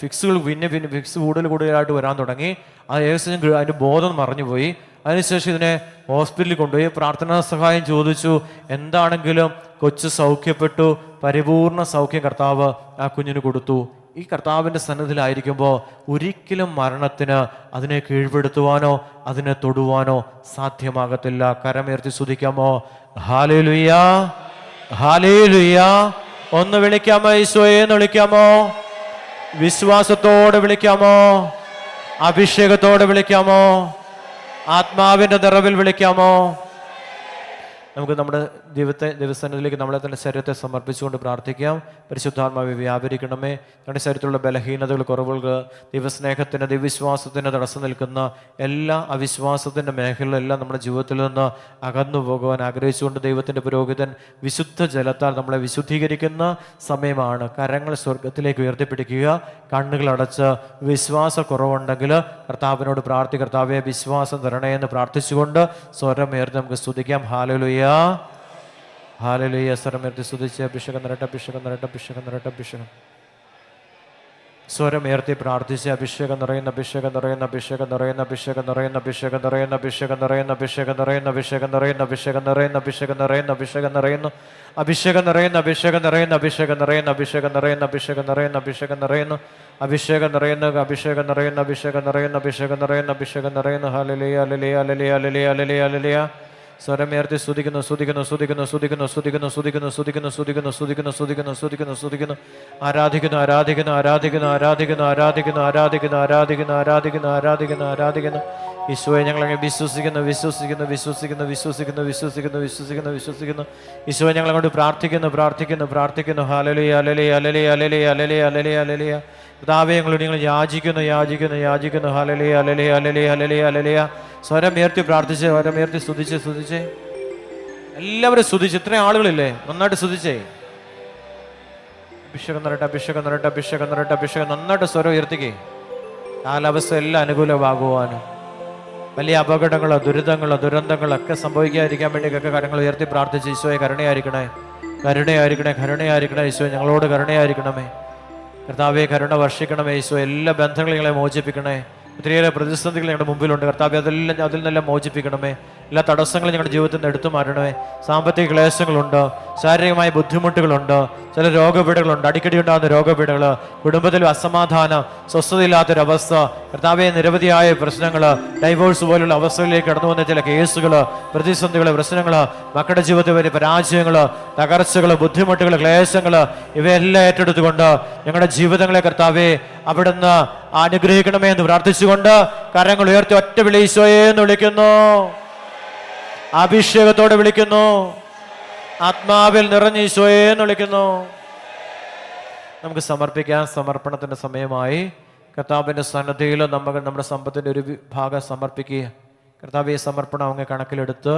ഫിക്സുകൾ പിന്നെ ഫിക്സ് കൂടുതലായിട്ട് വരാൻ തുടങ്ങി. അത് ഏകദേശം അതിൻ്റെ ബോധം മറഞ്ഞുപോയി. അതിനുശേഷം ഇതിനെ ഹോസ്പിറ്റലിൽ കൊണ്ടുപോയി പ്രാർത്ഥനാ സഹായം ചോദിച്ചു. എന്താണെങ്കിലും കൊച്ചു സൗഖ്യപ്പെട്ടു. പരിപൂർണ സൗഖ്യം കർത്താവ് ആ കുഞ്ഞിന് കൊടുത്തു. ഈ കർത്താവിൻ്റെ സന്നിധിയിലായിരിക്കുമ്പോൾ ഒരിക്കലും മരണത്തിന് അതിനെ കീഴ്പ്പെടുത്തുവാനോ അതിനെ തൊടുവാനോ സാധ്യമാകത്തില്ല. കരമുയർത്തി സ്തുതിക്കാമോ? ഹല്ലേലൂയ, ഹല്ലേലൂയ. ഒന്ന് വിളിക്കാമോ? ഈശോയെ എന്ന് വിളിക്കാമോ? വിശ്വാസത്തോടെ വിളിക്കാമോ? അഭിഷേകത്തോടെ വിളിക്കാമോ? ആത്മാവിൻ്റെ നിറവിൽ വിളിക്കാമോ? നമുക്ക് നമ്മുടെ ദൈവസന്നിധിയിലേക്ക് നമ്മളെ തന്നെ ശരീരത്തെ സമർപ്പിച്ചുകൊണ്ട് പ്രാർത്ഥിക്കാം. പരിശുദ്ധാത്മാവെ വ്യാപരിക്കണമേ. നമ്മുടെ ശരീരത്തിലുള്ള ബലഹീനതകൾ, കുറവുകൾ, ദൈവസ്നേഹത്തിന്, ദൈവവിശ്വാസത്തിന് തടസ്സം നിൽക്കുന്ന എല്ലാ അവിശ്വാസത്തിൻ്റെ മേഖലകളെല്ലാം നമ്മുടെ ജീവിതത്തിൽ നിന്ന് അകന്നു പോകുവാൻ ആഗ്രഹിച്ചുകൊണ്ട് ദൈവത്തിൻ്റെ പുരോഹിതൻ വിശുദ്ധ ജലത്താൽ നമ്മളെ വിശുദ്ധീകരിക്കുന്ന സമയമാണ്. കരങ്ങൾ സ്വർഗത്തിലേക്ക് ഉയർത്തിപ്പിടിക്കുക. കണ്ണുകളടച്ച് വിശ്വാസക്കുറവുണ്ടെങ്കിൽ കർത്താവിനോട് കർത്താവെ വിശ്വാസം തരണേ എന്ന് പ്രാർത്ഥിച്ചുകൊണ്ട് സ്വരമുയർത്തി നമുക്ക് സ്തുതിക്കാം. ഹല്ലേലൂയ, ഹല്ലേലൂയ. സ്വരമുയർത്തി സ്തുതിച്ച് അഭിഷേകം നിറയട്ടെ, അഭിഷേകം നിറയട്ടെ, അഭിഷേകം നിറയട്ടെ, അഭിഷേകം. സ്വരമുയർത്തി പ്രാർത്ഥിച്ച് അഭിഷേകം നിറയുന്ന, അഭിഷേകം നിറയുന്ന, അഭിഷേകം നിറയുന്ന, അഭിഷേകം നിറയുന്ന, അഭിഷേകം നിറയുന്ന, അഭിഷേകം നിറയുന്ന, അഭിഷേകം നിറയുന്ന, അഭിഷേകം നിറയുന്ന, അഭിഷേകം നിറയുന്ന, അഭിഷേകം നിറയുന്ന, അഭിഷേകം നിറയുന്നു, അഭിഷേകം നിറയുന്ന, അഭിഷേകം നിറയുന്ന, അഭിഷേകം നിറയുന്ന, അഭിഷേകം നിറയുന്ന, അഭിഷേകം നിറയുന്ന, അഭിഷേകം നിറയുന്നു, അഭിഷേകം നിറയുന്ന, അഭിഷേകം നിറയുന്ന, അഭിഷേകം നിറയുന്ന, അഭിഷേകം നിറയുന്ന, അഭിഷേകം നിറയുന്നു. ഹല്ലേലൂയ, ഹല്ലേലൂയ, ഹല്ലേലൂയ, ഹല്ലേലൂയ, ഹല്ലേലൂയ, ഹല്ലേലൂയ. സ്വരമുയർത്തി സ്തുതിക്കുന്നു, സ്തുതിക്കുന്നു, സ്തുതിക്കുന്നു, സ്തുതിക്കുന്നു, സ്തുതിക്കുന്നു, സ്തുതിക്കുന്നു, സ്തുതിക്കുന്നു, സ്തുതിക്കുന്നു, സ്തുതിക്കുന്നു, സ്തുതിക്കുന്നു, സ്തുതിക്കുന്നു, സ്തുതിക്കുന്നു, ആരാധിക്കുന്നു, ആരാധിക്കുന്നു, ആരാധിക്കുന്നു, ആരാധിക്കുന്നു, ആരാധിക്കുന്നു, ആരാധിക്കുന്നു, ആരാധിക്കുന്നു, ആരാധിക്കുന്നു, ആരാധിക്കുന്നു, ആരാധിക്കുന്നു. ഈശോയെ ഞങ്ങളങ്ങനെ വിശ്വസിക്കുന്നു, വിശ്വസിക്കുന്നു, വിശ്വസിക്കുന്നു, വിശ്വസിക്കുന്നു, വിശ്വസിക്കുന്നു, വിശ്വസിക്കുന്നു, വിശ്വസിക്കുന്നു. ഈശോയെ ഞങ്ങളങ്ങോട്ട് പ്രാർത്ഥിക്കുന്നു, പ്രാർത്ഥിക്കുന്നു, പ്രാർത്ഥിക്കുന്നു. ഹല്ലേലൂയ, ഹല്ലേലൂയ, ഹല്ലേലൂയ, ഹല്ലേലൂയ, ഹല്ലേലൂയ, ഹല്ലേലൂയ, ഹല്ലേലൂയ. പിതാവേ, ഞങ്ങളോട് നിങ്ങൾ യാചിക്കുന്നു, യാചിക്കുന്നു, യാചിക്കുന്നു. ഹല്ലേലൂയ, ഹല്ലേലൂയ, ഹല്ലേലൂയ, ഹല്ലേലൂയ, ഹല്ലേലൂയ. സ്വരമുയർത്തി പ്രാർത്ഥിച്ച്, സ്വരമുയർത്തി സ്തുതിച്ച് എല്ലാവരും സ്തുതിച്ച്. ഇത്രയും ആളുകളില്ലേ, നന്നായിട്ട് സ്തുതിച്ചേ. അഭിഷേകം നിറയട്ടെ, അഭിഷേകം നിറയട്ടെ, അഭിഷേകം നിറയട്ടെ, അഭിഷേകം. നന്നായിട്ട് സ്വരം ഉയർത്തിക്കേ. കാലാവസ്ഥ എല്ലാം അനുകൂലമാകുവാനും വലിയ അപകടങ്ങളോ ദുരിതങ്ങളോ ദുരന്തങ്ങളൊക്കെ സംഭവിക്കാതിരിക്കാൻ വേണ്ടിയൊക്കെ കാര്യങ്ങൾ ഉയർത്തി പ്രാർത്ഥിച്ച് ഈശോയെ കരുണയായിരിക്കണേ, കരുണയായിരിക്കണേ, കരുണയായിരിക്കണേ. ഈശോ ഞങ്ങളോട് കരുണയായിരിക്കണമേ. കർത്താവെ കരുണ വർഷിക്കണമേ. ഈശോ എല്ലാ ബന്ധങ്ങളും ഞങ്ങളെ മോചിപ്പിക്കണേ. ഒത്തിരിയേറെ പ്രതിസന്ധികൾ ഞങ്ങളുടെ മുമ്പിലുണ്ട് കർത്താവെ, അതിൽ നിന്നെല്ലാം മോചിപ്പിക്കണമേ. എല്ലാ തടസ്സങ്ങളും ഞങ്ങളുടെ ജീവിതത്തിൽ നിന്ന് എടുത്തു മാറ്റണമേ. സാമ്പത്തിക ക്ലേശങ്ങളുണ്ട്, ശാരീരികമായ ബുദ്ധിമുട്ടുകളുണ്ട്, ചില രോഗപീഠകളുണ്ട്, അടിക്കടി ഉണ്ടാകുന്ന രോഗപീഠകൾ, കുടുംബത്തിൽ അസമാധാനം, സ്വസ്ഥതയില്ലാത്തൊരവസ്ഥ, കർത്താവെ നിരവധിയായ പ്രശ്നങ്ങൾ, ഡൈവോഴ്സ് പോലുള്ള അവസ്ഥകളിലേക്ക് കടന്നു വന്ന ചില കേസുകൾ, പ്രതിസന്ധികൾ, പ്രശ്നങ്ങൾ, മക്കളുടെ ജീവിതത്തിൽ വലിയ പരാജയങ്ങൾ, തകർച്ചകൾ, ബുദ്ധിമുട്ടുകൾ, ക്ലേശങ്ങൾ, ഇവയെല്ലാം ഏറ്റെടുത്തുകൊണ്ട് ഞങ്ങളുടെ ജീവിതങ്ങളെ കർത്താവെ അവിടുന്ന് അനുഗ്രഹിക്കണമേ എന്ന് പ്രാർത്ഥിച്ചുകൊണ്ട് കരങ്ങൾ ഉയർത്തി ഒറ്റ വിളി ഈശോയെ എന്ന് വിളിക്കുന്നു. അഭിഷേകത്തോടെ വിളിക്കുന്നു, ആത്മാവിൽ നിറഞ്ഞ ഈശോയെ എന്ന് വിളിക്കുന്നു. നമുക്ക് സമർപ്പിക്കാൻ സമർപ്പണത്തിൻ്റെ സമയമായി. കർത്താവിൻ്റെ സന്നദ്ധിയിൽ നമ്മുടെ സമ്പത്തിൻ്റെ ഒരു ഭാഗം സമർപ്പിക്കുക. കർത്താവ് ഈ സമർപ്പണം അങ്ങ് കണക്കിലെടുത്ത്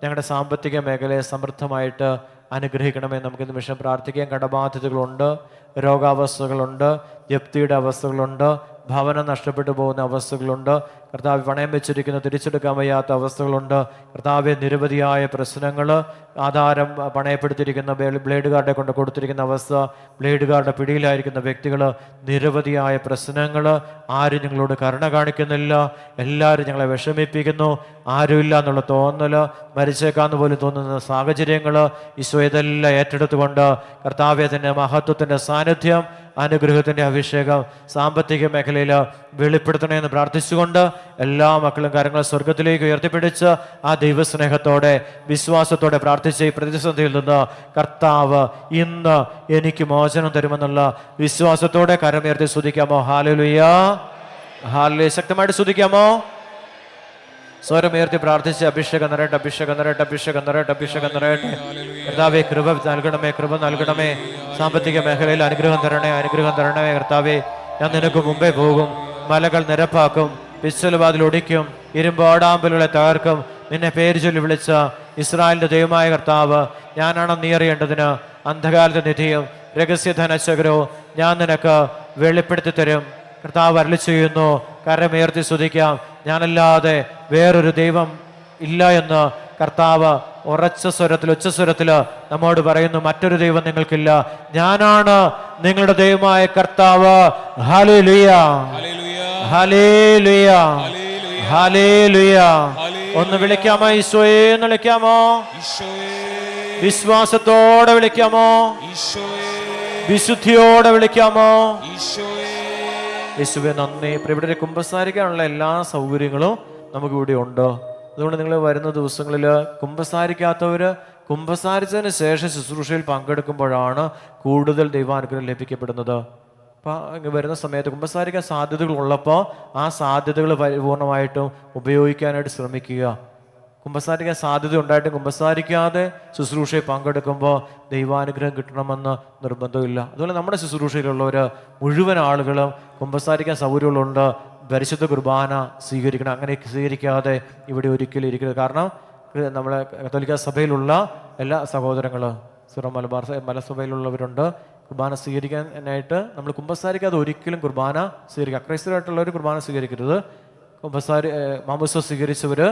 ഞങ്ങളുടെ സാമ്പത്തിക മേഖലയെ സമൃദ്ധമായിട്ട് അനുഗ്രഹിക്കണമേ. നമുക്ക് നിമിഷം പ്രാർത്ഥിക്കാൻ. കടബാധ്യതകളുണ്ട്, രോഗാവസ്ഥകളുണ്ട്, ജപ്തിയുടെ അവസ്ഥകളുണ്ട്, ഭവനം നഷ്ടപ്പെട്ടു പോകുന്ന അവസ്ഥകളുണ്ട്, കർത്താവ് പണയം വെച്ചിരിക്കുന്ന തിരിച്ചെടുക്കാൻ വയ്യാത്ത അവസ്ഥകളുണ്ട്. കർത്താവ് നിരവധിയായ പ്രശ്നങ്ങൾ, ആധാരം പണയപ്പെടുത്തിയിരിക്കുന്ന ബ്ലേഡ് കാർഡെ കൊണ്ട് കൊടുത്തിരിക്കുന്ന അവസ്ഥ, ബ്ലേഡ് കാർഡ് പിടിയിലായിരിക്കുന്ന വ്യക്തികൾ, നിരവധിയായ പ്രശ്നങ്ങൾ. ആരും ഞങ്ങളോട് കരുണ കാണിക്കുന്നില്ല, എല്ലാവരും ഞങ്ങളെ വിഷമിപ്പിക്കുന്നു, ആരുമില്ല എന്നുള്ള തോന്നൽ, മരിച്ചേക്കാന്ന് പോലും തോന്നുന്ന സാഹചര്യങ്ങൾ. ഈശോ ഇതെല്ലാം ഏറ്റെടുത്തുകൊണ്ട് കർത്താവ്യത്തിൻ്റെ മഹത്വത്തിൻ്റെ സാന്നിധ്യം, അനുഗ്രഹത്തിൻ്റെ അഭിഷേകം സാമ്പത്തിക മേഖലയിൽ വെളിപ്പെടുത്തണമെന്ന് പ്രാർത്ഥിച്ചുകൊണ്ട് എല്ലാ മക്കളും കാര്യങ്ങൾ സ്വർഗത്തിലേക്ക് ഉയർത്തിപ്പിടിച്ച് ആ ദൈവസ്നേഹത്തോടെ വിശ്വാസത്തോടെ പ്രാർത്ഥിച്ച് ഈ പ്രതിസന്ധിയിൽ നിന്ന് കർത്താവ് ഇന്ന് എനിക്ക് മോചനം തരുമെന്നുള്ള വിശ്വാസത്തോടെ കരമുയർത്തി സ്തുതിക്കാമോ? ഹല്ലേലൂയ, ഹല്ലേലൂയ. ശക്തമായിട്ട് സ്തുതിക്കാമോ? സ്വരമുയർത്തി പ്രാർത്ഥിച്ച് അഭിഷേകം നിറയട്ടെ, അഭിഷേകം നിറയട്ടെ, അഭിഷേകം നിറയട്ടെ, അഭിഷേകം നിറയട്ടെ. കർത്താവേ കൃപ നൽകണമേ, കൃപ നൽകണമേ. സാമ്പത്തിക മേഖലയിൽ അനുഗ്രഹം തരണേ, അനുഗ്രഹം തരണമേ. കർത്താവേ, ഞാൻ നിനക്ക് മുമ്പേ പോകും, മലകൾ നിരപ്പാക്കും, പിച്ചലുവാതിൽ ഒടിക്കും, ഇരുമ്പോടാമ്പലുകളെ തകർക്കും. നിന്നെ പേര് ചൊല്ലി വിളിച്ച ഇസ്രായേലിന്റെ ദൈവമായ കർത്താവ് ഞാനാണെന്ന് നീ അറിയേണ്ടതിന് അന്ധകാലത്തെ നിധിയും രഹസ്യധനശകരവും ഞാൻ നിനക്ക് വെളിപ്പെടുത്തി തരും. കർത്താവ് അരുളി ചെയ്യുന്നു. കരമുയർത്തി സ്തുതിക്കാം. ഞാനല്ലാതെ വേറൊരു ദൈവം ഇല്ല എന്ന് കർത്താവ് ഉറച്ച സ്വരത്തിൽ, ഉച്ചസ്വരത്തിൽ നമ്മോട് പറയുന്നു. മറ്റൊരു ദൈവം നിങ്ങൾക്കില്ല, ഞാനാണ് നിങ്ങളുടെ ദൈവമായ കർത്താവ്. ഹല്ലേലൂയ, ഹല്ലേലൂയ, ഹല്ലേലൂയ. ഒന്ന് വിളിക്കാമോ? ഈശോയെ എന്ന് വിളിക്കാമോ? വിശ്വാസത്തോടെ വിളിക്കാമോ? വിശുദ്ധിയോടെ വിളിക്കാമോ? യേശുവേ നന്ദി. ഇവിടെ കുമ്പസാരിക്കാനുള്ള എല്ലാ സൗകര്യങ്ങളും നമുക്ക് ഇവിടെ ഉണ്ട്. അതുകൊണ്ട് നിങ്ങൾ വരുന്ന ദിവസങ്ങളിൽ കുമ്പസാരിക്കാത്തവർ കുമ്പസാരിച്ചതിന് ശേഷം ശുശ്രൂഷയിൽ പങ്കെടുക്കുമ്പോഴാണ് കൂടുതൽ ദൈവാനുഗ്രഹം ലഭിക്കപ്പെടുന്നത്. അപ്പോൾ വരുന്ന സമയത്ത് കുമ്പസാരിക്കാൻ സാധ്യതകൾ ഉള്ളപ്പോൾ ആ സാധ്യതകൾ പരിപൂർണമായിട്ടും ഉപയോഗിക്കാനായിട്ട് ശ്രമിക്കുക. കുമ്പസാരിക്കാൻ സാധ്യത ഉണ്ടായിട്ടും കുമ്പസാരിക്കാതെ ശുശ്രൂഷയിൽ പങ്കെടുക്കുമ്പോൾ ദൈവാനുഗ്രഹം കിട്ടണമെന്ന് നിർബന്ധമില്ല. അതുപോലെ നമ്മുടെ ശുശ്രൂഷയിലുള്ളവർ മുഴുവൻ ആളുകളും കുമ്പസാരിക്കാൻ സൗകര്യങ്ങളുണ്ട്, പരിശുദ്ധ കുർബാന സ്വീകരിക്കണം. അങ്ങനെ സ്വീകരിക്കാതെ ഇവിടെ ഒരിക്കലും ഇരിക്കരുത്. കാരണം നമ്മളെ കത്തോലിക്ക സഭയിലുള്ള എല്ലാ സഹോദരങ്ങളും സിറോ മലബാർ മലസഭയിലുള്ളവരുണ്ട്. കുർബാന സ്വീകരിക്കാനായിട്ട് നമ്മൾ കുമ്പസാരിക്കാതെ ഒരിക്കലും കുർബാന സ്വീകരിക്കുക. അക്രൈസ്തവരായിട്ടുള്ളവർ കുർബാന സ്വീകരിക്കരുത്. മാമോദിസ സ്വീകരിച്ചവർ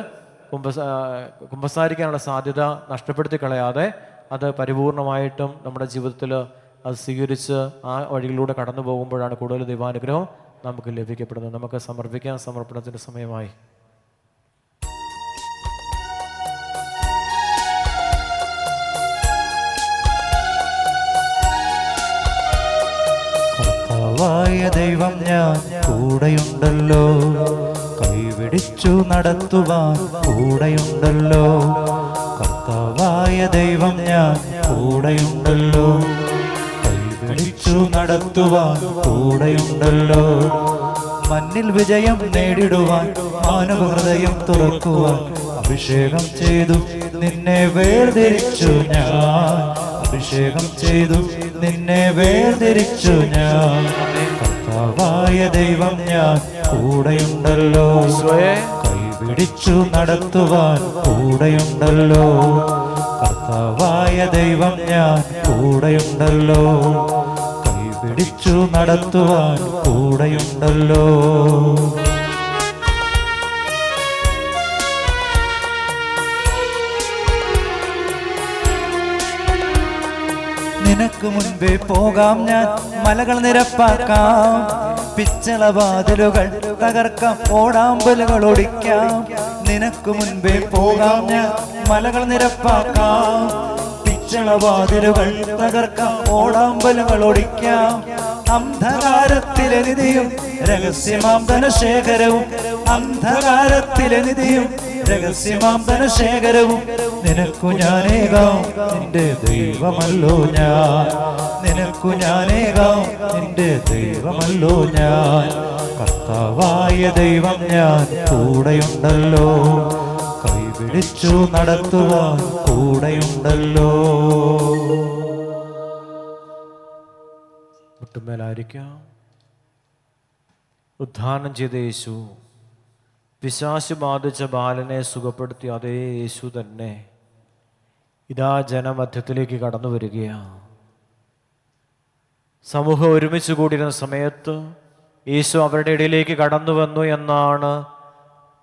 കുമ്പസാരിക്കാനുള്ള സാധ്യത നഷ്ടപ്പെടുത്തി കളയാതെ അത് പരിപൂർണമായിട്ടും നമ്മുടെ ജീവിതത്തിൽ അത് സ്വീകരിച്ച് ആ വഴികളിലൂടെ കടന്നു പോകുമ്പോഴാണ് കൂടുതൽ ദൈവാനുഗ്രഹം നമുക്ക് ലഭിക്കപ്പെടുന്നത്. നമുക്ക് സമർപ്പിക്കാൻ സമർപ്പണത്തിൻ്റെ സമയമായി. കർത്താവായ ദൈവം ഞാൻ കൂടെയുണ്ടല്ലോ, കൈപിടിച്ചു നടത്തുവാൻ കൂടെയുണ്ടല്ലോ. കർത്താവായ ദൈവം ഞാൻ കൂടെയുണ്ടല്ലോ, കൈപിടിച്ചു നടത്തുവാൻ കൂടെയുണ്ടല്ലോ. മണ്ണിൽ വിജയം നേടിടുവാൻ മാനവഹൃദയം തുറക്കുവാൻ അഭിഷേകം ചെയ്തു നിന്നെ വേർതിരിച്ചു ഞാൻ. അഭിഷേകം ചെയ്തു നിന്നെ വേർതിരിച്ചു ഞാൻ. കർത്താവായ ദൈവം ഞാൻ കൂടെയുണ്ടല്ലോ, കൈപിടിച്ചു നടത്തുവാൻ കൂടെയുണ്ടല്ലോ. കർത്താവായ ദൈവം ഞാൻ കൂടെയുണ്ടല്ലോ, കൈപിടിച്ചു നടത്തുവാൻ കൂടെയുണ്ടല്ലോ. നിനക്ക് മുൻപേ പോകാം ഞാൻ, മലകൾ നിരപ്പാക്കാം, പിച്ചളവാതിലുകൾ തകർക്കാം, ഓടാമ്പലുകൾ ഒടിക്കാം. നിനക്ക് മുൻപേ പോകാം ഞാൻ, മലകൾ നിരപ്പാക്കാം, പിച്ചളവാതിലുകൾ തകർക്കാം, ഓടാമ്പലുകൾ ഒടിക്കാം. അന്ധകാരത്തിലെ നിധിയും രഹസ്യമാം ധനശേഖരവും, അന്ധകാരത്തിലെ നിധിയും രഹസ്യമാം ധനശേഖരവും നിനക്കു ഞാനേകാം, നിന്റെ ദൈവമല്ലോ ഞാൻ. നിനക്കു ഞാനേകാം, നിന്റെ ദൈവമല്ലോ ഞാൻ. കർത്താവായ ദൈവം ഞാൻ കൂടെയുണ്ടല്ലോ, വിളിച്ചു നടത്തുവാൻ കൂടെയുണ്ടല്ലോ. മുട്ടുമേലായിരിക്കാം. ഉദ്ധാനം ചെയ്ത യേശു, പിശാച് ബാധിച്ച ബാലനെ സുഖപ്പെടുത്തിയ അതേ യേശു തന്നെ ഇതാ ജനമധ്യത്തിലേക്ക് കടന്നു വരികയാണ്. സമൂഹം ഒരുമിച്ച് കൂടിയിരുന്ന സമയത്ത് യേശു അവരുടെ ഇടയിലേക്ക് കടന്നു വന്നു എന്നാണ്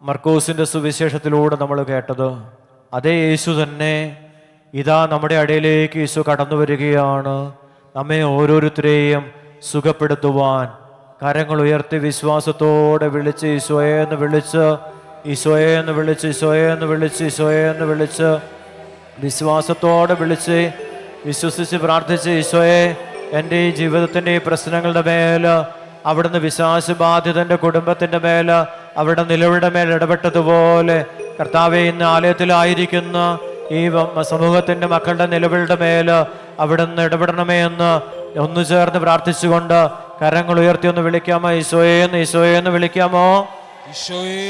മർക്കോസിൻ്റെ സുവിശേഷത്തിലൂടെ നമ്മൾ കേട്ടത്. അതേ യേശു തന്നെ ഇതാ നമ്മുടെ ഇടയിലേക്ക് യേശു കടന്നു വരികയാണ്, നമ്മെ ഓരോരുത്തരെയും സുഖപ്പെടുത്തുവാൻ. കരങ്ങൾ ഉയർത്തി വിശ്വാസത്തോടെ വിളിച്ച് ഈശോയെ എന്ന് വിളിച്ച്, ഈശോയെ എന്ന് വിളിച്ച്, ഈശോയെ എന്ന് വിളിച്ച്, ഈശോയെ എന്ന് വിളിച്ച്, വിശ്വാസത്തോടെ വിളിച്ച് വിശ്വസിച്ച് പ്രാർത്ഥിച്ച്, ഈശോയെ എൻ്റെ ഈ ജീവിതത്തിൻ്റെ ഈ പ്രശ്നങ്ങളുടെ മേൽ അവിടുന്ന് പിശാച് ബാധിതൻ്റെ കുടുംബത്തിൻ്റെ മേൽ അവിടെ നിലവിളുടെ മേൽ ഇടപെട്ടതുപോലെ കർത്താവെ ഇന്ന് ആലയത്തിലായിരിക്കുന്ന ഈ സമൂഹത്തിൻ്റെ മക്കളുടെ നിലവിളുടെ മേൽ അവിടുന്ന് ഇടപെടണമേ എന്ന് ഒന്നു ചേർന്ന് പ്രാർത്ഥിച്ചുകൊണ്ട് കരങ്ങൾ ഉയർത്തി ഒന്ന് വിളിക്കാമോ? ഈശോയെ എന്ന്, ഈശോയെ എന്ന് വിളിക്കാമോ? ഈശോയേ.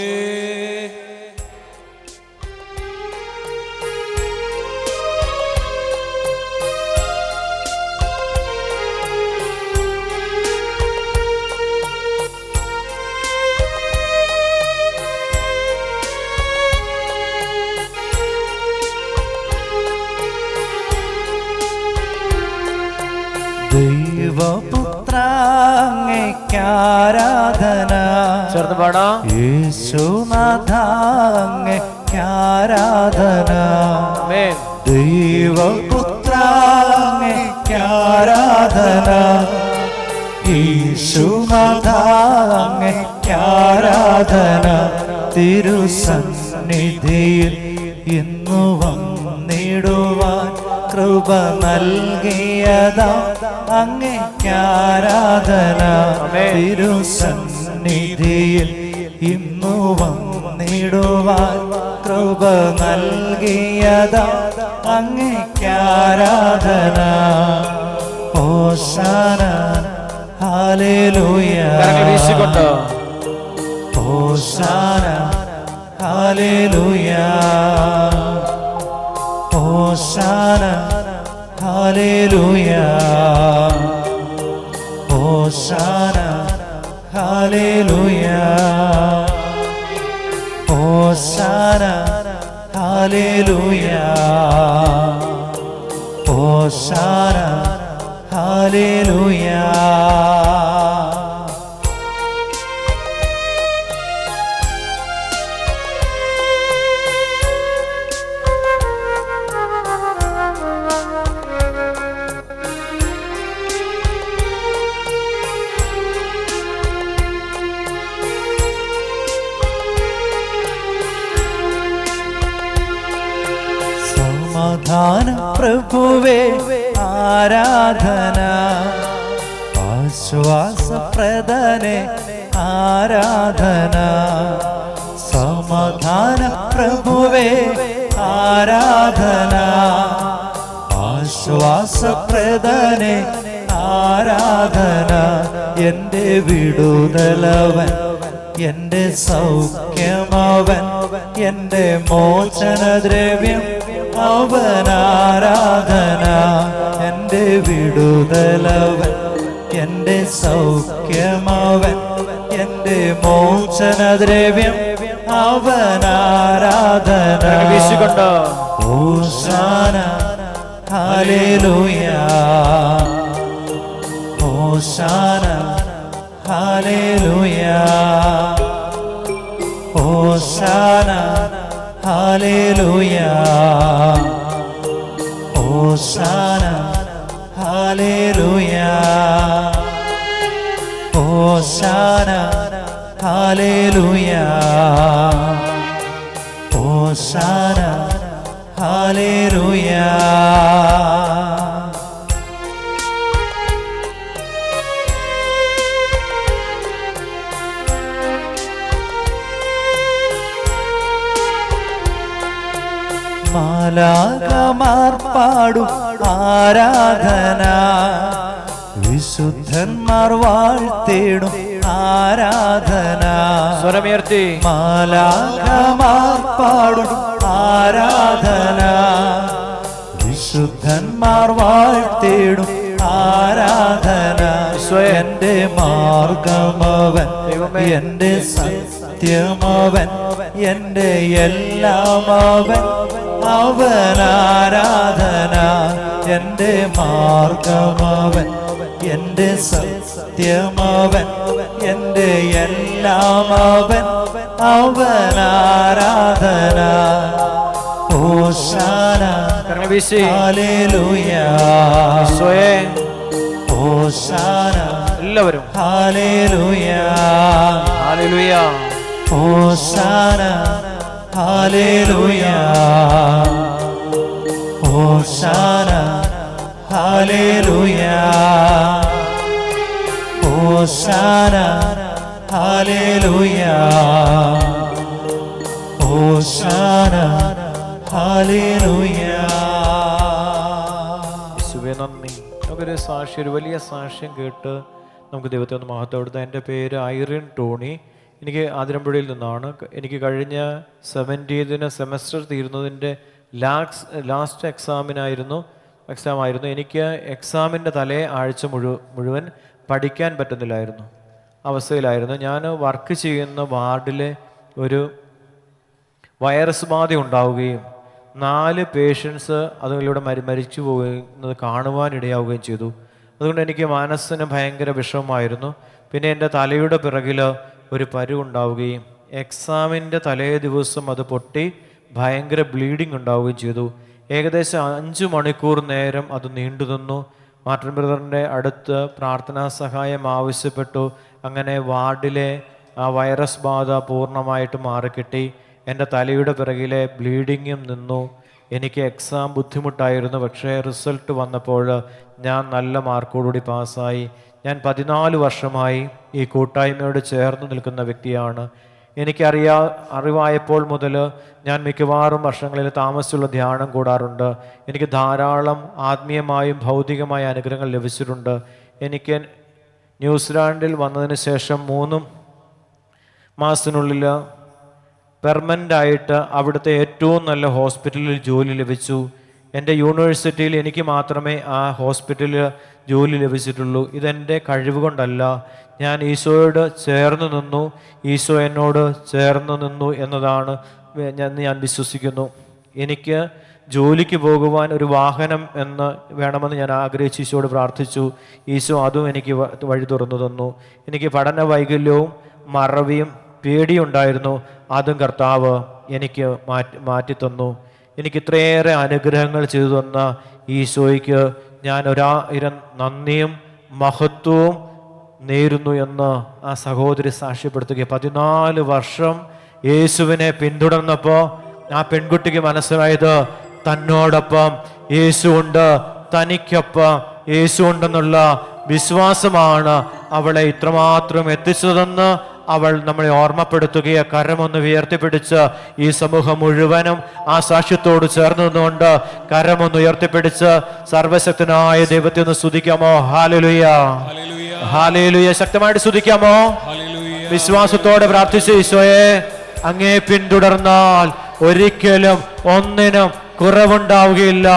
ദൈവപുത്രാങ്ങയ്ക്കാരാധന, ചേർന്ന് പാടാം. യേശുനാഥാങ്ങയ്ക്കാരാധന, ദൈവപുത്രാങ്ങയ്ക്കാരാധന, യേശുനാഥാങ്ങയ്ക്കാരാധന. തിരുസന്നിധിയിൽ ഇന്നു വന്നിടുവാൻ കൃപ നൽകിയതാ അങ്ങയ്ക്കാരാധന. തിരുസന്നിധിയിൽ ഇന്നു വന്നിടുവാൻ കൃപ നൽകിയതാ അങ്ങയ്ക്കാരാധന. ഹോശാന ഹല്ലേലൂയ, ഹോശാന ഹല്ലേലൂയ, ഹോശാന ഹല്ലേലൂയ, ഹോശാന ഹല്ലേലൂയ, ഹോശാന ഹല്ലേലൂയ, ഹോശാന ഹല്ലേലൂയ. സമാധാന പ്രഭുവേ ആരാധന, ആശ്വാസപ്രദനെ ആരാധന. സമാധാന പ്രഭുവേ ആരാധന, ആശ്വാസപ്രദനെ ആരാധന. എൻ്റെ വിടുതലവൻ, എൻ്റെ സൗഖ്യമവൻ, എൻ്റെ മോചനദ്രവ്യം അവനാരാധന. എൻ്റെ വിടുതലവൻ, എൻ്റെ സൗഖ്യമവൻ, എൻ്റെ മോചനദ്രവ്യം അവനാരാധന. ഹോശാന ഹല്ലേലൂയ, ഹോശാന ഹല്ലേലൂയ, ഹോശാന ഹല്ലേലൂയ, ഹോശാന ഹല്ലേലൂയ, ഹോശാന ഹല്ലേലൂയ, ഹോശാന ഹല്ലേലൂയ. മാലാഖമാർ പാടും ആരാധന, വിശുദ്ധന്മാർ വാഴ്ത്തിടും ആരാധന. സ്വരമുയർത്തി മാലാഖമാർ പാടും ആരാധന. വിശുദ്ധന്മാർ വാഴ്ത്തിടും ആരാധന. എന്റെ മാർഗമവൻ, എന്റെ സത്യമവൻ, എന്റെ എല്ലാം അവൻ. അവൻ ആരാധന. എന്റെ മാർഗമവൻ, എന്റെ സത്യമവൻ, എന്റെ എല്ലാം അവൻ. അവൻ ആരാധന. ഹോശാന ഹല്ലേലൂയ. ഹോശാന എല്ലാവരും ഹല്ലേലൂയ. ഹല്ലേലൂയ. ഹോശാന ഹല്ലേലൂയ. ഹോശാന ഹല്ലേലൂയ. ഹോശാന ഹല്ലേലൂയ. ഹോശാന ഹല്ലേലൂയ. യേശുവേ നന്ദി. നമുക്കൊരു സാക്ഷ്യം, ഒരു വലിയ സാക്ഷ്യം കേട്ട് നമുക്ക് ദൈവത്തെ ഒന്ന് മഹത്വപ്പെടുത്താം. എൻ്റെ പേര് ഐറിൻ ടോണി. എനിക്ക് ആതിരമ്പുഴയിൽ നിന്നാണ്. എനിക്ക് കഴിഞ്ഞ 17th സെമസ്റ്റർ തീരുന്നതിൻ്റെ ലാസ്റ്റ് എക്സാമായിരുന്നു. എനിക്ക് എക്സാമിൻ്റെ തലേ ആഴ്ച മുഴുവൻ പഠിക്കാൻ പറ്റുന്നില്ലായിരുന്നു അവസ്ഥയിലായിരുന്നു. ഞാൻ വർക്ക് ചെയ്യുന്ന വാർഡിലെ ഒരു വൈറസ് ബാധ ഉണ്ടാവുകയും 4 പേഷ്യൻസ് അതിലൂടെ മരിച്ചു പോകുന്നത് കാണുവാനിടയാവുകയും ചെയ്തു. അതുകൊണ്ട് എനിക്ക് മനസ്സിന് ഭയങ്കര വിഷമമായിരുന്നു. പിന്നെ എൻ്റെ തലയുടെ പിറകിൽ ഒരു പരുവുണ്ടാവുകയും എക്സാമിൻ്റെ തലേ ദിവസം അത് പൊട്ടി ഭയങ്കര ബ്ലീഡിങ് ഉണ്ടാവുകയും ചെയ്തു. ഏകദേശം 5 മണിക്കൂർ നേരം അത് നീണ്ടു നിന്നു. മാർട്ടിൻ ബ്രദറിൻ്റെ അടുത്ത് പ്രാർത്ഥനാ സഹായം ആവശ്യപ്പെട്ടു. അങ്ങനെ വാർഡിലെ ആ വൈറസ് ബാധ പൂർണ്ണമായിട്ട് മാറിക്കിട്ടി. എൻ്റെ തലയുടെ പിറകിലെ ബ്ലീഡിങ്ങും നിന്നു. എനിക്ക് എക്സാം ബുദ്ധിമുട്ടായിരുന്നു. പക്ഷേ റിസൾട്ട് വന്നപ്പോൾ ഞാൻ നല്ല മാർക്കോടുകൂടി പാസ്സായി. ഞാൻ 14 വർഷമായി ഈ കൂട്ടായ്മയോട് ചേർന്ന് നിൽക്കുന്ന വ്യക്തിയാണ്. അറിവായപ്പോൾ മുതൽ ഞാൻ മിക്കവാറും വർഷങ്ങളിൽ താമസിച്ചുള്ള ധ്യാനം കൂടാറുണ്ട്. എനിക്ക് ധാരാളം ആത്മീയമായും ഭൗതികമായ അനുഗ്രഹങ്ങൾ ലഭിച്ചിട്ടുണ്ട്. എനിക്ക് ന്യൂസിലാൻഡിൽ വന്നതിന് ശേഷം 3 മാസത്തിനുള്ളിൽ പെർമനൻ്റായിട്ട് അവിടുത്തെ ഏറ്റവും നല്ല ഹോസ്പിറ്റലിൽ ജോലി ലഭിച്ചു. എൻ്റെ യൂണിവേഴ്സിറ്റിയിൽ എനിക്ക് മാത്രമേ ആ ഹോസ്പിറ്റലിൽ ജോലി ലഭിച്ചിട്ടുള്ളൂ. ഇതെൻ്റെ കഴിവ് കൊണ്ടല്ല. ഞാൻ ഈശോയോട് ചേർന്ന് നിന്നു, ഈശോ എന്നോട് ചേർന്ന് നിന്നു എന്നതാണ് ഞാൻ വിശ്വസിക്കുന്നു. എനിക്ക് ജോലിക്ക് പോകുവാൻ ഒരു വാഹനം വേണമെന്ന് ഞാൻ ആഗ്രഹിച്ച് ഈശോയോട് പ്രാർത്ഥിച്ചു. ഈശോ അതും എനിക്ക് വഴി തുറന്നു തന്നു. എനിക്ക് പഠന വൈകല്യവും മറവിയും പേടിയുണ്ടായിരുന്നു. അതും കർത്താവ് എനിക്ക് മാറ്റിത്തന്നു. എനിക്ക് ഇത്രയേറെ അനുഗ്രഹങ്ങൾ ചെയ്തു തന്ന ഈശോയ്ക്ക് ഞാൻ 1000 നന്ദിയും മഹത്വവും നേരുന്നു എന്ന് ആ സഹോദരി സാക്ഷ്യപ്പെടുത്തുക. 14 വർഷം യേശുവിനെ പിന്തുടർന്നപ്പോൾ ആ പെൺകുട്ടിക്ക് മനസ്സിലായത് തന്നോടൊപ്പം യേശുവുണ്ട്, തനിക്കൊപ്പം യേശുവുണ്ടെന്നുള്ള വിശ്വാസമാണ് അവളെ ഇത്രമാത്രം എത്തിച്ചതെന്ന് അവൾ നമ്മളെ ഓർമ്മപ്പെടുത്തുകയെ. കരമൊന്ന് ഉയർത്തിപ്പിടിച്ച് ഈ സമൂഹം മുഴുവനും ആ സാക്ഷ്യത്തോട് ചേർന്ന് നിന്നുകൊണ്ട് കരമൊന്ന് ഉയർത്തിപ്പിടിച്ച് സർവശക്തനായ ദൈവത്തെ ഒന്ന് സ്തുതിക്കാമോ? ഹല്ലേലൂയ, ഹല്ലേലൂയ. ശക്തമായിട്ട് സ്തുതിക്കാമോ? വിശ്വാസത്തോടെ പ്രാർത്ഥിച്ച് ഈശോയെ, അങ്ങേ പിന്തുടർന്നാൽ ഒരിക്കലും ഒന്നിനും കുറവുണ്ടാവുകയില്ല.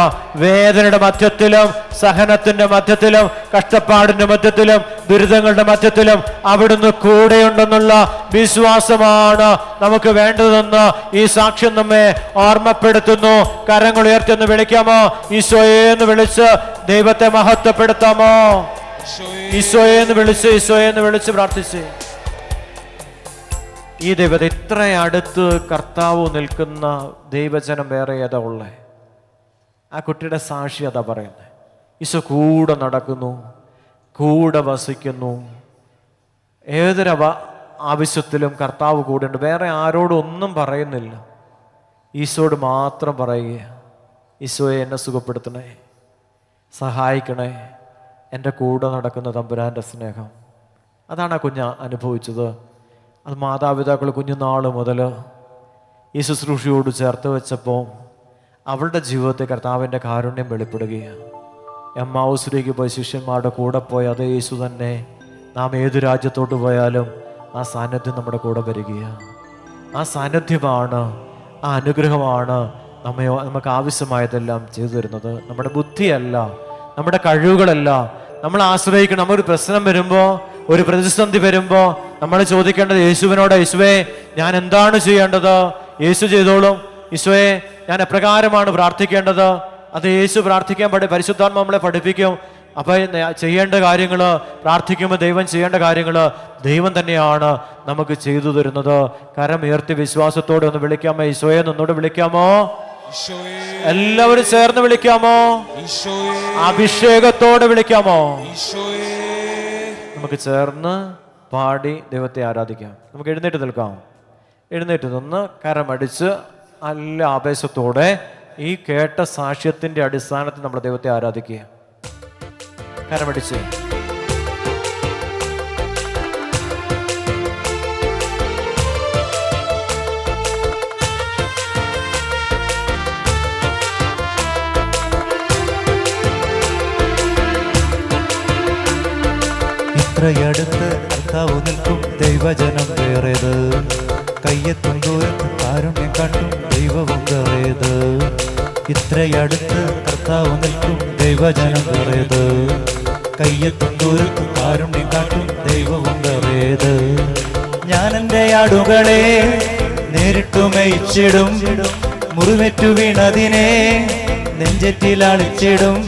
വേദനയുടെ മധ്യത്തിലും സഹനത്തിന്റെ മധ്യത്തിലും കഷ്ടപ്പാടിന്റെ മധ്യത്തിലും ദുരിതങ്ങളുടെ മധ്യത്തിലും അവിടുന്ന് കൂടെയുണ്ടെന്നുള്ള വിശ്വാസമാണ് നമുക്ക് വേണ്ടതെന്ന് ഈ സാക്ഷ്യം നമ്മെ ഓർമ്മപ്പെടുത്തുന്നു. കരങ്ങൾ ഉയർത്തിയൊന്ന് വിളിക്കാമോ? ഈശോയെ എന്ന് വിളിച്ച് ദൈവത്തെ മഹത്വപ്പെടുത്താമോ? ഈശോയെ എന്ന് വിളിച്ച് പ്രാർത്ഥിച്ച് ഈ ദൈവത്തെ ഇത്ര അടുത്ത് കർത്താവ് നിൽക്കുന്ന ദൈവജനം വേറെ ഏതാ ഉള്ളേ? ആ കുട്ടിയുടെ സാക്ഷി അതാ പറയുന്നത്. ഈശോ കൂടെ നടക്കുന്നു, കൂടെ വസിക്കുന്നു. ഏതൊരു ആവശ്യത്തിലും കർത്താവ് കൂടെ ഉണ്ട്. വേറെ ആരോടും ഒന്നും പറയുന്നില്ല, ഈശോയോട് മാത്രം പറയുക. ഈശോയെ, എന്നെ സുഖപ്പെടുത്തണേ, സഹായിക്കണേ. എൻ്റെ കൂടെ നടക്കുന്ന തമ്പുരാൻ്റെ സ്നേഹം അതാണ് ആ കുഞ്ഞ് അനുഭവിച്ചത്. അത് മാതാപിതാക്കൾ കുഞ്ഞുനാൾ മുതൽ ഈ ശുശ്രൂഷയോട് ചേർത്ത് വെച്ചപ്പോൾ അവളുടെ ജീവിതത്തെ കർത്താവിൻ്റെ കാരുണ്യം വെളിപ്പെടുകയാണ്. എമ്മാവൂസിലേക്ക് പോയി ശിഷ്യന്മാരുടെ കൂടെ പോയി അതേ യേശു തന്നെ നാം ഏതു രാജ്യത്തോട്ട് പോയാലും ആ സാന്നിധ്യം നമ്മുടെ കൂടെ വരികയാണ്. ആ സാന്നിധ്യമാണ്, ആ അനുഗ്രഹമാണ് നമുക്ക് ആവശ്യമായതെല്ലാം ചെയ്തു തരുന്നത്. നമ്മുടെ ബുദ്ധിയല്ല, നമ്മുടെ കഴിവുകളല്ല. നമ്മൾ ആശ്രയിക്കണം. നമ്മൊരു പ്രശ്നം വരുമ്പോൾ, ഒരു പ്രതിസന്ധി വരുമ്പോൾ നമ്മൾ ചോദിക്കേണ്ടത് യേശുവിനോട്, യേശുവേ ഞാൻ എന്താണ് ചെയ്യേണ്ടത്? യേശു ചെയ്തോളും. ഈശോയെ ഞാൻ എപ്രകാരമാണ് പ്രാർത്ഥിക്കേണ്ടത്? അത് യേശു പ്രാർത്ഥിക്കാൻ പരിശുദ്ധാത്മ നമ്മളെ പഠിപ്പിക്കും. അപ്പൊ ചെയ്യേണ്ട കാര്യങ്ങൾ, പ്രാർത്ഥിക്കുമ്പോൾ ദൈവം ചെയ്യേണ്ട കാര്യങ്ങൾ ദൈവം തന്നെയാണ് നമുക്ക് ചെയ്തു തരുന്നത്. കരമുയർത്തി വിശ്വാസത്തോടെ ഒന്ന് വിളിക്കാമോ? ഈശോയെ ഒന്നുകൂടെ വിളിക്കാമോ? എല്ലാവരും ചേർന്ന് വിളിക്കാമോ? അഭിഷേകത്തോടെ വിളിക്കാമോ? നമുക്ക് ചേർന്ന് പാടി ദൈവത്തെ ആരാധിക്കാം. നമുക്ക് എഴുന്നേറ്റ് നിൽക്കാം. എഴുന്നേറ്റ് നിന്ന് കരമടിച്ച് നല്ല ആവേശത്തോടെ ഈ കേട്ട സാക്ഷ്യത്തിന്റെ അടിസ്ഥാനത്തിൽ നമ്മൾ ദൈവത്തെ ആരാധിക്കുക. കരമടിച്ച് ഇത്രയടുത്ത് കർത്താവ് നിൽക്കും ദൈവജനം വേറേത്, കയ്യെത്തും ദൂരത്ത് കാരുണ്യം കണ്ടും ദൈവവും വേറേത്. ഇത്രയടുത്ത് കർത്താവ് നിൽക്കും ദൈവജനം വേറേത്, കയ്യെത്തും ദൂരത്ത് കാരുണ്യം കാട്ടും ദൈവവും വേറേത്. ഞാൻ എൻ്റെ ആടുകളെ നേരിട്ടു മേയിച്ചിടും, മുറിവേറ്റു വീണതിനെ നെഞ്ചറ്റിലാളിച്ചിടും.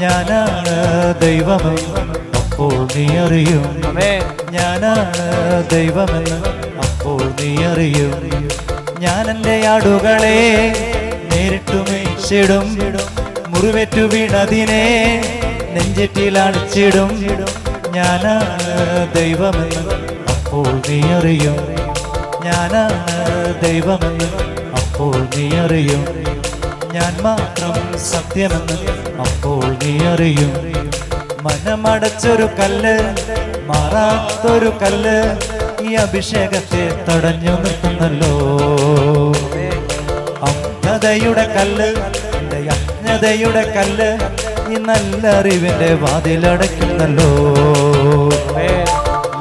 ഞാനാണ് ദൈവമെന്ന് അപ്പോൾ നീ അറിയും, ഞാനാണ് ദൈവമെന്ന് അപ്പോൾ നീ അറിയും. ഞാൻ എൻ്റെ ആടുകളെ നേരിട്ടു മേയിച്ചിടും, മുറിവേറ്റു വീണതിനെ നെഞ്ചറ്റിലാളിച്ചിടും. ഞാനാണ് ദൈവമെന്ന് അപ്പോൾ നീ അറിയും, ഞാനാണ് ദൈവമെന്ന് അപ്പോൾ നീ അറിയും. ഞാൻ മാത്രം സത്യമെന്ന് അപ്പോൾ നീ അറിയും. മനമടച്ചൊരു കല്ല്, മാറാത്തൊരു കല്ല്, ഈ അഭിഷേകത്തെ തടഞ്ഞു നിർത്തുന്നല്ലോ. അജ്ഞതയുടെ കല്ല്, എൻ്റെ അജ്ഞതയുടെ കല്ല്, ഈ നല്ല അറിവിന്റെ വാതിലടയ്ക്കുന്നല്ലോ.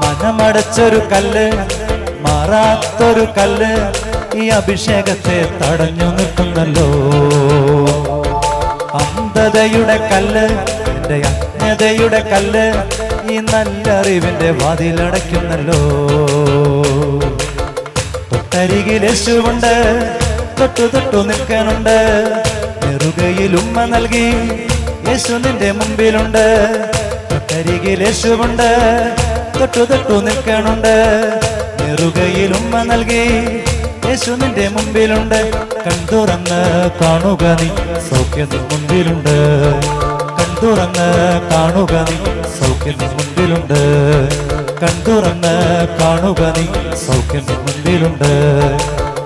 മനമടച്ചൊരു കല്ല്, മാറാത്തൊരു കല്ല്, ഈ അഭിഷേകത്തെ തടഞ്ഞു നിർത്തുന്നല്ലോ. അന്ധതയുടെ കല്ല്, എൻ്റെ അജ്ഞതയുടെ കല്ല്, ഈ നല്ല അറിവിന്റെ വാതിലടയ്ക്കുന്നല്ലോ. തൊട്ടരികിൽ യേശുവുണ്ട്, തൊട്ടു തൊട്ടു നിൽക്കാനുണ്ട്. നെറുകയിൽ ഉമ്മ നൽകി യേശു നിന്റെ മുമ്പിലുണ്ട്. തൊട്ടരികിൽ യേശുവുണ്ട്, തൊട്ടു തൊട്ടു നിൽക്കാനുണ്ട്. നെറുകയിൽ ഉമ്മ നൽകി യേശു നിന്റെ മുമ്പിലുണ്ട്. കൺതുറന്ന് കാണുക നീ, സൗഖ്യം മുമ്പിലുണ്ട്. കൺതുറന്ന് കാണുക നീ, സൗഖ്യം മുമ്പിലുണ്ട്. കൺതുറന്ന് കാണുക നീ, സൗഖ്യം മുമ്പിലുണ്ട്.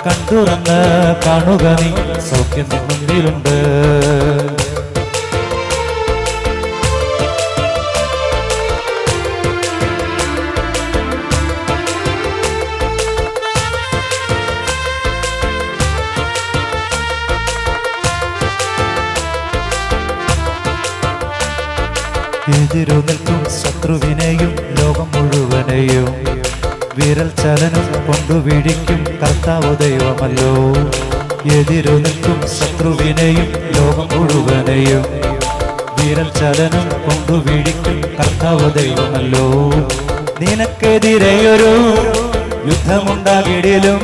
കൺതുറന്ന് കാണുക നീ, സൗഖ്യം മുമ്പിലുണ്ട്. എതിരു നിൽക്കും ശത്രുവിനെയും ലോകം മുഴുവനെയും വിരൽ ചലനം കൊണ്ടു വീഴിക്കും കർത്താവ് ദൈവമല്ലോ. എതിരു നിൽക്കും ശത്രുവിനെയും ലോകം മുഴുവനെയും വിരൽ ചലനം കൊണ്ടു വീഴിക്കും കർത്താവ് ദൈവമല്ലോ. നിനക്കെതിരെയൊരു യുദ്ധമുണ്ടാകിടിലും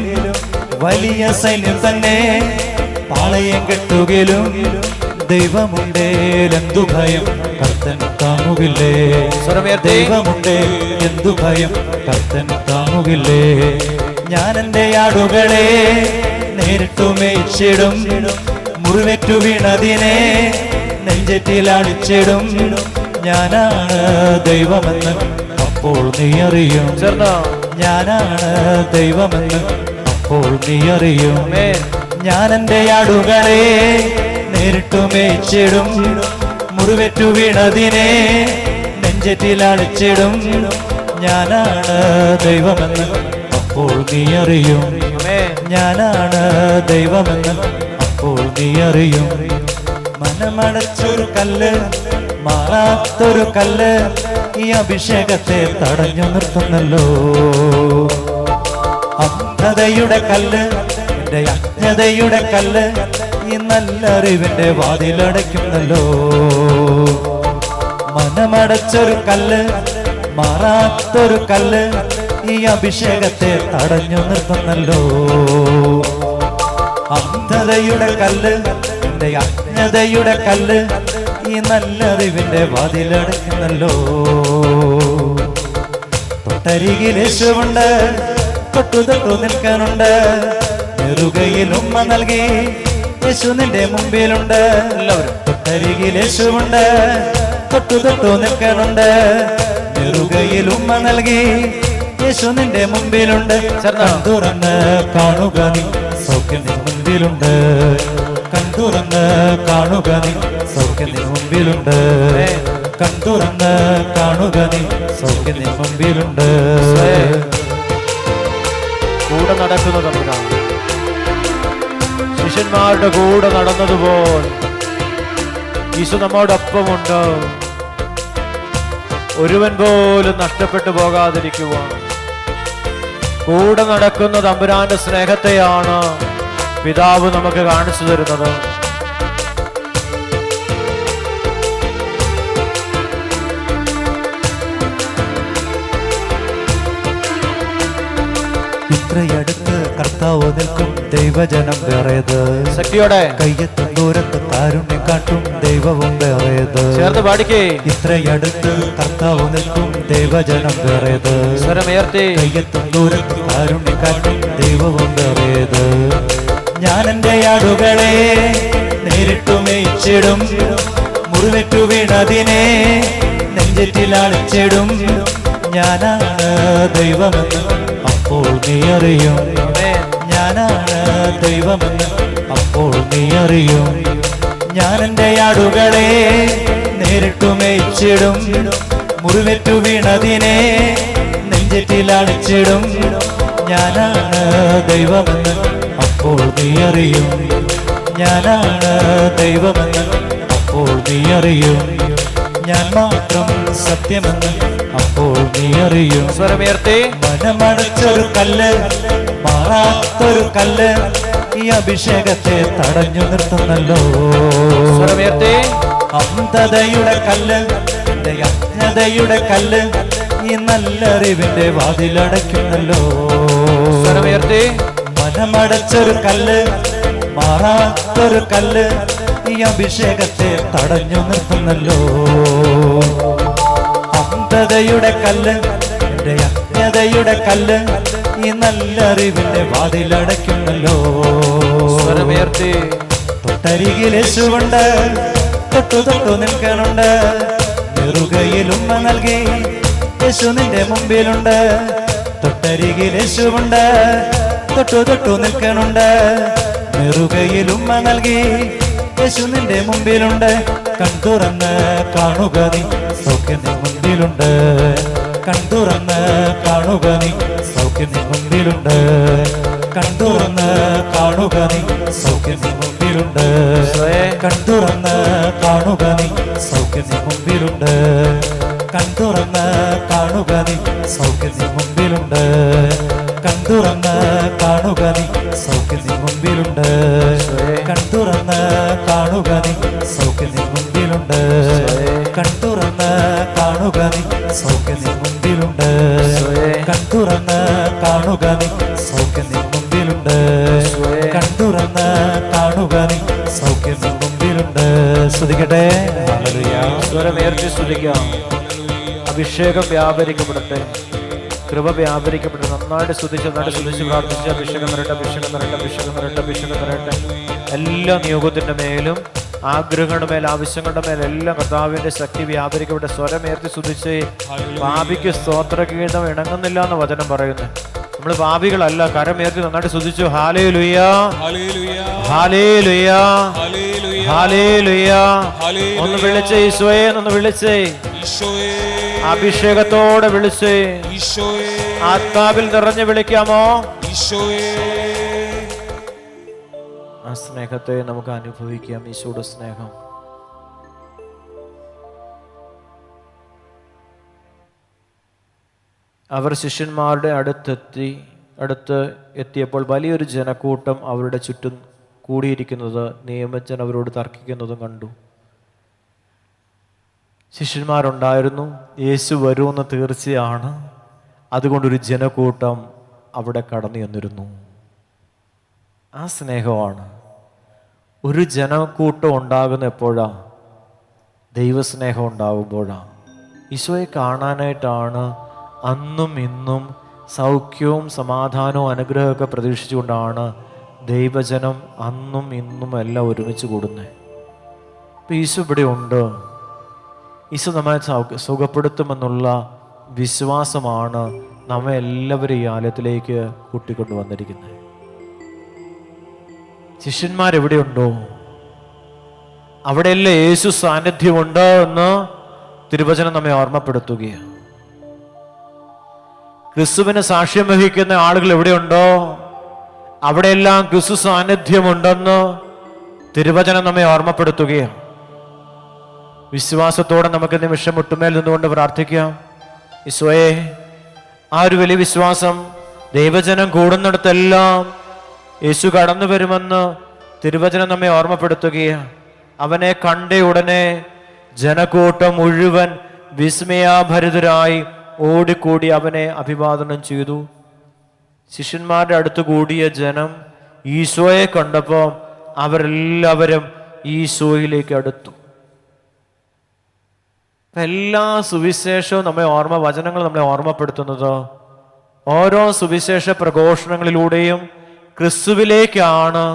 വലിയ സൈന്യം തന്നെ പാളയം കെട്ടുകിലും ദൈവമുണ്ടേൽ എന്തു ഭയം കർത്തൻ താങ്ങുകില്ലേ. ദൈവമുണ്ടേൽ എന്തു ഭയം കർത്തൻ താങ്ങുകില്ലേ. ഞാൻ എൻ്റെ ആടുകളെ നേരിട്ടു മേയിച്ചിടും, മുറിവേറ്റു വീണതിനെ നെഞ്ചറ്റിലാടിച്ചിടും. ഞാനാണ് ദൈവമെന്ന് അപ്പോൾ നീ അറിയും, ഞാനാണ് ദൈവമെന്ന് അപ്പോൾ നീ അറിയും. ഞാൻ എൻ്റെ ആടുകളെ നേരിട്ടു മേയിച്ചിടും, മുറിവേറ്റു വീണതിനെ നെഞ്ചറ്റിലാടിച്ചിടും. ഞാനാണ് ദൈവമെന്ന് അപ്പോൾ നീ അറിയും, ഞാനാണ് ദൈവമെന്ന് അപ്പോൾ നീ അറിയും. മനമടച്ചൊരു കല്ല്, മാറാത്തൊരു കല്ല്, ഈ അഭിഷേകത്തെ തടഞ്ഞു നിർത്തുന്നല്ലോ. അന്ധതയുടെ കല്ല്, എൻ്റെ അജ്ഞതയുടെ കല്ല്, ഈ ഈ നല്ല അറിവിന്റെ വാതിലടയ്ക്കുന്നല്ലോ. മനമടച്ചൊരു കല്ല്, മാറാത്തൊരു കല്ല്, ഈ അഭിഷേകത്തെ തടഞ്ഞു നിർത്തുന്നല്ലോ. അന്ധതയുടെ കല്ല്, എന്റെ അജ്ഞതയുടെ കല്ല്, ഈ നല്ല അറിവിന്റെ വാതിലടയ്ക്കുന്നല്ലോ. തൊട്ടരികിൽ യേശുവുണ്ട്, തൊട്ടു തൊട്ടു നിൽക്കാനുണ്ട്. നെറുകയിൽ ഉമ്മ നൽകി യേശു നിന്റെ മുമ്പിലുണ്ട്. എല്ലാവരും തൊട്ടരികിൽ യേശുവുണ്ട്, തൊട്ടു തൊട്ടു നിൽക്കാനുണ്ട്. നെറുകയിൽ ഉമ്മ നൽകി യേശു നിന്റെ മുമ്പിലുണ്ട്. കൺതുറന്ന് കാണുക നീ, സൗഖ്യം നിൻ മുമ്പിലുണ്ട്. കൺതുറന്ന് കാണുക നീ, സൗഖ്യം നിൻ മുമ്പിലുണ്ട്. കൺതുറന്ന് കാണുക നീ, സൗഖ്യം നിൻ മുമ്പിലുണ്ട്. കൂടെ നടക്കുന്ന തമ്പുരാൻ, ശിഷ്യന്മാരുടെ കൂടെ നടന്നതുപോലെ യേശു നമ്മോടൊപ്പമുണ്ട്. ഒരുവൻ പോലും നഷ്ടപ്പെട്ടു പോകാതിരിക്കുവാൻ കൂടെ നടക്കുന്ന തമ്പുരാന്റെ സ്നേഹത്തെയാണ് പിതാവ് നമുക്ക് കാണിച്ചു തരുന്നത്. ഇത്രയടുത്ത് കർത്താവ് നിൽക്കും ദൈവജനം വേറേത്. ശക്തിയോടെ കയ്യെത്തും ദൂരത്ത് കാരുണ്യം കാട്ടും ദൈവവും വേറേത്. ചേർത്ത് പാടിക്കേ. ഇത്രയടുത്ത് കർത്താവ് നിൽക്കും ദൈവജനം വേറേത്. സ്വരമുയർത്തി. കയ്യെത്തും ദൂരത്ത് കാരുണ്യം കാട്ടും ദൈവവും വേറേത്. ഞാൻ എന്റെ ആടുകളെ നേരിട്ടു മേയിച്ചിടും. മുറിവേറ്റു വീണതിനെ നെഞ്ചറ്റിലാളിച്ചിടും. ഞാനാണ് ദൈവമെന്ന് അപ്പോൾ നീ അറിയും. ഞാനാണ് ദൈവമെന്ന് അപ്പോൾ നീ അറിയും. ഞാൻ എന്റെ ആടുകളെ നേരിട്ടു മേയിച്ചിടും. മുറിവേറ്റു വീണതിനെ നെഞ്ചറ്റിലാളിച്ചിടും. ഞാനാണ് ദൈവമെന്ന് അപ്പോൾ നീ അറിയും. ഞാനാണ് ദൈവമെന്ന് അപ്പോൾ നീ അറിയും. ഞാൻ മാത്രം സത്യമെന്ന് അപ്പോൾ നീ അറിയും. സ്വരമുയർത്തി. മനമടച്ചൊരു കല്ല്, മാറാത്തൊരു കല്ല്, ഈ അഭിഷേകത്തെ തടഞ്ഞു നിർത്തുന്നല്ലോ. സ്വരമുയർത്തി. അന്ധതയുടെ കല്ല്, എന്റെ അജ്ഞതയുടെ കല്ല്, ഈ നല്ല അറിവിന്റെ വാതിലടയ്ക്കുന്നല്ലോ. സ്വരമുയർത്തി. മനമടച്ചൊരു കല്ല്, മാറാത്തൊരു കല്ല്, ഈ അഭിഷേകത്തെ തടഞ്ഞു നിർത്തുന്നല്ലോ. അന്ധതയുടെ കല്ല്, എന്റെ അജ്ഞതയുടെ കല്ല്, ഈ നല്ല അറിവിന്റെ വാതിലടയ്ക്കുന്നല്ലോ. സ്വരമുയർത്തി. തൊട്ടരികിൽ യേശുവുണ്ട്, തൊട്ടു തൊട്ടു നിൽക്കാനുണ്ട്. നെറുകയിൽ ഉമ്മ നൽകി യേശു നിന്റെ മുമ്പിലുണ്ട്. തൊട്ടരികിൽ യേശുവുണ്ട്, തൊട്ടു തൊട്ടു നിൽക്കാനുണ്ട്. നെറുകയിൽ ഉമ്മ നൽകി യേശു നിന്റെ മുമ്പിലുണ്ട്. കൺതുറന്ന് കാണുക നീ, സൗഖ്യം നിൻ മുമ്പിലുണ്ട്. കൺതുറന്ന് കാണുക നീ, സൗഖ്യം നിൻ മുമ്പിലുണ്ട്. കൺതുറന്ന് കാണുക നീ, സൗഖ്യം നിൻ മുമ്പിലുണ്ട്. കൺതുറന്ന് കാണുക നീ, സൗഖ്യം നിൻ മുമ്പിലുണ്ട്. കൺതുറന്ന് കാണുക നീ, സൗഖ്യം നിൻ മുമ്പിലുണ്ട്. കൺതുറന്ന് കാണുക നീ, സൗഖ്യം നിൻ മുമ്പിലുണ്ട്. കൺതുറന്ന് കാണുക നീ, സൗഖ്യം നിൻ മുമ്പിലുണ്ട്. കൺതുറന്ന് കാണുക നീ, സൗഖ്യം നിൻ മുമ്പിലുണ്ട്. കൺതുറന്ന് കാണുക നീ, സൗഖ്യം നിൻ മുമ്പിലുണ്ട്. കൺതുറന്ന് കാണുക നീ, സൗഖ്യം നിൻ മുമ്പിലുണ്ട്. സ്തുതിക്കട്ടെ. ഹല്ലേലൂയ. സ്വരമുയർത്തി സ്തുതിക്കാം. അഭിഷേകം വ്യാപരിക്കപ്പെടട്ടെ, കൃപ വ്യാപരിക്കപ്പെടട്ടെ. നന്നായിട്ട് സ്തുതിച്ച് പ്രാർത്ഥിച്ച് അഭിഷേകം വരട്ടെ, അഭിഷേകം വരട്ടെ, അഭിഷേകം വരട്ടെ, അഭിഷേകം വരട്ടെ. എല്ലാ നിയോഗത്തിന്റെ മേലും ആഗ്രഹങ്ങളുടെ മേൽ ആവശ്യങ്ങളുടെ മേൽ എല്ലാം കർത്താവിന്റെ ശക്തി വ്യാപരിക്കപ്പെട്ട. സ്വരമേർത്തി സ്തുതിച്ച്. പാപിക്ക് സ്തോത്രഗീതം ഇണങ്ങുന്നില്ല എന്ന് വചനം പറയുന്നു. നമ്മൾ പാപികളല്ല. കരമേർത്തി നന്നായിട്ട് സ്തുതിച്ചു. ഹല്ലേലൂയ, ഹല്ലേലൂയ, ഹല്ലേലൂയ. ഒന്ന് വിളിച്ചേ ഈശോയെ, ഒന്ന് വിളിച്ചേ. അഭിഷേകത്തോടെ വിളിച്ചേ. ആത്മാവിൽ നിറഞ്ഞു വിളിക്കാമോ? ആ സ്നേഹത്തെ നമുക്ക് അനുഭവിക്കാം. ഈശോയുടെ സ്നേഹം. അവർ ശിഷ്യന്മാരുടെ അടുത്ത് എത്തിയപ്പോൾ വലിയൊരു ജനക്കൂട്ടം അവരുടെ ചുറ്റും കൂടിയിരിക്കുന്നത് നിയമജ്ഞൻ അവരോട് തർക്കിക്കുന്നതും കണ്ടു. ശിഷ്യന്മാരുണ്ടായിരുന്നു, യേശു വരുമെന്ന് തീർച്ചയാണ്. അതുകൊണ്ടൊരു ജനക്കൂട്ടം അവിടെ കടന്നു ചെന്നിരുന്നു. ആ സ്നേഹമാണ്. ഒരു ജനക്കൂട്ടം ഉണ്ടാകുന്ന എപ്പോഴാണ്? ദൈവസ്നേഹം ഉണ്ടാകുമ്പോഴാണ്. ഈശോയെ കാണാനായിട്ടാണ് അന്നും ഇന്നും സൗഖ്യവും സമാധാനവും അനുഗ്രഹമൊക്കെ പ്രതീക്ഷിച്ചുകൊണ്ടാണ് ദൈവജനം അന്നും ഇന്നും എല്ലാം ഒരുമിച്ച് കൂടുന്നത്. ഇപ്പം ഈശോ ഇവിടെ ഉണ്ട്. ഈശോ നമ്മെ സുഖപ്പെടുത്തുമെന്നുള്ള വിശ്വാസമാണ് നമ്മെ എല്ലാവരും ഈ ആലയത്തിലേക്ക് കൂട്ടിക്കൊണ്ടു വന്നിരിക്കുന്നത്. ശിഷ്യന്മാരെവിടെയുണ്ടോ അവിടെയല്ലേ യേശു സാന്നിധ്യമുണ്ട് എന്ന് തിരുവചനം നമ്മെ ഓർമ്മപ്പെടുത്തുകയാണ്. ക്രിസ്തുവിന് സാക്ഷ്യം വഹിക്കുന്ന ആളുകൾ എവിടെയുണ്ടോ അവിടെയെല്ലാം ക്രിസ്തു സാന്നിധ്യമുണ്ടെന്ന് തിരുവചനം നമ്മെ ഓർമ്മപ്പെടുത്തുകയാണ്. വിശ്വാസത്തോടെ നമുക്ക് നിമിഷം മുട്ടുമേൽ നിന്നുകൊണ്ട് പ്രാർത്ഥിക്കാം. ഈശോയെ, ആ ഒരു വലിയ വിശ്വാസം ദൈവജനം കൂടുന്നിടത്തെല്ലാം യേശു കടന്നു വരുമെന്ന് തിരുവചനം നമ്മെ ഓർമ്മപ്പെടുത്തുകയാണ്. അവനെ കണ്ട ഉടനെ ജനക്കൂട്ടം മുഴുവൻ വിസ്മയാഭരിതരായി ഓടിക്കൂടി അവനെ അഭിവാദനം ചെയ്തു. ശിഷ്യന്മാരുടെ അടുത്ത് കൂടിയ ജനം ഈശോയെ കണ്ടപ്പോൾ അവരെല്ലാവരും ഈശോയിലേക്ക് അടുത്തു. എല്ലാ സുവിശേഷവും വചനങ്ങൾ നമ്മളെ ഓർമ്മപ്പെടുത്തുന്നത് ഓരോ സുവിശേഷ പ്രഘോഷണങ്ങളിലൂടെയും ക്രിസ്തുവിലേക്കാണ്,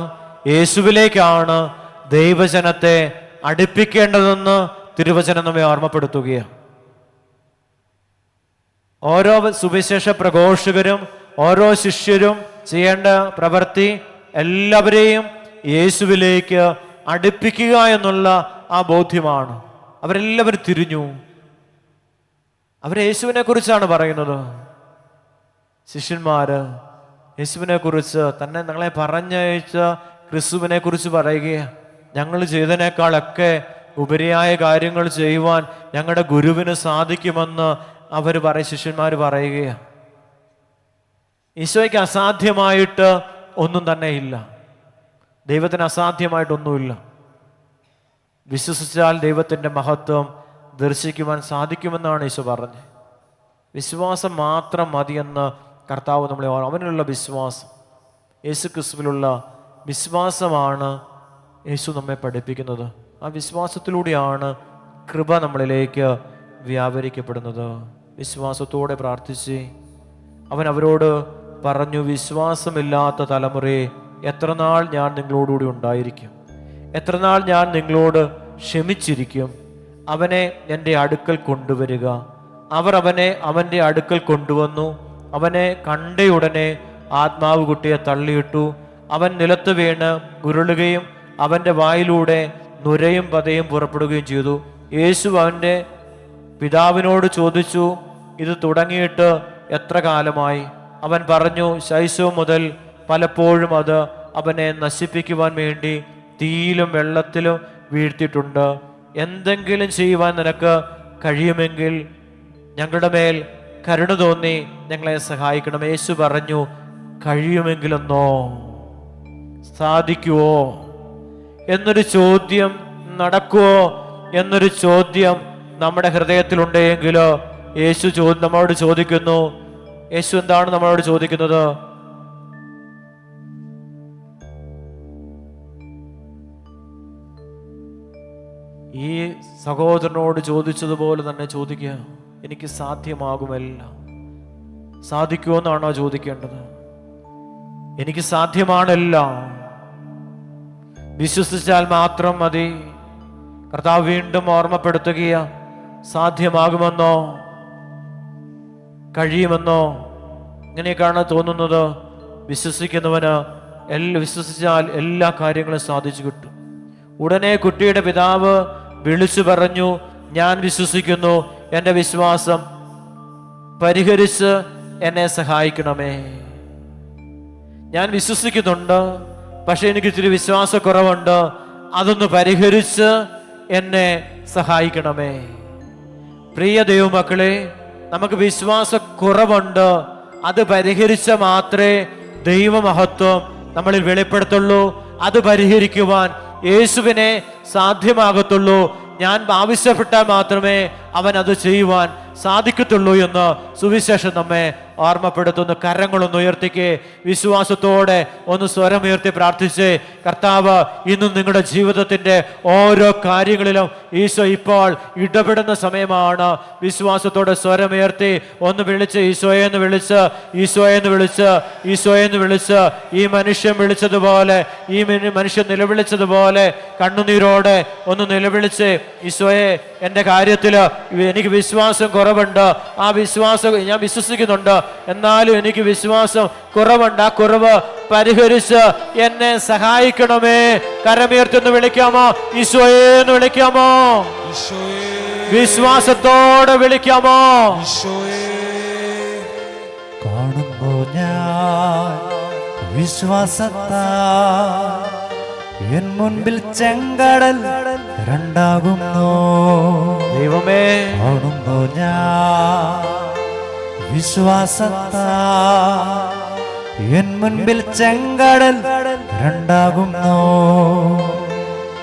യേശുവിലേക്കാണ് ദൈവജനത്തെ അടുപ്പിക്കേണ്ടതെന്ന് തിരുവചനം നമ്മെ ഓർമ്മപ്പെടുത്തുകയാണ്. ഓരോ സുവിശേഷ പ്രഘോഷകരും ഓരോ ശിഷ്യരും ചെയ്യേണ്ട പ്രവൃത്തി എല്ലാവരെയും യേശുവിലേക്ക് അടുപ്പിക്കുക എന്നുള്ള ആ ബോധ്യമാണ്. അവരെല്ലാവരും തിരിഞ്ഞു. അവർ യേശുവിനെ കുറിച്ചാണ് പറയുന്നത്. ശിഷ്യന്മാര് യേശുവിനെ കുറിച്ച് തന്നെ ഞങ്ങളെ പറഞ്ഞയച്ച ക്രിസ്തുവിനെ കുറിച്ച് പറയുകയാണ്. ഞങ്ങൾ ചെയ്തതിനേക്കാളൊക്കെ ഉപരിയായ കാര്യങ്ങൾ ചെയ്യുവാൻ ഞങ്ങളുടെ ഗുരുവിന് സാധിക്കുമെന്ന് ശിഷ്യന്മാർ പറയുകയാണ്. ഈശോയ്ക്ക് അസാധ്യമായിട്ട് ഒന്നും തന്നെ ഇല്ല. ദൈവത്തിന് അസാധ്യമായിട്ടൊന്നുമില്ല. വിശ്വസിച്ചാൽ ദൈവത്തിൻ്റെ മഹത്വം ദർശിക്കുവാൻ സാധിക്കുമെന്നാണ് ഈശോ പറഞ്ഞത്. വിശ്വാസം മാത്രം മതിയെന്ന് കർത്താവ് നമ്മളെ അവനുള്ള വിശ്വാസം, യേശു ക്രിസ്തുവിലുള്ള വിശ്വാസമാണ് യേശു നമ്മെ പഠിപ്പിക്കുന്നത്. ആ വിശ്വാസത്തിലൂടെയാണ് കൃപ നമ്മളിലേക്ക് വ്യാപരിക്കപ്പെടുന്നത്. വിശ്വാസത്തോടെ പ്രാർത്ഥിച്ച് അവരോട് പറഞ്ഞു, വിശ്വാസമില്ലാത്ത തലമുറയെ എത്ര നാൾ ഞാൻ നിങ്ങളോടുകൂടി ഉണ്ടായിരിക്കും? എത്ര നാൾ ഞാൻ നിങ്ങളോട് ക്ഷമിച്ചിരിക്കും? അവനെ എൻ്റെ അടുക്കൽ കൊണ്ടുവരിക. അവർ അവനെ അവൻ്റെ അടുക്കൽ കൊണ്ടുവന്നു. അവനെ കണ്ടയുടനെ ആത്മാവ് കുട്ടിയെ തള്ളിയിട്ടു. അവൻ നിലത്ത് വീണ് ഉരുളുകയും അവൻ്റെ വായിലൂടെ നുരയും പതയും പുറപ്പെടുകയും ചെയ്തു. യേശു അവൻ്റെ പിതാവിനോട് ചോദിച്ചു, ഇത് തുടങ്ങിയിട്ട് എത്ര കാലമായി? അവൻ പറഞ്ഞു, ശൈശവം മുതൽ പലപ്പോഴും അത് അവനെ നശിപ്പിക്കുവാൻ വേണ്ടി തീയിലും വെള്ളത്തിലും വീഴ്ത്തിയിട്ടുണ്ട്. എന്തെങ്കിലും ചെയ്യുവാൻ നിനക്ക് കഴിയുമെങ്കിൽ ഞങ്ങളുടെ മേൽ കരുണ തോന്നി ഞങ്ങളെ സഹായിക്കണം. യേശു പറഞ്ഞു, കഴിയുമെങ്കിലെന്നോ, സാധിക്കുവോ എന്നൊരു ചോദ്യം, നടക്കുവോ എന്നൊരു ചോദ്യം നമ്മുടെ ഹൃദയത്തിലുണ്ടെങ്കിൽ യേശു നമ്മളോട് ചോദിക്കുന്നു. യേശു എന്താണ് നമ്മളോട് ചോദിക്കുന്നത്? ഈ സഹോദരനോട് ചോദിച്ചതുപോലെ തന്നെ ചോദിക്കുക, എനിക്ക് സാധ്യമാകുമല്ല. സാധിക്കുമെന്നാണോ ചോദിക്കേണ്ടത്? എനിക്ക് സാധ്യമാണല്ല, വിശ്വസിച്ചാൽ മാത്രം മതി. കർത്താവ് വീണ്ടും ഓർമ്മപ്പെടുത്തുകയാ, സാധ്യമാകുമെന്നോ കഴിയുമെന്നോ ഇങ്ങനെയൊക്കെയാണ് തോന്നുന്നത്. വിശ്വസിക്കുന്നവന് വിശ്വസിച്ചാൽ എല്ലാ കാര്യങ്ങളും സാധിച്ചു കിട്ടും. ഉടനെ കുട്ടിയുടെ പിതാവ് വിളിച്ചു പറഞ്ഞു, ഞാൻ വിശ്വസിക്കുന്നു, എൻ്റെ വിശ്വാസം പരിഹരിച്ച് എന്നെ സഹായിക്കണമേ. ഞാൻ വിശ്വസിക്കുന്നുണ്ട്, പക്ഷെ എനിക്ക് ഇത്തിരി വിശ്വാസക്കുറവുണ്ട്, അതൊന്ന് പരിഹരിച്ച് എന്നെ സഹായിക്കണമേ. പ്രിയ ദൈവമക്കളെ, നമുക്ക് വിശ്വാസക്കുറവുണ്ട്, അത് പരിഹരിച്ച മാത്രമേ ദൈവമഹത്വം നമ്മളിൽ വെളിപ്പെടുത്തുള്ളൂ. അത് പരിഹരിക്കുവാൻ യേശുവിനെ സാധ്യമാകത്തുള്ളൂ. ഞാൻ ആവശ്യപ്പെട്ടാൽ മാത്രമേ അവൻ അത് ചെയ്യുവാൻ സാധിക്കത്തുള്ളൂ എന്ന് സുവിശേഷം നമ്മെ ഓർമ്മപ്പെടുത്തുന്നു. കരങ്ങളൊന്ന് ഉയർത്തിക്ക്, വിശ്വാസത്തോടെ ഒന്ന് സ്വരമുയർത്തി പ്രാർത്ഥിച്ച്, കർത്താവ് ഇന്നും നിങ്ങളുടെ ജീവിതത്തിൻ്റെ ഓരോ കാര്യങ്ങളിലും ഈശോ ഇപ്പോൾ ഇടപെടുന്ന സമയമാണ്. വിശ്വാസത്തോടെ സ്വരമുയർത്തി ഒന്ന് വിളിച്ച്, ഈശോയെന്ന് വിളിച്ച്, ഈശോയെന്ന് വിളിച്ച്, ഈശോയെന്ന് വിളിച്ച്, ഈ മനുഷ്യൻ വിളിച്ചതുപോലെ, ഈ മനുഷ്യൻ നിലവിളിച്ചതുപോലെ കണ്ണുനീരോടെ ഒന്ന് നിലവിളിച്ച്, ഈശോയെ എൻ്റെ കാര്യത്തിൽ എനിക്ക് വിശ്വാസം കുറവുണ്ട്, ആ വിശ്വാസം ഞാൻ വിശ്വസിക്കുന്നുണ്ട്, എന്നാലും എനിക്ക് വിശ്വാസം കുറവുണ്ട്, ആ കുറവ് പരിഹരിച്ച് എന്നെ സഹായിക്കണമേ. കരമുയർത്തി വിളിക്കാമോ? ഈശോയെന്ന് വിളിക്കാമോ? വിശ്വാസത്തോടെ വിളിക്കാമോ? കാണുന്നു ഞാൻ വിശ്വാസത്താ എൻ മുൻപിൽ ചെങ്കടൽ രണ്ടാകുന്നു. ദൈവമേ, കാണുന്നു ഞാൻ വിശ്വാസത്താ എൻ മുൻപിൽ ചെങ്കടൽ രണ്ടാകുന്നു.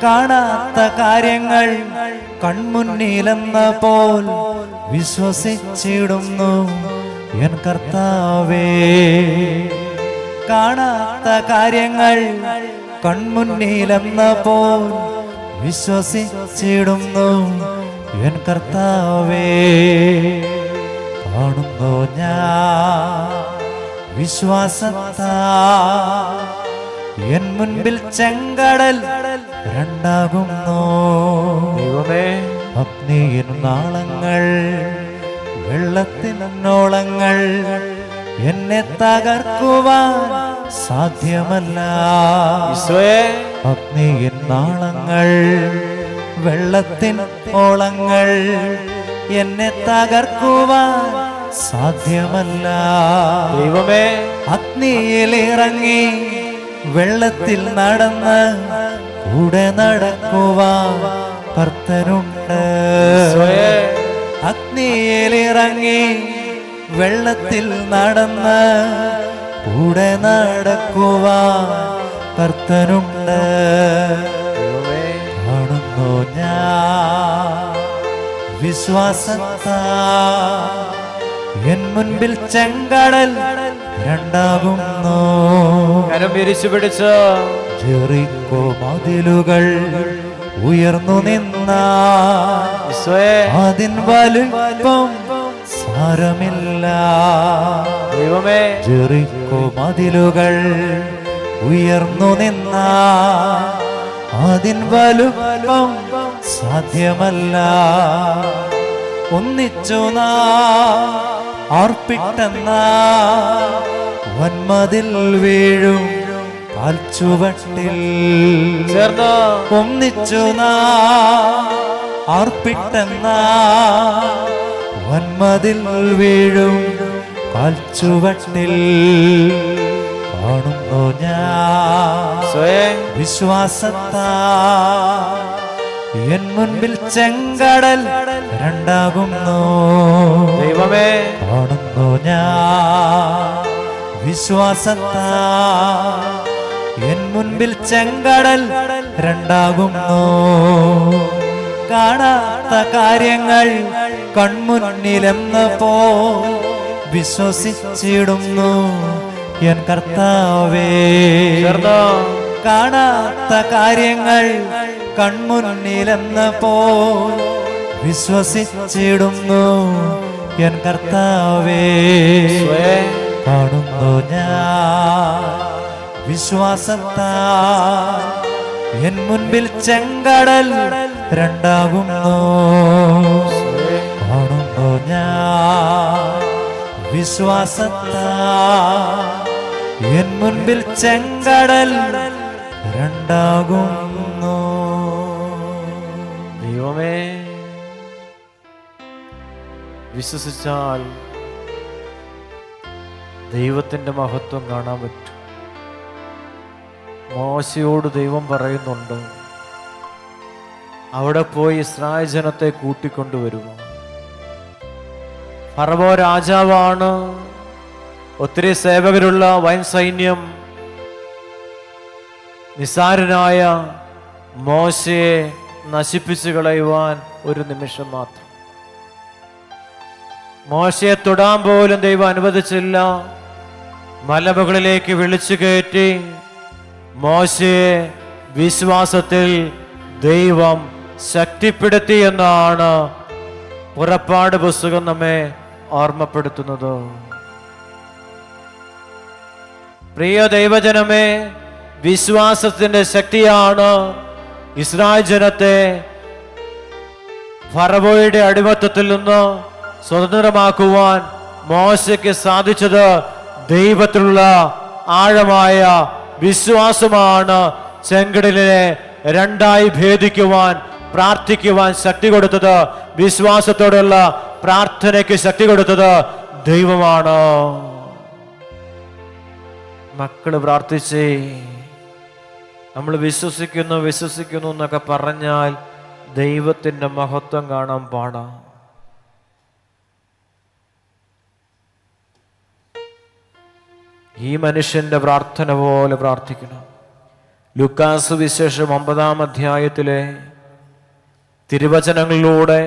കാണാത്ത കാര്യങ്ങൾ കൺമുന്നിലെന്ന പോൽ വിശ്വസിച്ചിടുന്നു എൻ കർത്താവേ. കാണാത്ത കാര്യങ്ങൾ കൺമുന്നിലെന്ന പോൽ വിശ്വസിച്ചിടുന്നു എൻ കർത്താവേ. കാണുന്നു ഞാൻ വിശ്വാസത്താ എൻ മുൻപിൽ ചെങ്കടൽ രണ്ടാകുന്നു. ദൈവമേ, അഗ്നിയിൻ നാളങ്ങൾ വെള്ളത്തിനോളങ്ങൾ എന്നെ തകർക്കുവാൻ സാധ്യമല്ല. അഗ്നിയിൻ നാളങ്ങൾ വെള്ളത്തിൻ ഓളങ്ങൾ എന്നെ തകർക്കുവാൻ സാധ്യമല്ല. ദൈവമേ, അഗ്നിയിലിറങ്ങി വെള്ളത്തിൽ നടന്ന് കൂടെ നടക്കുവാൻ കർത്തനുണ്ട്. അഗ്നിയിലിറങ്ങി വെള്ളത്തിൽ നടന്ന് കൂടെ നടക്കുവാൻ കർത്തനുണ്ട്. കാണുന്നു ഞാൻ വിശ്വാസത്താ എൻ മുൻപിൽ ചെങ്കടൽ രണ്ടാകുന്നു. കരം വിരിച്ചു പിടിച്ച് ജെറിക്കോ മതിലുകൾ ഉയർന്നു നിന്ന അതിൻ വലിപ്പം സാരമില്ല. ദൈവമേ, ജെറിക്കോ മതിലുകൾ ഉയർന്നു നിന്ന അതിൻ വലിപ്പം സാധ്യമല്ല. ഒന്നിച്ചു ആർപ്പിട്ടെന്ന വന്മതിൽ വീഴും കാൽച്ചുവട്ടിൽ ചേർന്ന് ഒന്നിച്ചു ആർപ്പിട്ടെന്ന വന്മതിൽ വീഴും കാൽച്ചുവട്ടിൽ കാണുന്നു ഞാൻ വിശ്വാസത്താ എൻ മുൻപിൽ ചെങ്കടൽ രണ്ടാകുന്നു. ദൈവമേ, കാണുന്നു ഞാൻ വിശ്വാസത്താ എൻ മുൻപിൽ ചെങ്കടൽ രണ്ടാകുന്നു. കാണാത്ത കാര്യങ്ങൾ കൺമുന്നിലെന്ന പോ വിശ്വസിച്ചിടുന്നു എൻ കർത്താവേ. കാണാത്ത കാര്യങ്ങൾ കൺമുന്നിലെന്ന പോ വിശ്വസിച്ചിടുന്നു എൻ കർത്താവേ. കാണുന്നു ഞാൻ വിശ്വാസത്താ എൻ മുൻപിൽ ചെങ്കടൽ രണ്ടാകുന്നു. കാണുന്നു ഞാൻ വിശ്വാസത്താ എൻ മുൻപിൽ ചെങ്കടൽ രണ്ടാകുന്നു. ദൈവമേ, വിശ്വസിച്ചാൽ ദൈവത്തിൻ്റെ മഹത്വം കാണാൻ പറ്റും. മോശയോട് ദൈവം പറയുന്നുണ്ട്, അവിടെ പോയി ഇസ്രായേൽ ജനത്തെ കൂട്ടിക്കൊണ്ടുവരുക. ഫറവോ രാജാവാണ്, ഒത്തിരി സേവകരുള്ള വൻ സൈന്യം. നിസ്സാരനായ മോശയെ നശിപ്പിച്ചു കളയുവാൻ ഒരു നിമിഷം മാത്രം. മോശയെ തൊടാൻ പോലും ദൈവം അനുവദിച്ചില്ല. മലമുകളിലേക്ക് വിളിച്ചു കയറ്റി മോശയെ വിശ്വാസത്തിൽ ദൈവം ശക്തിപ്പെടുത്തി എന്നാണ് പുറപ്പാട് പുസ്തകം നമ്മെ ഓർമ്മപ്പെടുത്തുന്നത്. പ്രിയ ദൈവജനമേ, വിശ്വാസത്തിന്റെ ശക്തിയാണ് ഇസ്രായേൽ ജനത്തെ ഫറവോയുടെ അടിമത്തത്തിൽ നിന്ന് സ്വതന്ത്രമാക്കുവാൻ മോശയ്ക്ക് സാധിച്ചത്. ദൈവത്തിലുള്ള ആഴമായ വിശ്വാസമാണ് ചെങ്കടലിനെ രണ്ടായി ഭേദിക്കുവാൻ പ്രാർത്ഥിക്കുവാൻ ശക്തി കൊടുത്തത്. വിശ്വാസത്തോടുള്ള പ്രാർത്ഥനയ്ക്ക് ശക്തി കൊടുത്തത് ദൈവമാണ്. മക്കള് പ്രാർത്ഥിച്ചേ. നമ്മൾ വിശ്വസിക്കുന്നു വിശ്വസിക്കുന്നു എന്നൊക്കെ പറഞ്ഞാൽ ദൈവത്തിന്റെ മഹത്വം കാണാൻ പാടാം. ഈ മനുഷ്യന്റെ പ്രാർത്ഥന പോലെ പ്രാർത്ഥിക്കണം. ലൂക്കാസ് വിശേഷം 9-ാം അധ്യായത്തിലെ തിരുവചനങ്ങളിലൂടെ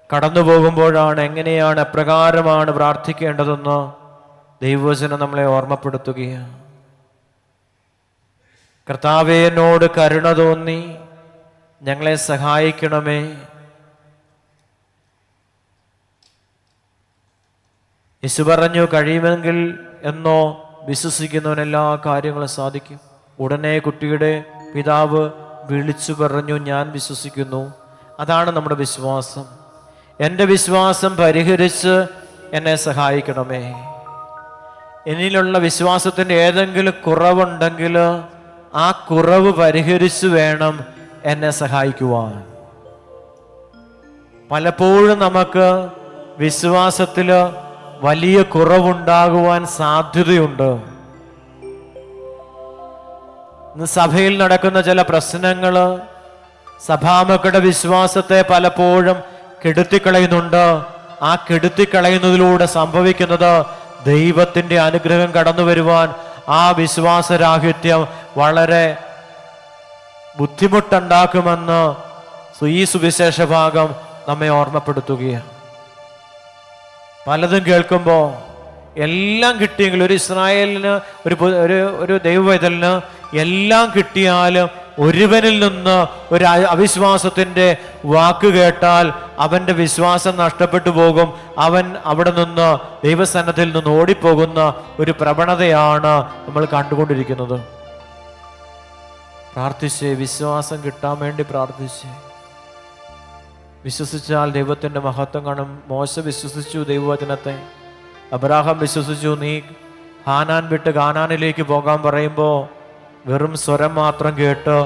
കടന്നു പോകുമ്പോഴാണ് എങ്ങനെയാണ് എപ്രകാരമാണ് പ്രാർത്ഥിക്കേണ്ടതെന്ന് ദൈവവചനം നമ്മളെ ഓർമ്മപ്പെടുത്തുകയാണ്. കർത്താവേ, എന്നോട് കരുണ തോന്നി ഞങ്ങളെ സഹായിക്കണമേ. യേശു പറഞ്ഞു, കഴിയുമെങ്കിൽ എന്നോ വിശ്വസിക്കുന്നവൻ എല്ലാ കാര്യങ്ങളും സാധിക്കും. ഉടനെ കുട്ടിയുടെ പിതാവ് വിളിച്ചു പറഞ്ഞു, ഞാൻ വിശ്വസിക്കുന്നു. അതാണ് നമ്മുടെ വിശ്വാസം. എൻ്റെ വിശ്വാസം പരിഹരിച്ച് എന്നെ സഹായിക്കണമേ. എന്നിലുള്ള വിശ്വാസത്തിൻ്റെ ഏതെങ്കിലും കുറവുണ്ടെങ്കിൽ ആ കുറവ് പരിഹരിച്ചു വേണം എന്നെ സഹായിക്കുവാൻ. പലപ്പോഴും നമുക്ക് വിശ്വാസത്തിൽ വലിയ കുറവുണ്ടാകുവാൻ സാധ്യതയുണ്ട്. ഇന്ന് സഭയിൽ നടക്കുന്ന ചില പ്രശ്നങ്ങൾ സഭാമക്കളുടെ വിശ്വാസത്തെ പലപ്പോഴും കെടുത്തിക്കളയുന്നുണ്ട്. ആ കെടുത്തിക്കളയുന്നതിലൂടെ സംഭവിക്കുന്നത് ദൈവത്തിൻ്റെ അനുഗ്രഹം കടന്നു വരുവാൻ ആ വിശ്വാസരാഹിത്യം വളരെ ബുദ്ധിമുട്ടുണ്ടാക്കുമെന്ന് ഈ സുവിശേഷ ഭാഗം നമ്മെ ഓർമ്മപ്പെടുത്തുകയാണ്. പലതും കേൾക്കുമ്പോൾ എല്ലാം കിട്ടിയെങ്കിൽ, ഒരു ഇസ്രായേലിന് ഒരു ദൈവവേദലിന് എല്ലാം കിട്ടിയാലും ഒരുവനിൽ നിന്ന് ഒരു അവിശ്വാസത്തിൻ്റെ വാക്ക് കേട്ടാൽ അവൻ്റെ വിശ്വാസം നഷ്ടപ്പെട്ടു പോകും. അവൻ അവിടെ നിന്ന് ദൈവസന്നദ്ധിയിൽ നിന്ന് ഓടിപ്പോകുന്ന ഒരു പ്രവണതയാണ് നമ്മൾ കണ്ടുകൊണ്ടിരിക്കുന്നത്. പ്രാർത്ഥിച്ച് വിശ്വാസം കിട്ടാൻ വേണ്ടി പ്രാർത്ഥിച്ച് വിശ്വസിച്ചാൽ ദൈവത്തിൻ്റെ മഹത്വം കാണും. മോശ വിശ്വസിച്ചു ദൈവവചനത്തെ, അബ്രാഹാം വിശ്വസിച്ചു. നീ ഹാനാൻ വിട്ട് കാനാനിലേക്ക് പോകാൻ പറയുമ്പോൾ വെറും സ്വരം മാത്രം കേട്ട്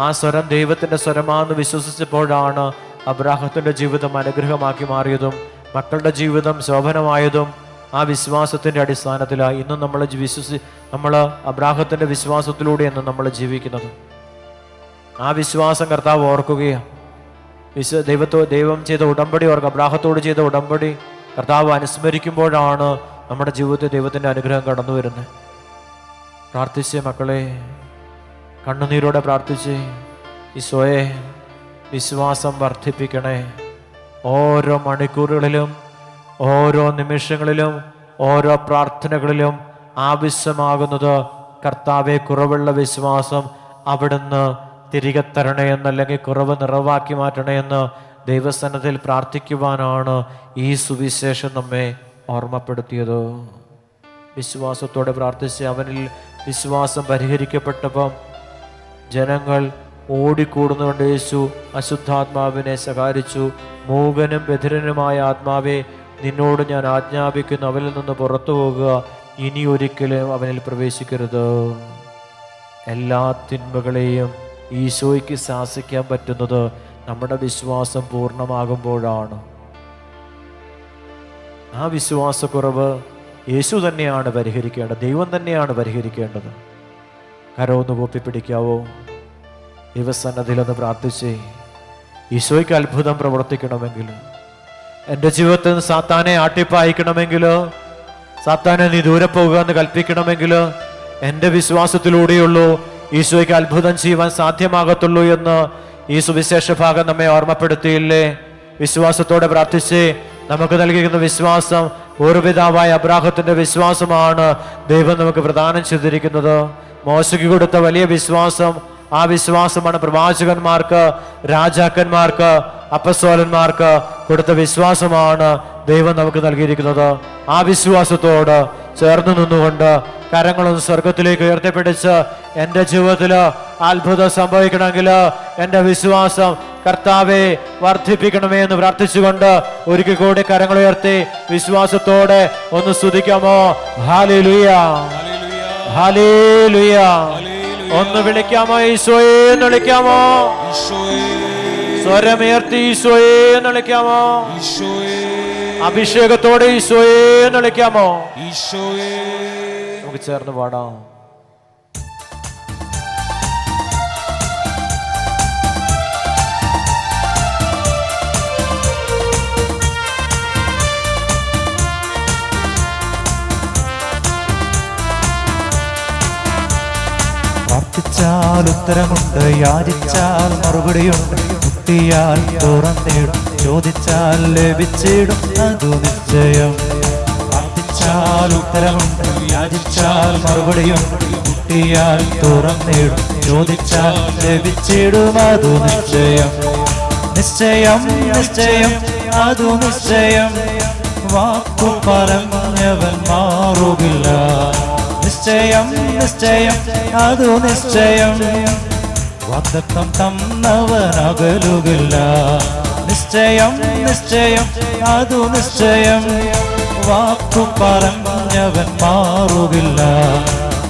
ആ സ്വരം ദൈവത്തിൻ്റെ സ്വരമാണെന്ന് വിശ്വസിച്ചപ്പോഴാണ് അബ്രാഹത്തിൻ്റെ ജീവിതം അനുഗ്രഹമാക്കി മാറിയതും മക്കളുടെ ജീവിതം ശോഭനമായതും ആ വിശ്വാസത്തിൻ്റെ അടിസ്ഥാനത്തിലാണ്. ഇന്നും നമ്മൾ അബ്രാഹത്തിൻ്റെ വിശ്വാസത്തിലൂടെയാണ് നമ്മൾ ജീവിക്കുന്നത്. ആ വിശ്വാസം കർത്താവ് ഓർക്കുകയാണ്. ദൈവം ചെയ്ത ഉടമ്പടി അബ്രാഹത്തോട് ചെയ്ത ഉടമ്പടി കർത്താവ് അനുസ്മരിക്കുമ്പോഴാണ് നമ്മുടെ ജീവിതത്തിൽ ദൈവത്തിൻ്റെ അനുഗ്രഹം കടന്നു വരുന്നത്. പ്രാർത്ഥിച്ച് മക്കളെ, കണ്ണുനീരോടെ പ്രാർത്ഥിച്ച് ഈശോയെ വിശ്വാസം വർദ്ധിപ്പിക്കണേ. ഓരോ മണിക്കൂറുകളിലും ഓരോ നിമിഷങ്ങളിലും ഓരോ പ്രാർത്ഥനകളിലും ആവശ്യമാകുന്നത് കർത്താവെ കുറവുള്ള വിശ്വാസം അവിടുന്ന് തിരികെ തരണേ എന്ന്, അല്ലെങ്കിൽ കുറവ് നിറവാക്കി മാറ്റണേ എന്ന് ദൈവസന്നദ്ധിയിൽ പ്രാർത്ഥിക്കുവാനാണ് ഈ സുവിശേഷം നമ്മെ ഓർമ്മപ്പെടുത്തിയത്. വിശ്വാസത്തോടെ പ്രാർത്ഥിച്ച് അവനിൽ വിശ്വാസം പരിഹരിക്കപ്പെട്ടപ്പം ജനങ്ങൾ ഓടിക്കൂടുന്നുകൊണ്ട് യേശു അശുദ്ധാത്മാവിനെ ശകാരിച്ചു. മൂകനും ബധിരനുമായ ആത്മാവെ, നിന്നോട് ഞാൻ ആജ്ഞാപിക്കുന്നു, അവനിൽ നിന്ന് പുറത്തു പോകുക, ഇനി ഒരിക്കലും അവനിൽ പ്രവേശിക്കരുത്. എല്ലാ തിന്മകളെയും ഈശോയ്ക്ക് ശാസിക്കാൻ പറ്റുന്നത് നമ്മുടെ വിശ്വാസം പൂർണ്ണമാകുമ്പോഴാണ്. ആ വിശ്വാസക്കുറവ് യേശു തന്നെയാണ് പരിഹരിക്കേണ്ടത്, ദൈവം തന്നെയാണ് പരിഹരിക്കേണ്ടത്. കരമൊന്ന് കൂപ്പിപ്പിടിക്കാവോ? ദൈവസന്നദ്ധിയിലൊന്ന് പ്രാർത്ഥിച്ചേ. ഈശോയ്ക്ക് അത്ഭുതം പ്രവർത്തിക്കണമെങ്കിൽ, എൻ്റെ ജീവിതത്തിൽ നിന്ന് സാത്താനെ ആട്ടിപ്പായിക്കണമെങ്കിൽ, സാത്താനെ നീ ദൂരെ പോകുക എന്ന് കൽപ്പിക്കണമെങ്കിൽ എൻ്റെ വിശ്വാസത്തിലൂടെയുള്ളൂ ഈശോയ്ക്ക് അത്ഭുതം ചെയ്യുവാൻ സാധ്യമാകത്തുള്ളൂ എന്ന് ഈ സുവിശേഷ ഭാഗം നമ്മെ ഓർമ്മപ്പെടുത്തിയില്ലേ? വിശ്വാസത്തോടെ പ്രാർത്ഥിച്ച് നമുക്ക് നൽകിയിരിക്കുന്ന വിശ്വാസം പൂർവ്വപിതാവായ അബ്രാഹത്തിന്റെ വിശ്വാസമാണ് ദൈവം നമുക്ക് പ്രദാനം ചെയ്തിരിക്കുന്നത്. മോശയ്ക്ക് കൊടുത്ത വലിയ വിശ്വാസം, ആ വിശ്വാസമാണ് പ്രവാചകന്മാർക്ക്, രാജാക്കന്മാർക്ക്, അപ്പസ്തോലന്മാർക്ക് കൊടുത്ത വിശ്വാസമാണ് ദൈവം നമുക്ക് നൽകിയിരിക്കുന്നത്. ആ വിശ്വാസത്തോട് ചേർന്ന് നിന്നുകൊണ്ട് കരങ്ങളൊന്ന് സ്വർഗത്തിലേക്ക് ഉയർത്തിപ്പിടിച്ച് എൻ്റെ ജീവിതത്തിൽ അത്ഭുതം സംഭവിക്കണമെങ്കിൽ എൻ്റെ വിശ്വാസം കർത്താവെ വർദ്ധിപ്പിക്കണമേ എന്ന് പ്രാർത്ഥിച്ചുകൊണ്ട് ഒരിക്കൽ കൂടി കരങ്ങൾ ഉയർത്തി വിശ്വാസത്തോടെ ഒന്ന് സ്തുതിക്കാമോ? ഹല്ലേലൂയ, ഹല്ലേലൂയ. ഒന്ന് വിളിക്കാമോ? ഈശോയെ എന്ന് വിളിക്കാമോ? സ്വരമുയർത്തി ഈശോയെ എന്ന് വിളിക്കാമോ? അഭിഷേകത്തോടെ ഈശോയെ എന്ന് വിളിക്കാമോ? നമുക്ക് ചേർന്ന് പാടാം. പ്രാർത്ഥിച്ചാൽ ഉത്തരമുണ്ട്, യാചിച്ചാൽ മറുപടിയുണ്ട്, മുട്ടിയാൽ തുറന്നിടും, ചോദിച്ചാൽ ലഭിച്ചിടും, അതു നിശ്ചയം. പ്രാർത്ഥിച്ചാൽ ഉത്തരമുണ്ട്, യാചിച്ചാൽ മറുപടിയുണ്ട്, മുട്ടിയാൽ തുറന്നിടും, ചോദിച്ചാൽ ലഭിച്ചിടും, അതു നിശ്ചയം. നിശ്ചയം, നിശ്ചയം, അതു നിശ്ചയം. വാക്കു പറഞ്ഞവൻ മാറുകില്ല. നിശ്ചയം, നിശ്ചയം, അതു നിശ്ചയം. വാഗ്ദത്തം തന്നവൻ അകലുകില്ല. നിശ്ചയം, നിശ്ചയം, അതു നിശ്ചയം. വാക്കു പറഞ്ഞവൻ മാറുകില്ല.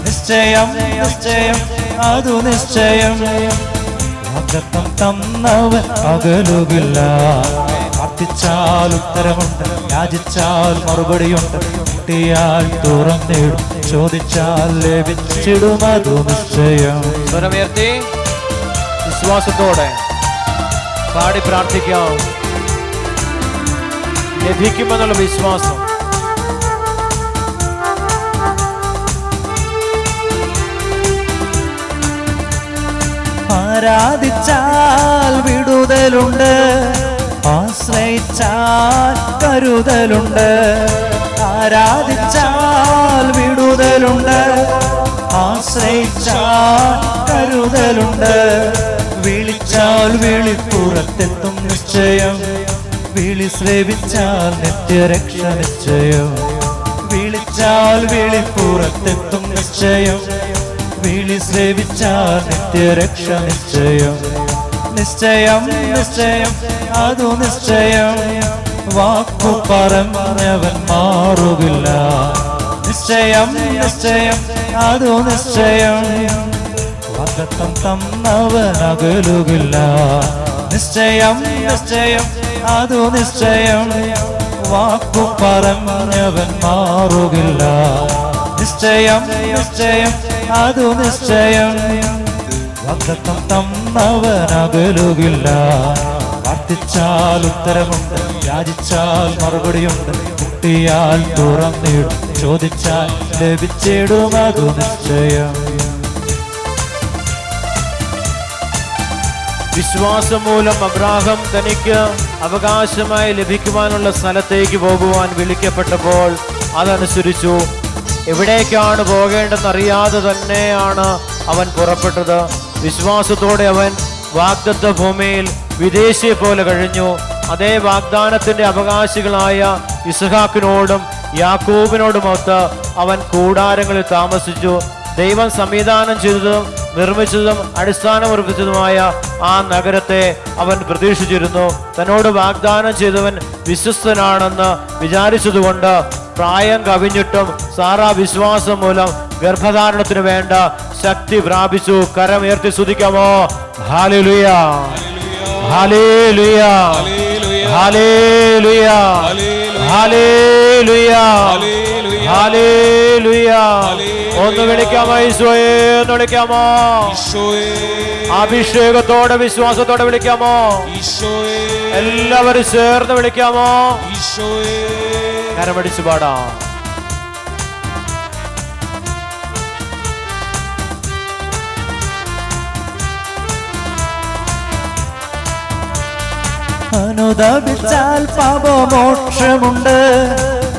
നിശ്ചയം, നിശ്ചയം, അതു നിശ്ചയം. വാഗ്ദത്തം തന്നവൻ അകലുകില്ല. പ്രാർത്ഥിച്ചാൽ ഉത്തരമുണ്ട്, യാചിച്ചാൽ മറുപടിയുണ്ട്, മുട്ടിയാൽ തുറന്നിടും, ചോദിച്ചാൽ ലഭിച്ചിടും, അതു നിശ്ചയം. സ്വരമുയർത്തി വിശ്വാസത്തോടെ പാടി പ്രാർത്ഥിക്കാം. ലഭിക്കുമെന്നുള്ള വിശ്വാസം. ആരാധിച്ചാൽ വിടുതലുണ്ട്, ആശ്രയിച്ചാൽ കരുതലുണ്ട്. ആരാധിച്ചാൽ വിടുതലുണ്ട്, ആശ്രയിച്ചാൽ കരുതലുണ്ട്. വിളിച്ചാൽ വിളിപ്പുറത്തെത്തും നിശ്ചയം. വിളി ശ്രവിച്ചാൽ നിത്യരക്ഷ നിശ്ചയം. വിളിച്ചാൽ വിളിപ്പുറത്തെത്തും നിശ്ചയം. വിളി ശ്രവിച്ചാൽ നിത്യരക്ഷ നിശ്ചയം. നിശ്ചയം, നിശ്ചയം, അതു നിശ്ചയം. വാക്കു പറഞ്ഞവൻ മാറുകില്ല. നിശ്ചയം, നിശ്ചയം, അതു നിശ്ചയം. വാഗ്ദത്തം തന്നവൻ അകലുകില്ല. നിശ്ചയം, നിശ്ചയം, അതു നിശ്ചയം. വാക്കു പറഞ്ഞവൻ മാറുകില്ല. നിശ്ചയം, നിശ്ചയം, അതു നിശ്ചയം. വാഗ്ദത്തം തന്നവൻ അകലുകില്ല. പ്രാർത്ഥിച്ചാൽ ഉത്തരമുണ്ട്, യാചിച്ചാൽ മറുപടിയുണ്ട്, മുട്ടിയാൽ തുറന്നിടും, ചോദിച്ചാൽ ലഭിച്ചിടും, അതു നിശ്ചയം. വിശ്വാസം മൂലം അബ്രാഹാം തനിക്ക് അവകാശമായി ലഭിക്കുവാനുള്ള സ്ഥലത്തേക്ക് പോകുവാൻ വിളിക്കപ്പെട്ടപ്പോൾ അതനുസരിച്ചു. എവിടേക്കാണ് പോകേണ്ടെന്നറിയാതെ തന്നെയാണ് അവൻ പുറപ്പെട്ടത്. വിശ്വാസത്തോടെ അവൻ വാഗ്ദത്ത ഭൂമിയിൽ വിദേശിയെ പോലെ കഴിഞ്ഞു. അതേ വാഗ്ദാനത്തിന്റെ അവകാശികളായ ഇസ്ഹാക്കിനോടും യാക്കോബിനോടുമൊത്ത് അവൻ കൂടാരങ്ങളിൽ താമസിച്ചു. ദൈവം സംവിധാനം ചെയ്തതും നിർമ്മിച്ചതും അടിസ്ഥാനമുറപ്പിച്ചതുമായ ആ നഗരത്തെ അവൻ പ്രതീക്ഷിച്ചിരുന്നു. തന്നോട് വാഗ്ദാനം ചെയ്തവൻ വിശ്വസ്തനാണെന്ന് വിചാരിച്ചതുകൊണ്ട് പ്രായം കവിഞ്ഞിട്ടും സാറാ വിശ്വാസം മൂലം ഗർഭധാരണത്തിന് വേണ്ട ശക്തി പ്രാപിച്ചു. കരമുയർത്തി സ്തുതിക്കാമോ? ഹല്ലേലൂയ, ഹല്ലേലൂയ, ഹല്ലേലൂയ, ഹല്ലേലൂയ, ഹല്ലേലൂയ. ഒന്ന് വിളിക്കാമോ? ഈശോയെ എന്ന് വിളിക്കാമോ? അഭിഷേകത്തോടെ വിശ്വാസത്തോടെ വിളിക്കാമോ? എല്ലാവരും ചേർന്ന് വിളിക്കാമോ? കരമടിച്ചു പാടാം. അനുദപിച്ചാൽ പാപമോക്ഷമുണ്ട്,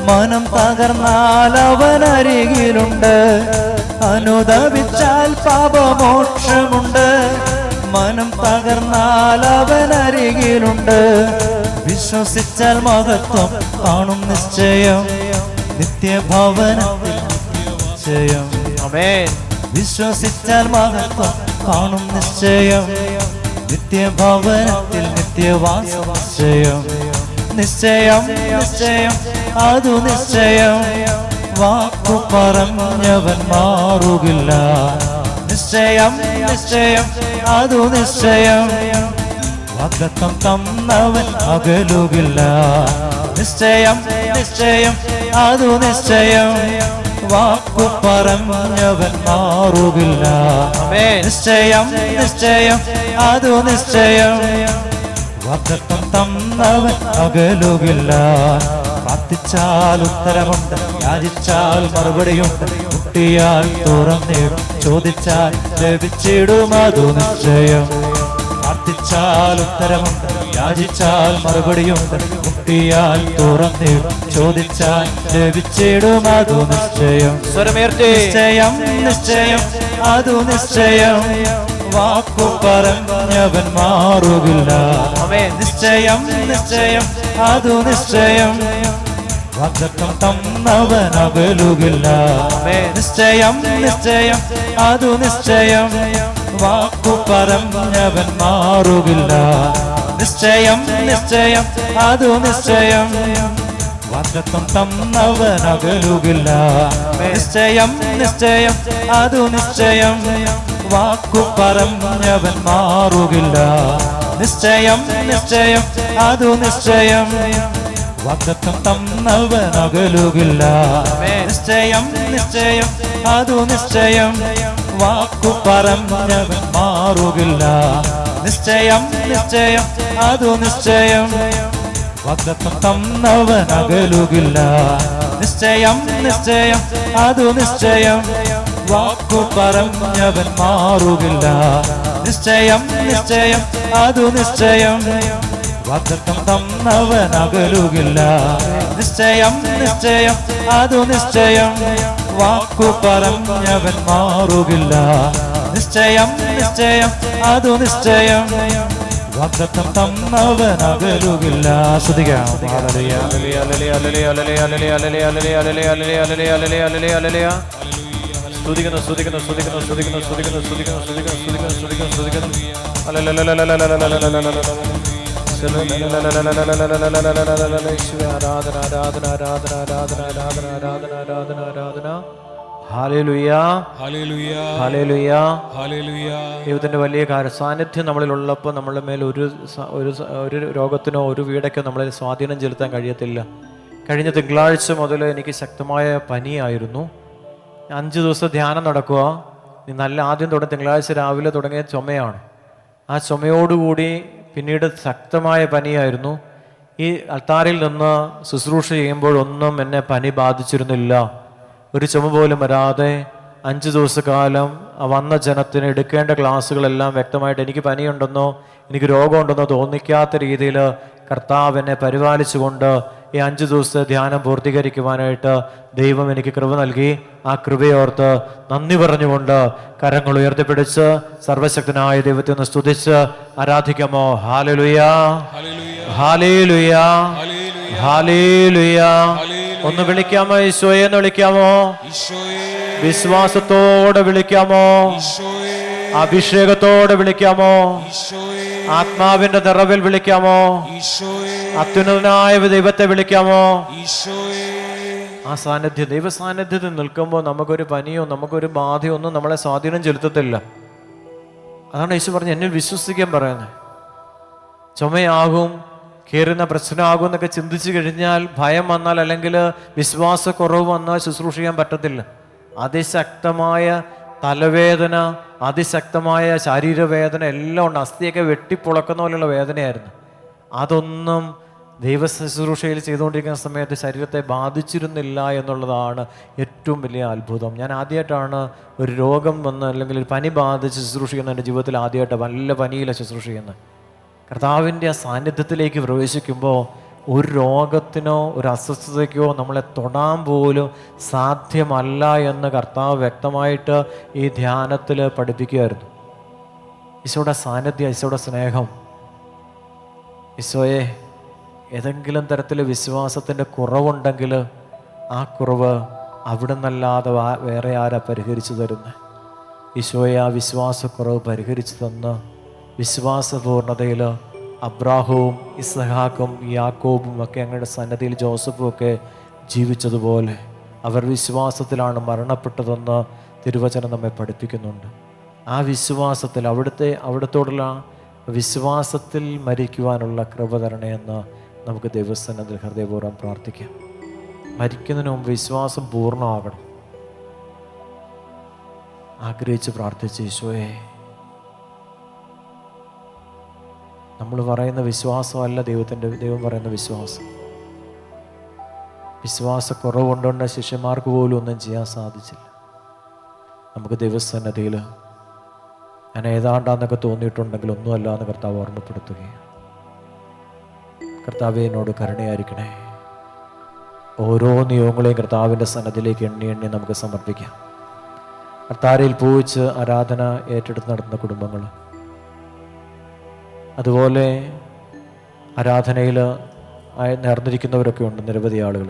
മനം തകർന്നാൽ അവനരികിലുണ്ട്. അനുദപിച്ചാൽ പാപമോക്ഷമുണ്ട്, മനം തകർന്നാൽ അവനരികിലുണ്ട്. വിശ്വസിച്ചാൽ മഹത്വം കാണും നിശ്ചയം, നിത്യഭവനത്തിൽ നിശ്ചയം. ആമേൻ. വിശ്വസിച്ചാൽ മഹത്വം കാണും നിശ്ചയം, നിത്യഭവനത്തിൽ നിത്യവാസം നിശ്ചയം. നിശ്ചയം നിശ്ചയം അതു നിശ്ചയം, വാക്കു പറഞ്ഞവൻ മാറുകില്ല. നിശ്ചയം നിശ്ചയം അതു നിശ്ചയം, വാഗ്ദത്തം തന്നവൻ അകലുകില്ല. നിശ്ചയം നിശ്ചയം അതു നിശ്ചയം, വാക്കു പറഞ്ഞവൻ മാറുകില്ല. നിശ്ചയം നിശ്ചയം അതു നിശ്ചയം, വാഗ്ദത്തം തന്നവൻ അകലുകില്ല. പ്രാർത്ഥിച്ചാൽ ഉത്തരമുണ്ട്, യാചിച്ചാൽ മറുപടിയുണ്ട്, മുട്ടിയാൽ തുറന്നിടും, ചോദിച്ചാൽ ലഭിച്ചിടും അതു നിശ്ചയം. പ്രാർത്ഥിച്ചാൽ ഉത്തരമുണ്ട്, യാചിച്ചാൽ മറുപടിയുണ്ട്, മുട്ടിയാൽ തുറന്നിടും, ചോദിച്ചാൽ ലഭിച്ചിടും അതു നിശ്ചയം. നിശ്ചയം നിശ്ചയം അതു നിശ്ചയം, വാക്കു പറഞ്ഞവൻ മാറുകില്ല. നിശ്ചയം നിശ്ചയം അതു നിശ്ചയം, വാഗ്ദത്തം തന്നവൻ അകലുകില്ല. നിശ്ചയം നിശ്ചയം അതു നിശ്ചയം, വാക്കു പറഞ്ഞവൻ മാറുകില്ല. നിശ്ചയം നിശ്ചയം അതു നിശ്ചയം, വാഗ്ദത്തം തന്നവൻ അകലുകില്ല. നിശ്ചയം നിശ്ചയം അതു നിശ്ചയം, വാക്കു പറഞ്ഞവൻ മാറുകില്ല. നിശ്ചയം നിശ്ചയം അതു നിശ്ചയം, വാഗ്ദത്തം തന്നവൻ അകലുകില്ല. നിശ്ചയം നിശ്ചയം അതു നിശ്ചയം, വാക്കു പറഞ്ഞവൻ മാറുകില്ല. നിശ്ചയം നിശ്ചയം അതു നിശ്ചയം, വാഗ്ദത്തം തന്നവൻ അകലുകില്ല. നിശ്ചയം നിശ്ചയം അതു നിശ്ചയം, വാക്കു പറഞ്ഞവൻ മാറുകില്ല. നിശ്ചയം നിശ്ചയം അതു നിശ്ചയം, വാഗ്ദത്തം തന്നവൻ അകലുകില്ല. നിശ്ചയം നിശ്ചയം അതു നിശ്ചയം, വാക്കു പറഞ്ഞവൻ മാറുകില്ല. നിശ്ചയം നിശ്ചയം അതു നിശ്ചയം, വാഗ്ദത്തം തന്നവൻ അകലുകില്ല. ശ്രദ്ധിക്കാം. സ്തുതിക്കുന്നു സ്തുതിക്കുന്നു സ്തുതിക്കുന്നു സ്തുതിക്കുന്നു സ്തുതിക്കുന്നു സ്തുതിക്കുന്നു സ്തുതിക്കുന്നു സ്തുതിക്കുന്നു സ്തുതിക്കുന്നു ആരാധന ആരാധന ആരാധന ആരാധന ആരാധന ആരാധന ആരാധന ആരാധന. ഹല്ലേലൂയ ഹല്ലേലൂയ ഹല്ലേലൂയ ഹല്ലേലൂയ. ദൈവത്തിന്റെ വലിയ സാന്നിധ്യം നമ്മളിൽ ഉള്ളപ്പോൾ നമ്മളുടെ മേൽ ഒരു രോഗത്തിനോ ഒരു വീടൊക്കെ നമ്മളെ സ്വാധീനം ചെലുത്താൻ കഴിയത്തില്ല. കഴിഞ്ഞ തിങ്കളാഴ്ച മുതൽ എനിക്ക് ശക്തമായ പനിയായിരുന്നു. 5 ദിവസം ധ്യാനം നടക്കുക. നല്ല ആദ്യം തിങ്കളാഴ്ച രാവിലെ തുടങ്ങിയ ചുമയാണ്. ആ ചുമയോടുകൂടി പിന്നീട് ശക്തമായ പനിയായിരുന്നു. ഈ അൾത്താരിൽ നിന്ന് ശുശ്രൂഷ ചെയ്യുമ്പോഴൊന്നും എന്നെ പനി ബാധിച്ചിരുന്നില്ല. ഒരു ചുമ പോലും വരാതെ 5 ദിവസക്കാലം വന്ന ജനത്തിന് എടുക്കേണ്ട ക്ലാസ്സുകളെല്ലാം വ്യക്തമായിട്ട് എനിക്ക് പനിയുണ്ടെന്നോ എനിക്ക് രോഗമുണ്ടെന്നോ തോന്നിക്കാത്ത രീതിയിൽ കർത്താവ് എന്നെ പരിപാലിച്ചുകൊണ്ട് ഈ 5 ദിവസത്തെ ധ്യാനം പൂർത്തീകരിക്കുവാനായിട്ട് ദൈവം എനിക്ക് കൃപ നൽകി. ആ കൃപയോർത്ത് നന്ദി പറഞ്ഞുകൊണ്ട് കരങ്ങൾ ഉയർത്തിപ്പിടിച്ച് സർവശക്തനായ ദൈവത്തെ ഒന്ന് സ്തുതിച്ച് ആരാധിക്കാമോ? ഹല്ലേലൂയ ഹല്ലേലൂയ ഹല്ലേലൂയ. ഒന്ന് വിളിക്കാമോ? ഈശോയെ എന്ന് വിളിക്കാമോ? വിശ്വാസത്തോടെ വിളിക്കാമോ? അഭിഷേകത്തോടെ വിളിക്കാമോ? ആത്മാവിന്റെ നിറവിൽ വിളിക്കാമോ? അത്യുന്നതനായ ദൈവത്തെ വിളിക്കാമോ? ആ സാന്നിധ്യം, ദൈവ സാന്നിധ്യത്തിൽ നിൽക്കുമ്പോൾ നമുക്കൊരു പനിയോ നമുക്കൊരു ബാധയോ ഒന്നും നമ്മളെ സ്വാധീനം ചെലുത്തത്തില്ല. അതാണ് യേശു പറഞ്ഞ് എന്നിൽ വിശ്വസിക്കാൻ പറയുന്നത്. ചുമയാകും, കയറുന്ന പ്രശ്നമാകും എന്നൊക്കെ ചിന്തിച്ചു കഴിഞ്ഞാൽ, ഭയം വന്നാൽ അല്ലെങ്കിൽ വിശ്വാസക്കുറവ് വന്നാൽ ശുശ്രൂഷിക്കാൻ പറ്റത്തില്ല. അതിശക്തമായ തലവേദന, അതിശക്തമായ ശരീരവേദന എല്ലാം ഉണ്ട്. അസ്ഥിയൊക്കെ വെട്ടിപ്പൊളക്കുന്ന പോലെയുള്ള വേദനയായിരുന്നു. അതൊന്നും ദൈവ ശുശ്രൂഷയിൽ ചെയ്തുകൊണ്ടിരിക്കുന്ന സമയത്ത് ശരീരത്തെ ബാധിച്ചിരുന്നില്ല എന്നുള്ളതാണ് ഏറ്റവും വലിയ അത്ഭുതം. ഞാൻ ആദ്യമായിട്ടാണ് ഒരു രോഗം വന്ന് അല്ലെങ്കിൽ ഒരു പനി ബാധിച്ച് ശുശ്രൂഷിക്കുന്നത്. എൻ്റെ ജീവിതത്തിൽ ആദ്യമായിട്ട് നല്ല പനിയിലാണ് ശുശ്രൂഷിക്കുന്നത്. കർത്താവിൻ്റെ ആ സാന്നിധ്യത്തിലേക്ക് പ്രവേശിക്കുമ്പോൾ ഒരു രോഗത്തിനോ ഒരു അസ്വസ്ഥതയ്ക്കോ നമ്മളെ തൊടാൻ പോലും സാധ്യമല്ല എന്ന് കർത്താവ് വ്യക്തമായിട്ട് ഈ ധ്യാനത്തിൽ പഠിപ്പിക്കുകയായിരുന്നു. ഈശോയുടെ സാന്നിധ്യം, ഈശോയുടെ സ്നേഹം. ഈശോയെ, ഏതെങ്കിലും തരത്തിൽ വിശ്വാസത്തിൻ്റെ കുറവുണ്ടെങ്കിൽ ആ കുറവ് അവിടെ നിന്നല്ലാതെ വേറെ ആരാ പരിഹരിച്ചു തരുന്നത്? ഈശോയെ, ആ വിശ്വാസക്കുറവ് പരിഹരിച്ചു തന്ന് വിശ്വാസപൂർണതയിൽ അബ്രാഹവും ഇസ്ഹാക്കും യാക്കോബും ഒക്കെ അങ്ങയുടെ സന്നദ്ധിയിൽ ജോസഫും ഒക്കെ ജീവിച്ചതുപോലെ അവർ വിശ്വാസത്തിലാണ് മരണപ്പെട്ടതെന്ന് തിരുവചനം നമ്മെ പഠിപ്പിക്കുന്നുണ്ട്. ആ വിശ്വാസത്തിൽ അവിടത്തോടുള്ള വിശ്വാസത്തിൽ മരിക്കുവാനുള്ള കൃപ തരണേയെന്ന് നമുക്ക് ദൈവസന്നിധിയിൽ ഹൃദയപൂർവ്വം പ്രാർത്ഥിക്കാം. മരിക്കുന്നതിന് മുമ്പ് വിശ്വാസം പൂർണ്ണമാകണം. ആഗ്രഹിച്ച് പ്രാർത്ഥിച്ച്, ഈശോയെ, നമ്മൾ പറയുന്ന വിശ്വാസമല്ല ദൈവം പറയുന്ന വിശ്വാസം. വിശ്വാസക്കുറവുകൊണ്ടുകൊണ്ട് ശിഷ്യന്മാർക്ക് പോലും ഒന്നും ചെയ്യാൻ സാധിച്ചില്ല. നമുക്ക് ദൈവസന്നിധിയിൽ ഞാൻ ഏതാണ്ടാന്നൊക്കെ തോന്നിയിട്ടുണ്ടെങ്കിൽ ഒന്നുമല്ല എന്ന് കർത്താവ് ഓർമ്മപ്പെടുത്തുകയാണ്. കർത്താവേ, എന്നോട് കരുണയായിരിക്കണേ. ഓരോ നിയോഗങ്ങളെയും കർത്താവിൻ്റെ സന്നിധിയിലേക്ക് എണ്ണി എണ്ണി നമുക്ക് സമർപ്പിക്കാം. അൾത്താരയിൽ പൂവിച്ച് ആരാധന ഏറ്റെടുത്ത് നടത്തുന്ന കുടുംബങ്ങൾ, അതുപോലെ ആരാധനയിൽ നേർന്നിരിക്കുന്നവരൊക്കെ ഉണ്ട്, നിരവധി ആളുകൾ.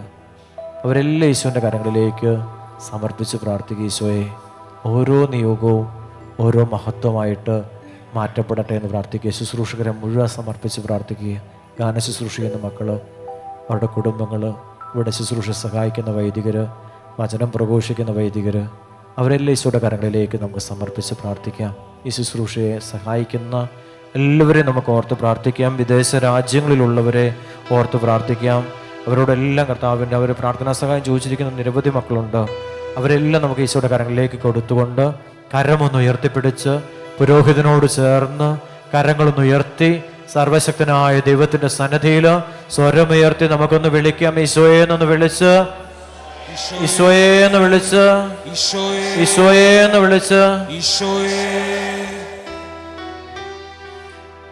അവരെല്ലാം ഈശോൻ്റെ കരങ്ങളിലേക്ക് സമർപ്പിച്ച് പ്രാർത്ഥിക്കുക. ഈശോയെ, ഓരോ നിയോഗവും ഓരോ മഹത്വമായിട്ട് മാറ്റപ്പെടട്ടെ എന്ന് പ്രാർത്ഥിക്കുക. ശുശ്രൂഷകരെ മുഴുവൻ സമർപ്പിച്ച് പ്രാർത്ഥിക്കുക. ഗാന ശുശ്രൂഷിക്കുന്ന മക്കൾ, അവരുടെ കുടുംബങ്ങൾ, ഇവിടെ ശുശ്രൂഷ സഹായിക്കുന്ന വൈദികർ, വചനം പ്രഘോഷിക്കുന്ന വൈദികർ, അവരെല്ലാം ഈശോയുടെ കരങ്ങളിലേക്ക് നമുക്ക് സമർപ്പിച്ച് പ്രാർത്ഥിക്കാം. ഈ ശുശ്രൂഷയെ സഹായിക്കുന്ന എല്ലാവരെയും നമുക്ക് ഓർത്ത് പ്രാർത്ഥിക്കാം. വിദേശ രാജ്യങ്ങളിലുള്ളവരെ ഓർത്ത് പ്രാർത്ഥിക്കാം. അവരോടെല്ലാം കർത്താവിൻ്റെ അവർ പ്രാർത്ഥനാ സഹായം ചോദിച്ചിരിക്കുന്ന നിരവധി മക്കളുണ്ട്. അവരെല്ലാം നമുക്ക് ഈശോയുടെ കരങ്ങളിലേക്ക് കൊടുത്തുകൊണ്ട് കരമൊന്ന് ഉയർത്തിപ്പിടിച്ച് പുരോഹിതനോട് ചേർന്ന് കരങ്ങളൊന്നുയർത്തി സർവശക്തനായ ദൈവത്തിൻ്റെ സന്നിധിയിൽ സ്വരമുയർത്തി നമുക്കൊന്ന് വിളിക്കാം. ഈശോയെ എന്നൊന്ന് വിളിച്ച്, ഈശോയെ എന്ന് വിളിച്ച്, ഈശോയെ എന്ന് വിളിച്ച്,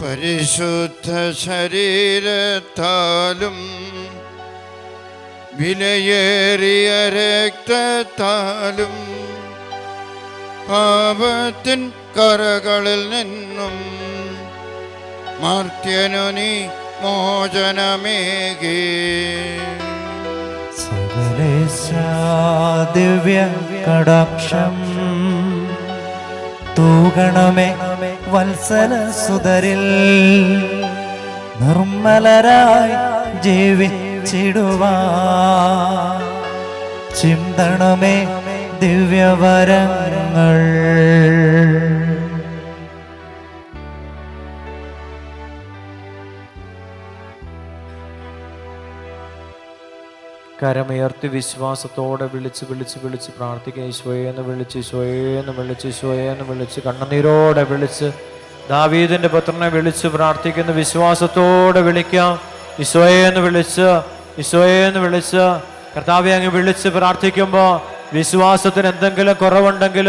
പരിശുദ്ധ ശരീരത്താലും വിലയേറിയ രക്തത്താലും പാപത്തിൻ കറകളിൽ നിന്നും മർത്യനു നീ മോചനമേകി. ദിവ്യ കടാക്ഷം തൂകണമേ വത്സല സുതരിൽ, നിർമ്മലരായി ജീവിച്ചിടുവാൻ ചിന്തണമേ ദിവ്യവരങ്ങൾ. കരമുയർത്തി വിശ്വാസത്തോടെ വിളിച്ച് വിളിച്ച് വിളിച്ച് പ്രാർത്ഥിക്കുക. ഈശോയെന്ന് വിളിച്ച്, ഈശോയെന്ന് വിളിച്ച്, ഈശോയെന്ന് വിളിച്ച്, കണ്ണുനീരോടെ വിളിച്ച്, ദാവീദിന്റെ പുത്രനെ വിളിച്ച് പ്രാർത്ഥിക്കുന്ന വിശ്വാസത്തോടെ വിളിക്കാം. ഈശോയെന്ന് വിളിച്ച്, ഈശോയെന്ന് വിളിച്ച്, കർത്താവെ അങ്ങ് വിളിച്ച് പ്രാർത്ഥിക്കുമ്പോൾ വിശ്വാസത്തിന് എന്തെങ്കിലും കുറവുണ്ടെങ്കിൽ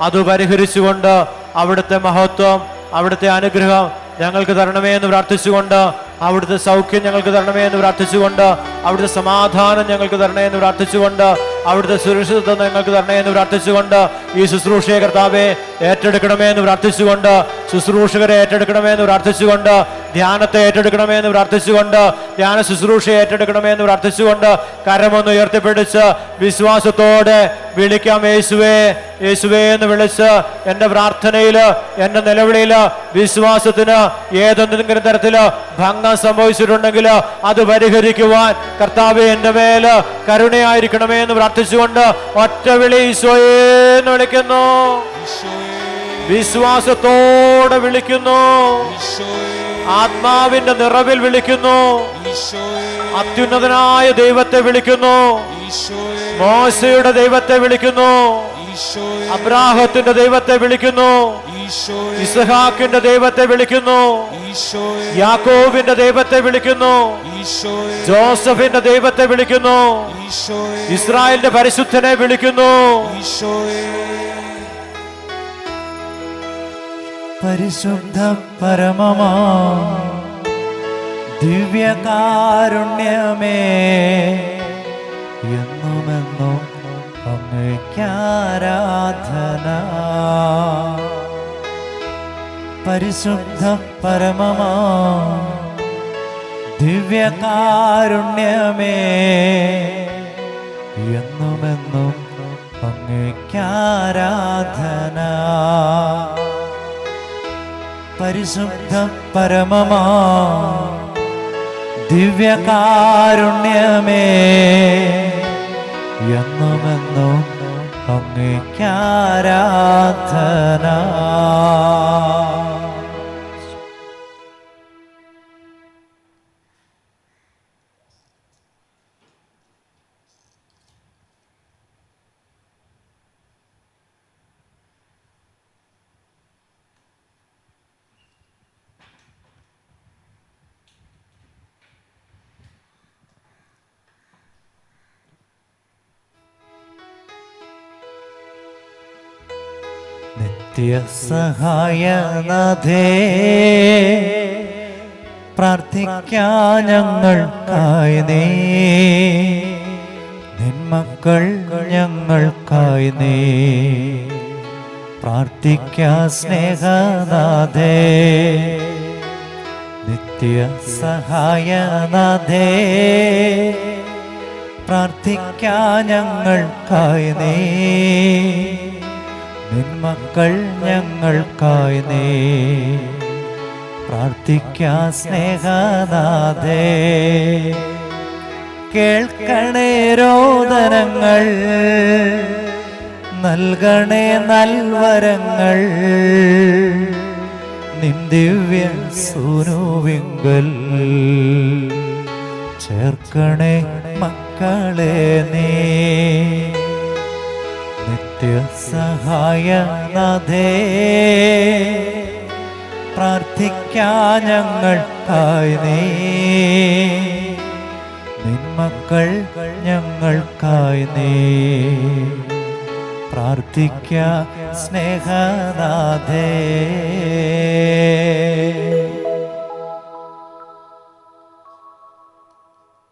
അത് പരിഹരിച്ചുകൊണ്ട് അവിടുത്തെ മഹത്വം, അവിടുത്തെ അനുഗ്രഹം ഞങ്ങൾക്ക് തരണമേ എന്ന് പ്രാർത്ഥിച്ചുകൊണ്ട്, അവിടുത്തെ സൗഖ്യം ഞങ്ങൾക്ക് തരണമേ എന്ന് പ്രാർത്ഥിച്ചുകൊണ്ട്, അവിടുത്തെ സമാധാനം ഞങ്ങൾക്ക് തരണേ എന്ന് പ്രാർത്ഥിച്ചുകൊണ്ട്, അവിടുത്തെ സുരക്ഷിതത്വം ഞങ്ങൾക്ക് തരണേ എന്ന് പ്രാർത്ഥിച്ചുകൊണ്ട്, ഈ ശുശ്രൂഷയെ കർത്താവെ ഏറ്റെടുക്കണമേ എന്ന് പ്രാർത്ഥിച്ചുകൊണ്ട്, ശുശ്രൂഷകരെ ഏറ്റെടുക്കണമേ എന്ന് പ്രാർത്ഥിച്ചുകൊണ്ട്, ധ്യാനത്തെ ഏറ്റെടുക്കണമേ എന്ന് പ്രാർത്ഥിച്ചുകൊണ്ട്, ധ്യാന ശുശ്രൂഷയെ ഏറ്റെടുക്കണമേ എന്ന് പ്രാർത്ഥിച്ചുകൊണ്ട് കരമൊന്ന് ഉയർത്തിപ്പിടിച്ച് വിശ്വാസത്തോടെ വിളിക്കാം. യേശുവേ, യേശുവേ എന്ന് വിളിച്ച് എൻ്റെ പ്രാർത്ഥനയിൽ, എൻ്റെ നിലവിളിയിൽ വിശ്വാസത്തിന് ഏതെന്തെങ്കിലും തരത്തില് ഭംഗം സംഭവിച്ചിട്ടുണ്ടെങ്കിൽ അത് പരിഹരിക്കുവാൻ കർത്താവേ എൻ്റെ മേൽ കരുണയായിരിക്കണമേ എന്ന് പ്രാർത്ഥിച്ചുകൊണ്ട് ഒറ്റ വിളി ഈശോയെ എന്ന് വിളിക്കുന്നു. വിശ്വാസത്തോടെ വിളിക്കുന്നു. ആത്മാവിന്റെ നിറവിൽ വിളിക്കുന്നു. അത്യുന്നതനായ ദൈവത്തെ വിളിക്കുന്നു. മോശയുടെ ദൈവത്തെ വിളിക്കുന്നു. അബ്രാഹത്തിന്റെ ദൈവത്തെ വിളിക്കുന്നു. ഇസ്ഹാക്കിന്റെ ദൈവത്തെ വിളിക്കുന്നു. യാക്കോബിന്റെ ദൈവത്തെ വിളിക്കുന്നു. ജോസഫിന്റെ ദൈവത്തെ വിളിക്കുന്നു. ഇസ്രായേലിന്റെ പരിശുദ്ധനെ വിളിക്കുന്നു. പരിശുദ്ധ പരമമാ ദിവ്യകാരുണ്യമേ എന്നുമെന്നും അങ്ങേയ്ക്കാരാധന. പരിശുദ്ധ പരമമാ ദിവ്യകാരുണ്യമേ എന്നുമെന്നും അങ്ങേയ്ക്കാരാധന. പരിശുദ്ധ പരമമാ ദിവ്യകാരുണ്യമേ എന്നുമെന്നും അങ്ങേയ്ക്കാരാധന. നിത്യസഹായനാഥേ, പ്രാർത്ഥിക്കാൻ ഞങ്ങൾക്കായി നീ, നിന്മക്കൾ ഞങ്ങൾക്കായി നീ. പ്രാർത്ഥിക്കാൻ സ്നേഹനാഥേ, നിത്യസഹായനാഥേ, പ്രാർത്ഥിക്കാൻ ഞങ്ങൾക്കായി നീ, നിന്മക്കൾ ഞങ്ങൾക്കായി നീ. പ്രാർത്ഥിക്കാൻ സ്നേഹനാഥേ, കേൾക്കണേ രോദനങ്ങൾ, നൽകണേ നൽവരങ്ങൾ. നിൻ ദിവ്യ സൂനുവിങ്കൽ ചേർക്കണേ മക്കളെ നീ. നിത്യസഹായനാഥേ, പ്രാർത്ഥിക്കാൻ ഞങ്ങൾക്കായി നീ, നിന്മക്കൾ ഞങ്ങൾക്കായി നീ. പ്രാർത്ഥിക്കാൻ സ്നേഹനാഥേ.